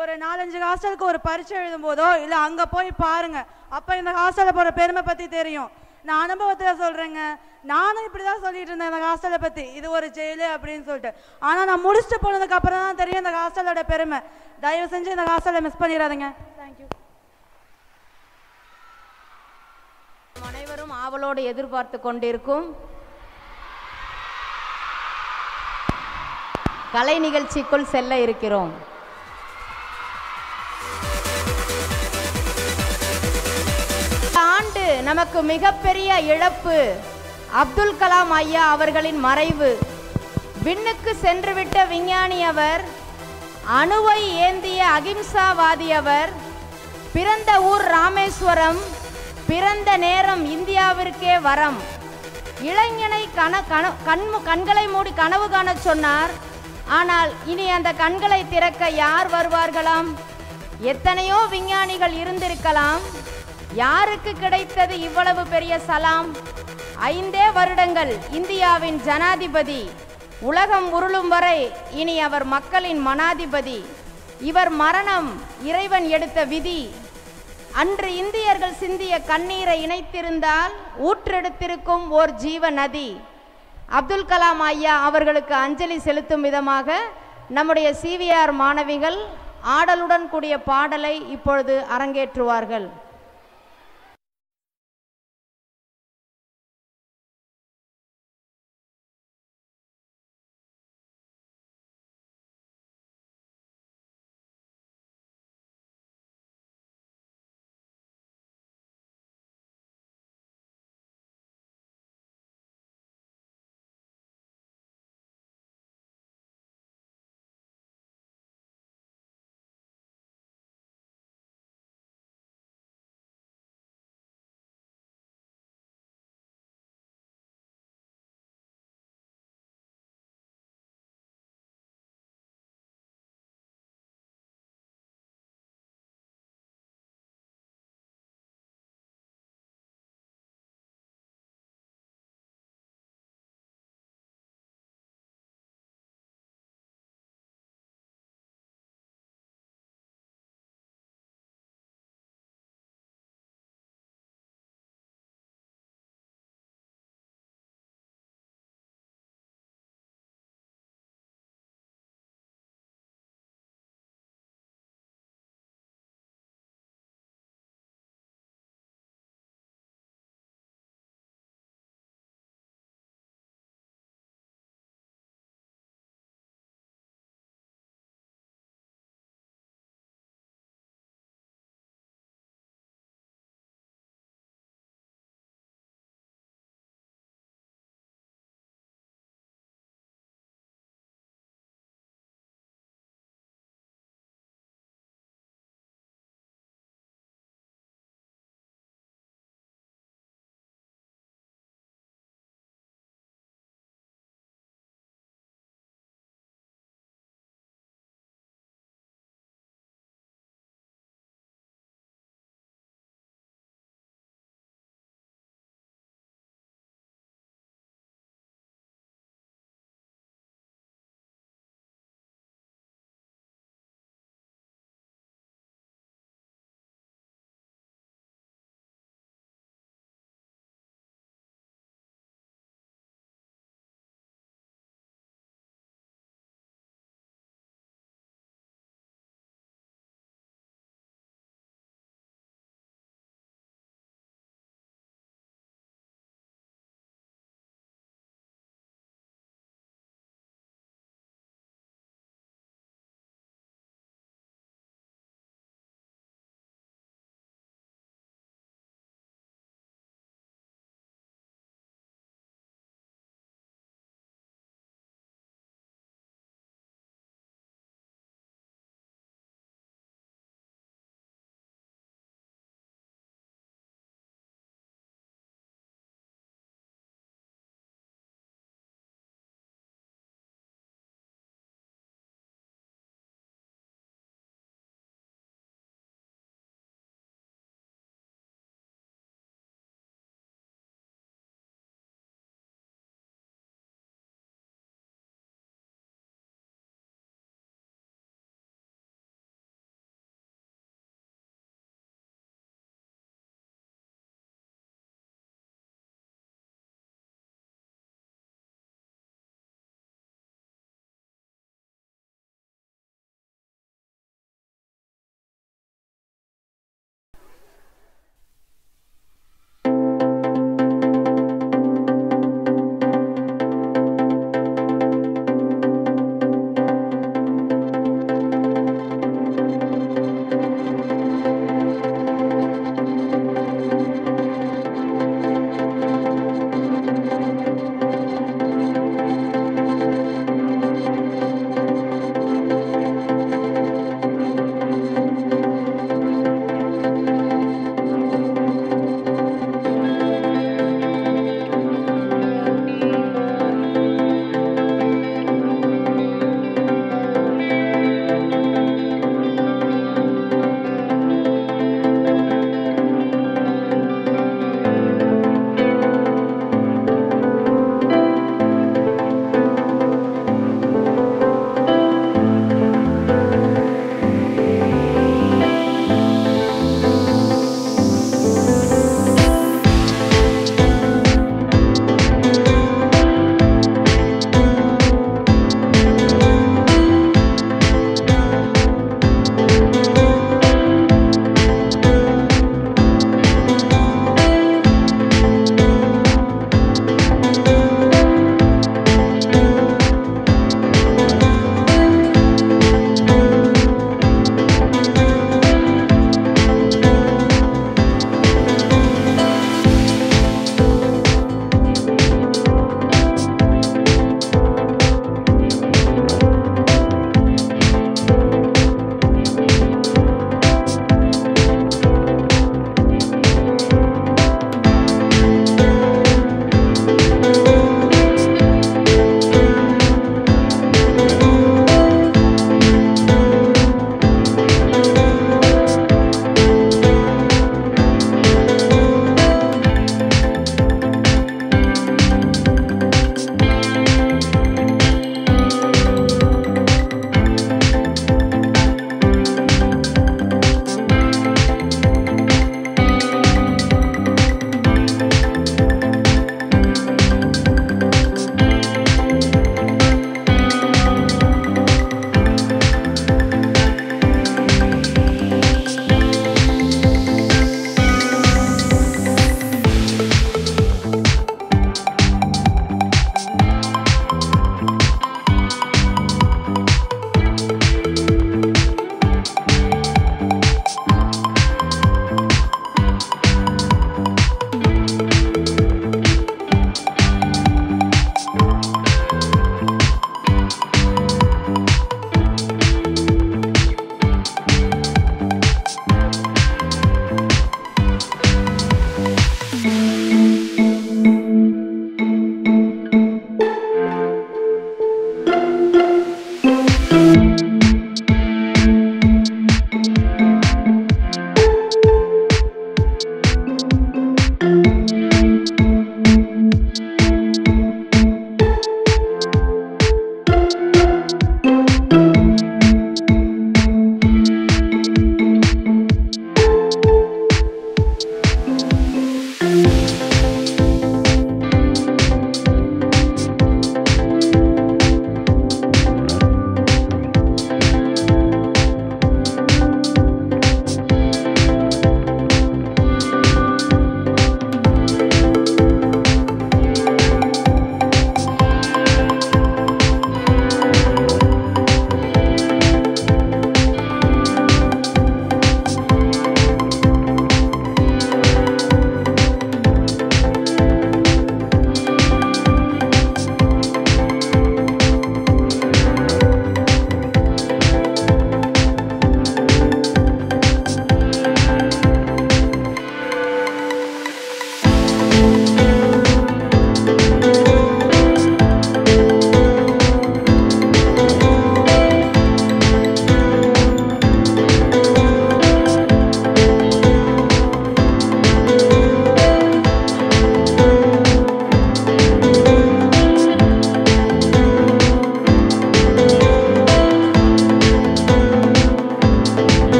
ஒரு 4-5 ஹாஸ்டலுக்கு ஒரு பரீட்சை எழுதும் போதோ இல்லை அங்கே போய் பாருங்கள், அப்போ இந்த ஹாஸ்டலை போகிற பெருமை பற்றி தெரியும். நான் அனுபவத்தில் சொல்கிறேங்க. நானும் இப்படி தான் சொல்லிட்டு இருந்தேன் இந்த ஹாஸ்டலை பற்றி, இது ஒரு ஜெயிலு அப்படின்னு சொல்லிட்டு. ஆனால் நான் முடிச்சுட்டு போனதுக்கு அப்புறம் தான் தெரியும் இந்த ஹாஸ்டலோட பெருமை. தயவு செஞ்சு இந்த ஹாஸ்டலை மிஸ் பண்ணிடாதீங்க. தேங்க்யூ. அனைவரும் ஆவலோடு எதிர்பார்த்து கொண்டிருக்கும் கலை நிகழ்ச்சிக்குள் செல்ல இருக்கிறோம். ஆண்டு நமக்கு மிகப்பெரிய இழப்பு அப்துல் கலாம் ஐயா அவர்களின் மறைவு. விண்ணுக்கு சென்றுவிட்ட விஞ்ஞானி அவர், அணுவை ஏந்திய அகிம்சாவாதி அவர், பிறந்த ஊர் ராமேஸ்வரம், பிறந்த நேரம் இந்தியாவிற்கே வரம். இளைஞனை கண்களை மூடி கனவு காணச் சொன்னார். ஆனால் இனி அந்த கண்களை திறக்க யார் வருவார்களாம்? எத்தனையோ விஞ்ஞானிகள் இருந்திருக்கலாம். யாருக்கு கிடைத்தது இவ்வளவு பெரிய சலாம்? 5 வருடங்கள் இந்தியாவின் ஜனாதிபதி. உலகம் உருளும் வரை இனி அவர் மக்களின் மனாதிபதி. இவர் மரணம் இறைவன் எடுத்த விதி. அன்று இந்தியர்கள் சிந்திய கண்ணீரை இணைத்திருந்தால் ஊற்றெடுத்திருக்கும் ஓர் ஜீவ நதி. அப்துல் கலாம் ஐயா அவர்களுக்கு அஞ்சலி செலுத்தும் விதமாக நம்முடைய சிவிஆர் மாணவிகள் ஆடலுடன் கூடிய பாடலை இப்பொழுது அரங்கேற்றுவார்கள்.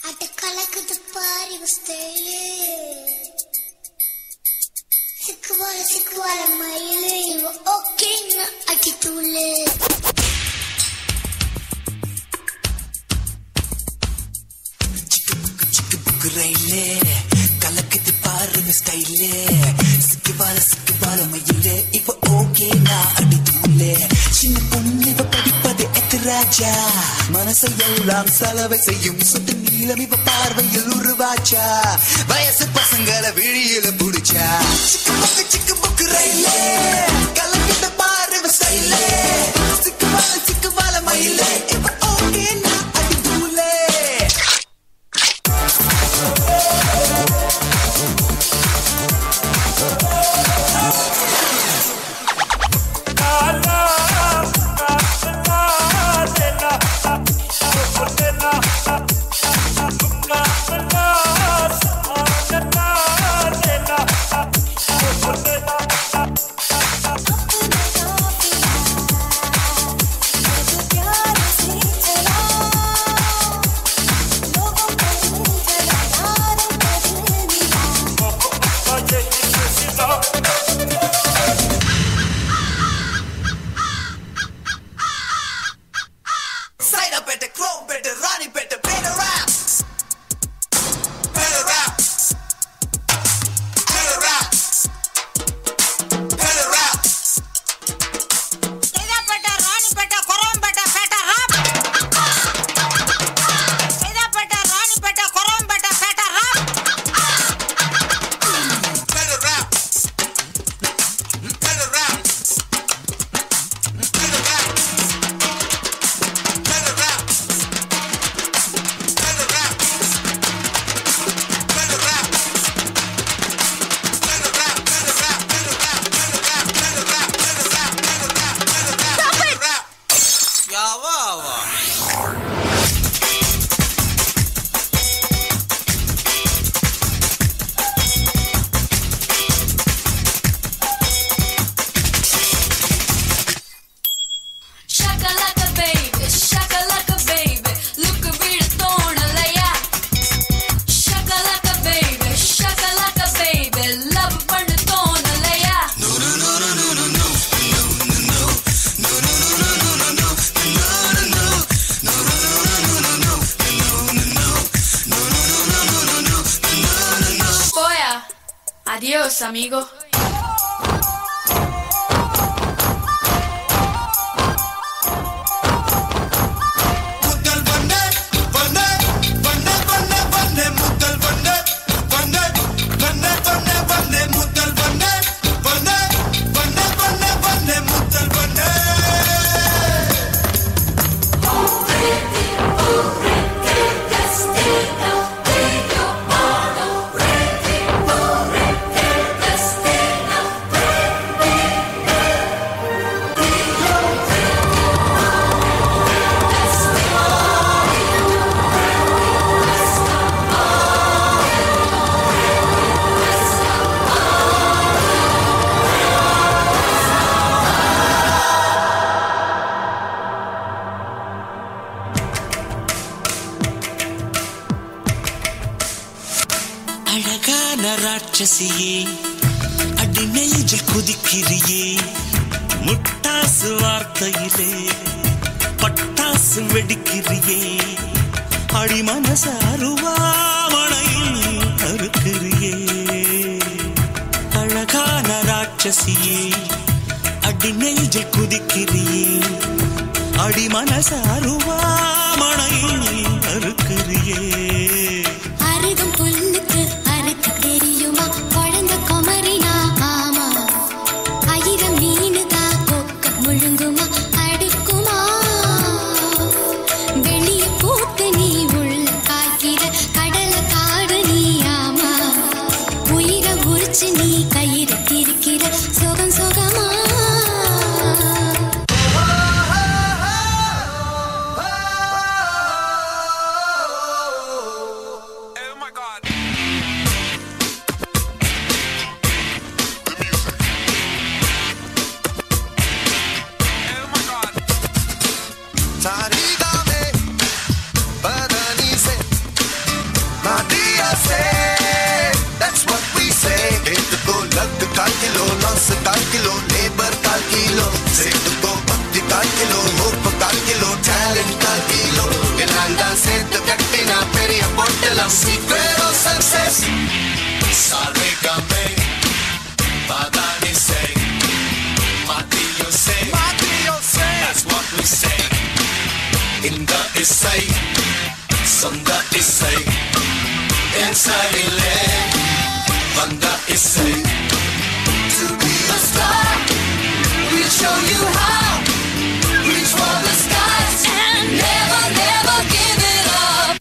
அட கலக்குது பாரு ஸ்டைலு சிக்குவால மயிலு இவ ஓகேன்னா அடித்தூளு சிக்கு புக்கு ரயிலே கலக்குது பாரு ஸ்டைலு சிக்குவால மயிலு இவ ஓகேன்னா அடித்தூளு சின்ன பொண்ணு இவ படிப்பது ராஜா மனசை எல்லாம் செலவை செய்யும் சுட்டு நீளம் இவ பார்வையில் உருவாச்சா வயசு பசங்களை விழியில புடிச்சா சிக்கு புக்கு ரயிலே கலக்கிட்ட பாரு ஸ்டைலே சிக்குவால மயிலே இவ ஓகேன்னா அடித்தூளே Adiós, amigo. அழகான ராட்சசியே அடி நெஞ்சில் குதிக்கிறியே முட்டாசு வார்த்தையிலே பட்டாசு வெடிக்கிறியே அடி மனச அருவாமணையில் அறுக்கிறியே அழகான ராட்சசியே அடி நெஞ்சில் குதிக்கிறியே அடி மனச அருவாமணையில் அறுக்கிறியே அருகும் புல்லுக்கு அறுக்க தெரியுமா குழந்தை குமரினா ஆமா ஆயிரம் மீனுதா கொக்க முழுங்குமா அடுக்குமா வெளிய பூத்து நீ உள்ள காய்க்கிற கடல காடு நீ ஆமா உயிரை உரிச்சு நீ கயிறு திரிக்கிற சுகம் சுகமா Madia say, that's what we say. Hate ko lag ka kilo, loss ka kilo, neighbor ka kilo. Save ko bhakti ka kilo, hope ka kilo, talent ka kilo. Inanda se the kattina periya pottelam, secret of success. Sare ga me, badani say, Madio say, that's what we say. Inda isai, sonda isai, inside ile, banda isai. To be a star, we'll show you how. Reach for the skies and never, never give it up.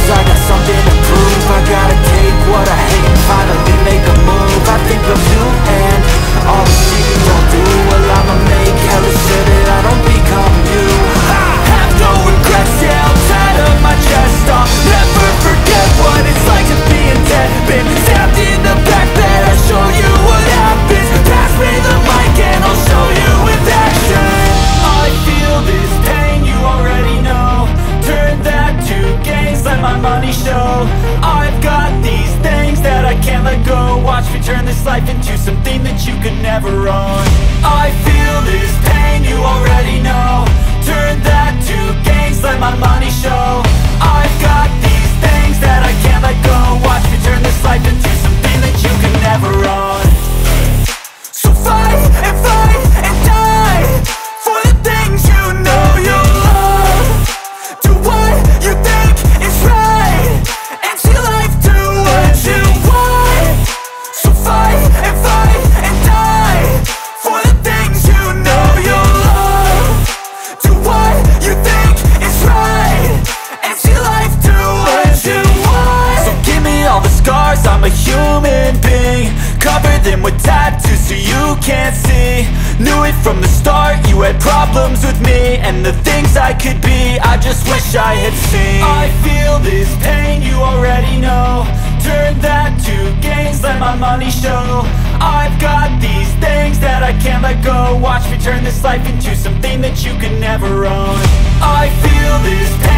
cause I got something to prove. I gotta take what I hate and finally make a move. I think of you and all the shit you don't do. Well, I'ma make hella sure that I don't become you. I have no regrets, yeah, I'll tie up my chest. I'll never forget what it's like to be in debt. Been stabbed in the back bed, I'll show you what happens. Pass me the mic and I'll show you with action. I feel this pain, you already know. Turn that to gains, let my money show. I've got these things that I can't let go. Watch me turn this life into something that you could never own. I feel this pain, you already know. Turn that to gains, let my money show. I've got these things that I can't let go. Watch me turn this life into something that you could never own. So fight and die for the things you know you love. Do what you think is right and see life do what you want. So fight and die for the things you know you love. Do what you think is right and see life do what you want. So give me all the scars, I'm a human being. Cover them with tattoos so you can't see. Knew it from the start, you had problems with me and the things I could be, I just wish I had seen. I feel this pain, you already know. Turn that to gains, let my money show. I've got these things that I can't let go. Watch me turn this life into something that you can never own. I feel this pain.